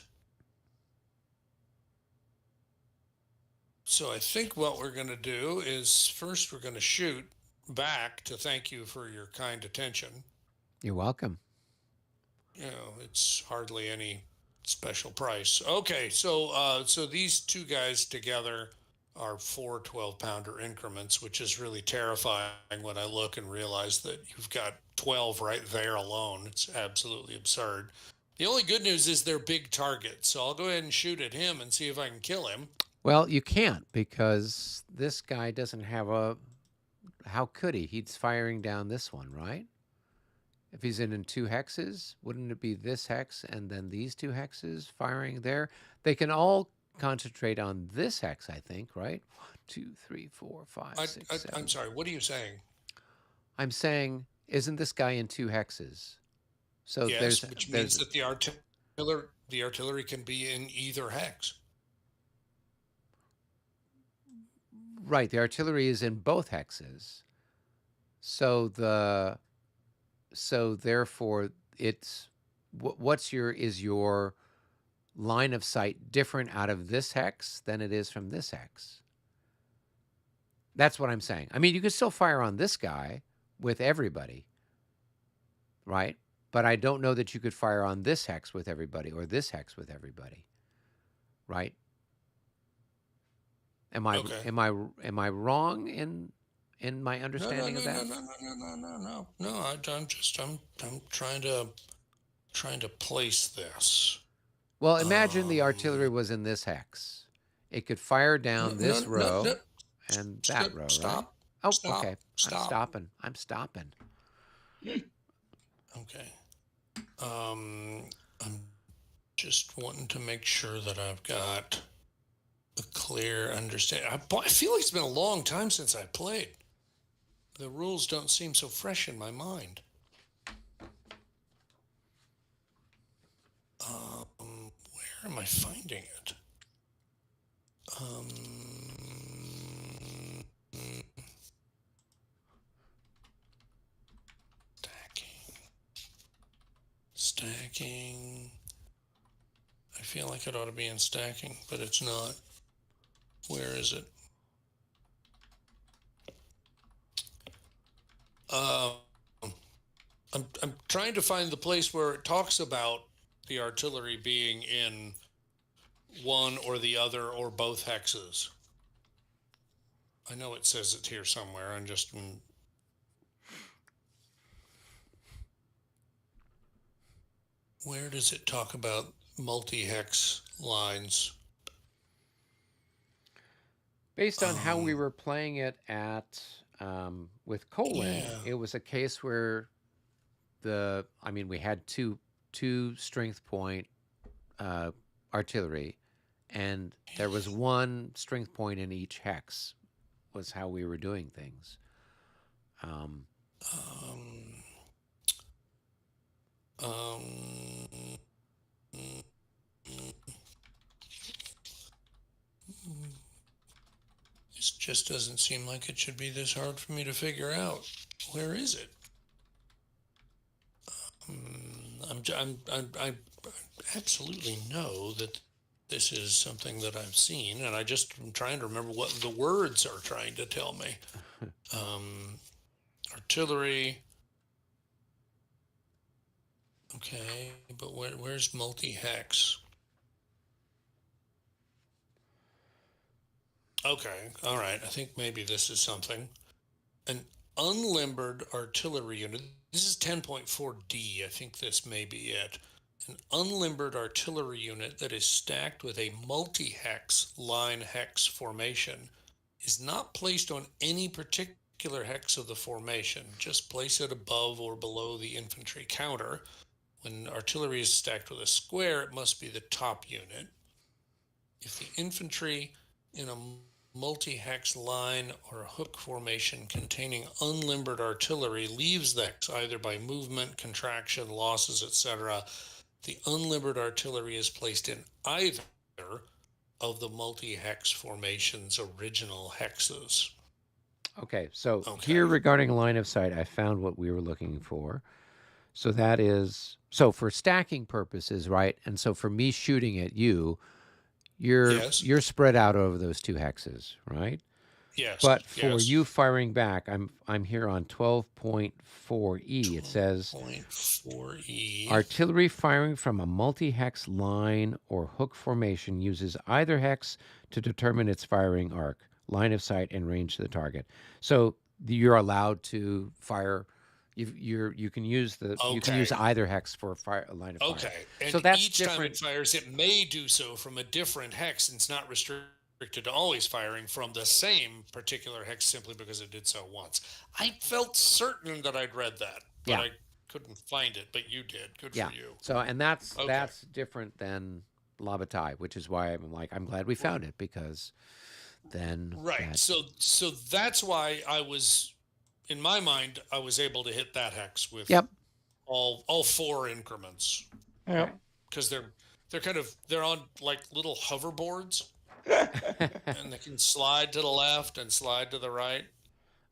so I think what we're going to do is first we're going to shoot back to thank you for your kind attention. You're welcome. It's hardly any special price. Okay, so these two guys together are 4 12-pounder increments, which is really terrifying when I look and realize that you've got 12 right there alone. It's absolutely absurd. The only good news is they're big targets, so I'll go ahead and shoot at him and see if I can kill him. Well, you can't because this guy doesn't have a... How could he? He's firing down this one, right? If he's in two hexes, wouldn't it be this hex and then these two hexes firing there? They can all concentrate on this hex, I think, right? 1, 2, 3, 4, 5, 6, I'm 7. sorry. What are you saying? I'm saying, isn't this guy in two hexes? So Yes, which means there's that the artillery can be in either hex. right. The artillery is in both hexes. So therefore it's what's your line of sight different out of this hex than it is from this hex? That's what I'm saying. I mean, you could still fire on this guy with everybody, right? But I don't know that you could fire on this hex with everybody or this hex with everybody, right? Am I Okay. am I am I wrong in my No, no, understanding of no, no, that? no, no, no, no, no, no. No, I'm trying to place this. Well, imagine the artillery Um, was in this hex. It could fire no, down no, this no, no. row and that row, right? Stop, Oh, stop, okay. I'm stop. stopping. I'm stopping. Okay. I'm just wanting to make sure that I've got a clear understanding. I feel like it's been a long time since I played. The rules don't seem so fresh in my mind. Where am I finding it? Um, stacking. Stacking. I feel like it ought to be in stacking, but it's not. Where is it? Um, I'm trying to find the place where it talks about the artillery being in one or the other or both hexes. I know it says it here somewhere. I'm just where does it talk about multi-hex lines? Based on how we were playing it at with Colin, Yeah. it was a case where we had two strength point artillery, and there was one strength point in each hex. Was how we were doing things. Um, um, this just doesn't seem like it should be this hard for me to figure out. Where is it? I absolutely know that this is something that I've seen, and I just am trying to remember what the words are trying to tell me. Artillery. Okay, but where's multi-hex? Okay, all right. I think maybe this is something. An unlimbered artillery unit. This is 10.4D. I think this may be it. An unlimbered artillery unit that is stacked with a multi-hex line hex formation is not placed on any particular hex of the formation. Just place it above or below the infantry counter. When artillery is stacked with a square, it must be the top unit. If the infantry in a multi-hex line or a hook formation containing unlimbered artillery leaves the hex either by movement, contraction, losses, etc., the unlimbered artillery is placed in either of the multi-hex formation's original hexes. Okay, so Okay. here regarding line of sight, I found what we were looking for. So that is for stacking purposes, right? And so for me shooting at you, Yes. you're spread out over those two hexes, right? Yes. But for Yes. you firing back, I'm here on 12.4E. It says 12.4E. artillery firing from a multi-hex line or hook formation uses either hex to determine its firing arc, line of sight, and range to the target. So you're allowed to fire. You can use you can use Okay. either hex for a line of fire. Okay. And So that's each time it different. fires, it may do so from a different hex, and it's not restricted to always firing from the same particular hex simply because it did so once. I felt certain that I'd read that, but Yeah. I couldn't find it, but you did. Good Yeah. for you. So, and that's Okay. different than Labatai, which is why I'm glad we found it, because then Right. that. So that's why I was, in my mind, I was able to hit that hex with Yep. all four increments, Yep. Okay. because they're on like little hoverboards, and they can slide to the left and slide to the right.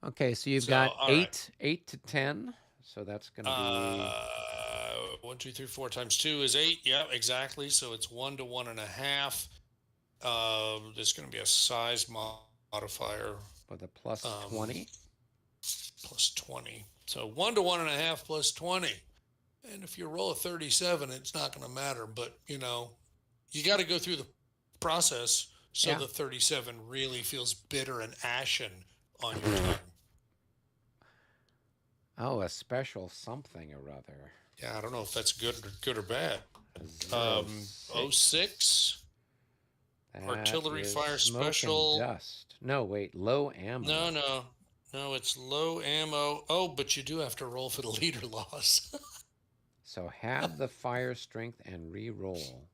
Okay, so you've So got all right. 8 to 10. So that's going to be 1, 2, 3, 4 times 2 is 8. Yeah, exactly. So it's 1 to 1.5. There's going to be a size modifier with a plus um, 20. plus 20. So 1 to 1.5 plus 20. And if you roll a 37, it's not going to matter. But, you got to go through the process so Yeah. the 37 really feels bitter and ashen on your tongue. Oh, a special something or other. Yeah, I don't know if that's good or bad. A 06. That Artillery is fire smoke special. And dust. No, wait, low ammo. No, it's low ammo. Oh, but you do have to roll for the leader loss. So have the fire strength and re-roll.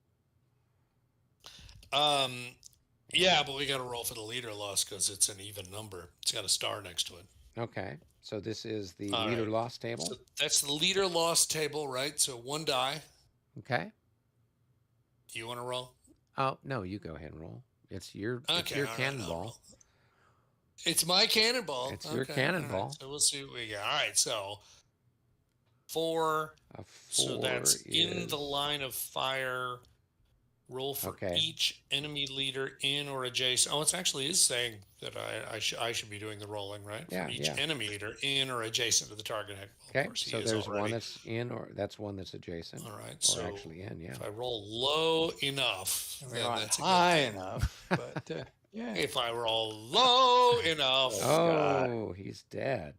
Yeah, but we got to roll for the leader loss because it's an even number. It's got a star next to it. Okay, so this is the All leader right. loss table. So that's the leader loss table, right? So 1 die. Okay. You want to roll? Oh no, you go ahead and roll. It's your Okay, it's your all right, cannonball. It's my cannonball. It's your cannonball. Right, so we'll see what we got. All right, so 4. A 4 So that's in is the line of fire. Roll for Okay. each enemy leader in or adjacent. Oh, it actually is saying that I should be doing the rolling, right? Yeah, For each enemy leader in or adjacent to the target. Well, Okay, of course he so is there's already. one that's in, or that's one that's adjacent. All right, Or so actually in, yeah. if I roll low enough, And then we're not that's a high good thing. enough, but yeah. If I roll low enough, Oh, he's dead.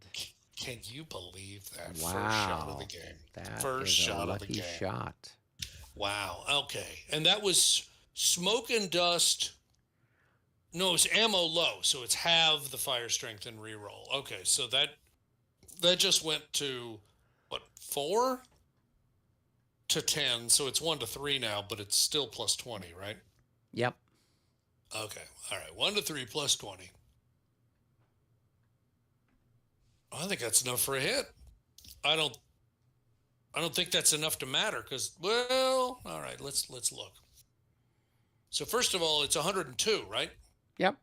can you believe that? Wow. First shot of the game. That First is shot a of the lucky game. shot. Wow. Okay. And that was smoke and dust. No, it's ammo low, so it's halve the fire strength and reroll. Okay, so that just went to what, 4 to 10, so it's 1 to 3 now, but it's still plus 20, right? Yep. Okay. All right. 1 to 3 plus 20. I think that's enough for a hit. I don't think that's enough to matter because, well, all right, let's look. So first of all, it's 102, right? Yep.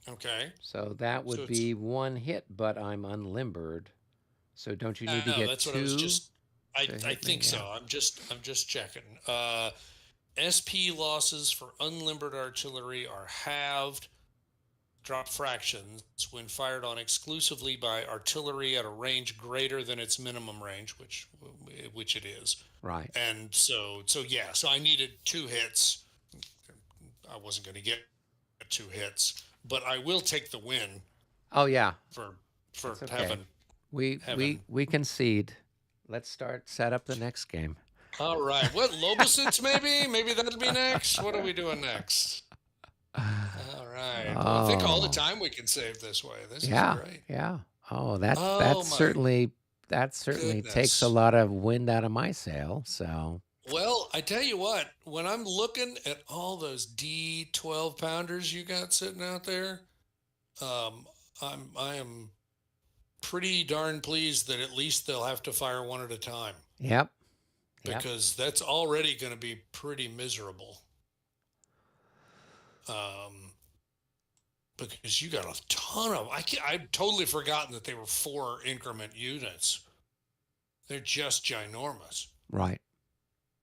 Okay. So that would So be 1 hit, but I'm unlimbered. So don't you need to No, get that's 2? what I was just. I hit think me? so. Yeah. I'm just checking. SP losses for unlimbered artillery are halved. Drop fractions when fired on exclusively by artillery at a range greater than its minimum range, which it is. Right. And so yeah. So I needed 2 hits. I wasn't going to get 2 hits, but I will take the win Oh yeah. for That's okay. having. We concede. Let's set up the next game. All right. What, Lobosits maybe? Maybe that'll be next. What are we doing next? All right. Well, I think all the time we can save this way. This is great. Yeah. Oh, Oh, that my certainly takes a goodness. lot of wind out of my sail. So Well, I tell you what, when I'm looking at all those D12 pounders you got sitting out there, I am pretty darn pleased that at least they'll have to fire one at a time. Yep. Because that's already going to be pretty miserable. Because you got a ton of. I've totally forgotten that they were 4 increment units. They're just ginormous. Right.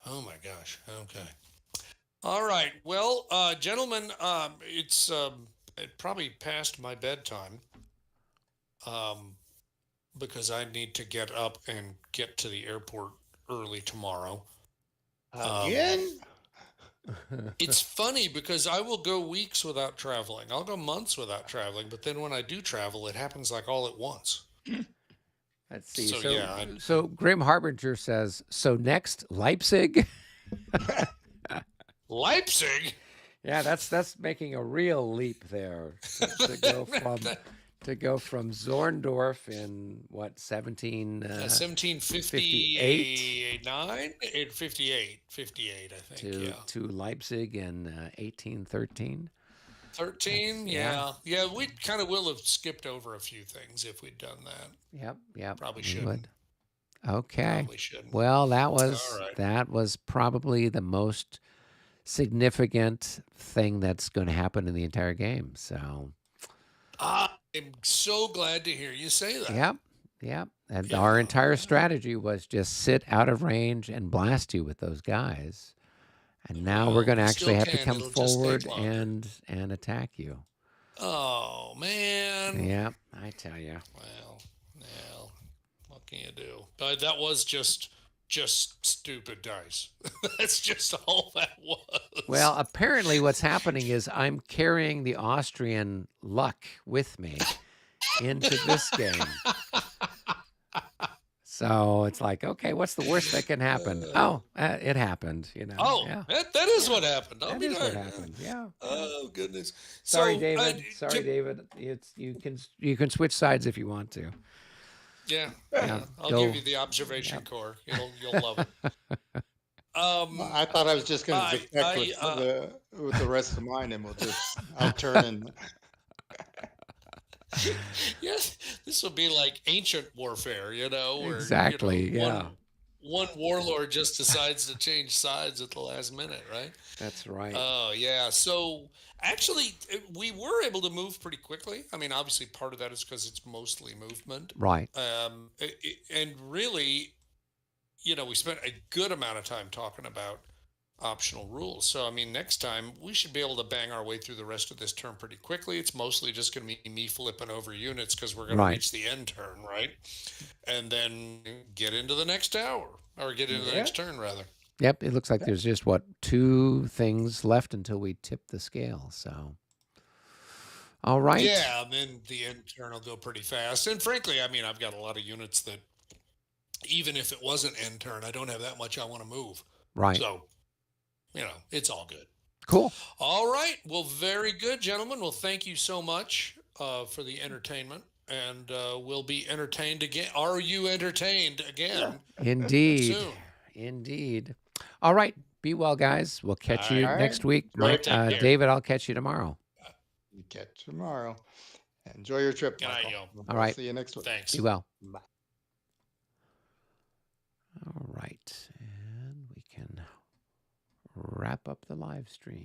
Oh my gosh. Okay. All right. Well, gentlemen, it's it probably past my bedtime. Because I need to get up and get to the airport early tomorrow. Again? It's funny because I will go weeks without traveling. I'll go months without traveling, but then when I do travel, it happens like all at once. Let's see. So, So, yeah, so Grim Harbinger says, so next Leipzig. Leipzig? Yeah, that's making a real leap there to go from to go from Zorndorf in what 1758, 58, I think. to Yeah. Leipzig in 1813. 13. Yeah. Yeah. We kind of will have skipped over a few things if we'd done that. Yep. Probably We shouldn't. would. Okay. Probably shouldn't. Well, All right. that was probably the most significant thing that's going to happen in the entire game. So, I'm so glad to hear you say that. yep. And Yeah, our entire yeah. strategy was just sit out of range and blast you with those guys. And now we're Well, going to we actually still have to can. come It'll just take forward longer. and attack you. Oh man. Yeah, I tell you. Well, what can you do? But that was just stupid dice. That's just all that was. Well, apparently what's happening is I'm carrying the Austrian luck with me into this game. So it's like, okay, what's the worst that can happen? It happened, Yeah. that is what happened. I'll That be is what darned. happened. Yeah. Oh goodness. Sorry, So, David. Jim, David. You can switch sides if you want to. yeah, Yeah. I'll Go. give you the observation core. You'll love it. I thought I was just going to defect with the rest of mine, and I'll turn and Yes, this will be like ancient warfare, where Exactly. Yeah. one warlord just decides to change sides at the last minute, right? That's right. Oh yeah. So actually, we were able to move pretty quickly. I mean, obviously, part of that is because it's mostly movement. Right. And really, we spent a good amount of time talking about optional rules. So, I mean, next time we should be able to bang our way through the rest of this turn pretty quickly. It's mostly just going to be me flipping over units because we're going to reach the end turn, right? And then get into the next tower or get into the next turn, rather. Yep. It looks like there's just 2 things left until we tip the scale. So, all right. Yeah, and then the end turn will go pretty fast. And frankly, I mean, I've got a lot of units that even if it wasn't end turn, I don't have that much I want to move. Right. So, it's all good. Cool. All right. Well, very good, gentlemen. Well, thank you so much for the entertainment. And we'll be entertained again. Are you entertained again? Indeed. Soon. Indeed. All right. Be well, guys. We'll catch you next week. David, I'll catch you tomorrow. You catch tomorrow. Enjoy your trip, Michael. All right. See you next week. Thanks. Be well. Bye. All right. And we can wrap up the live stream.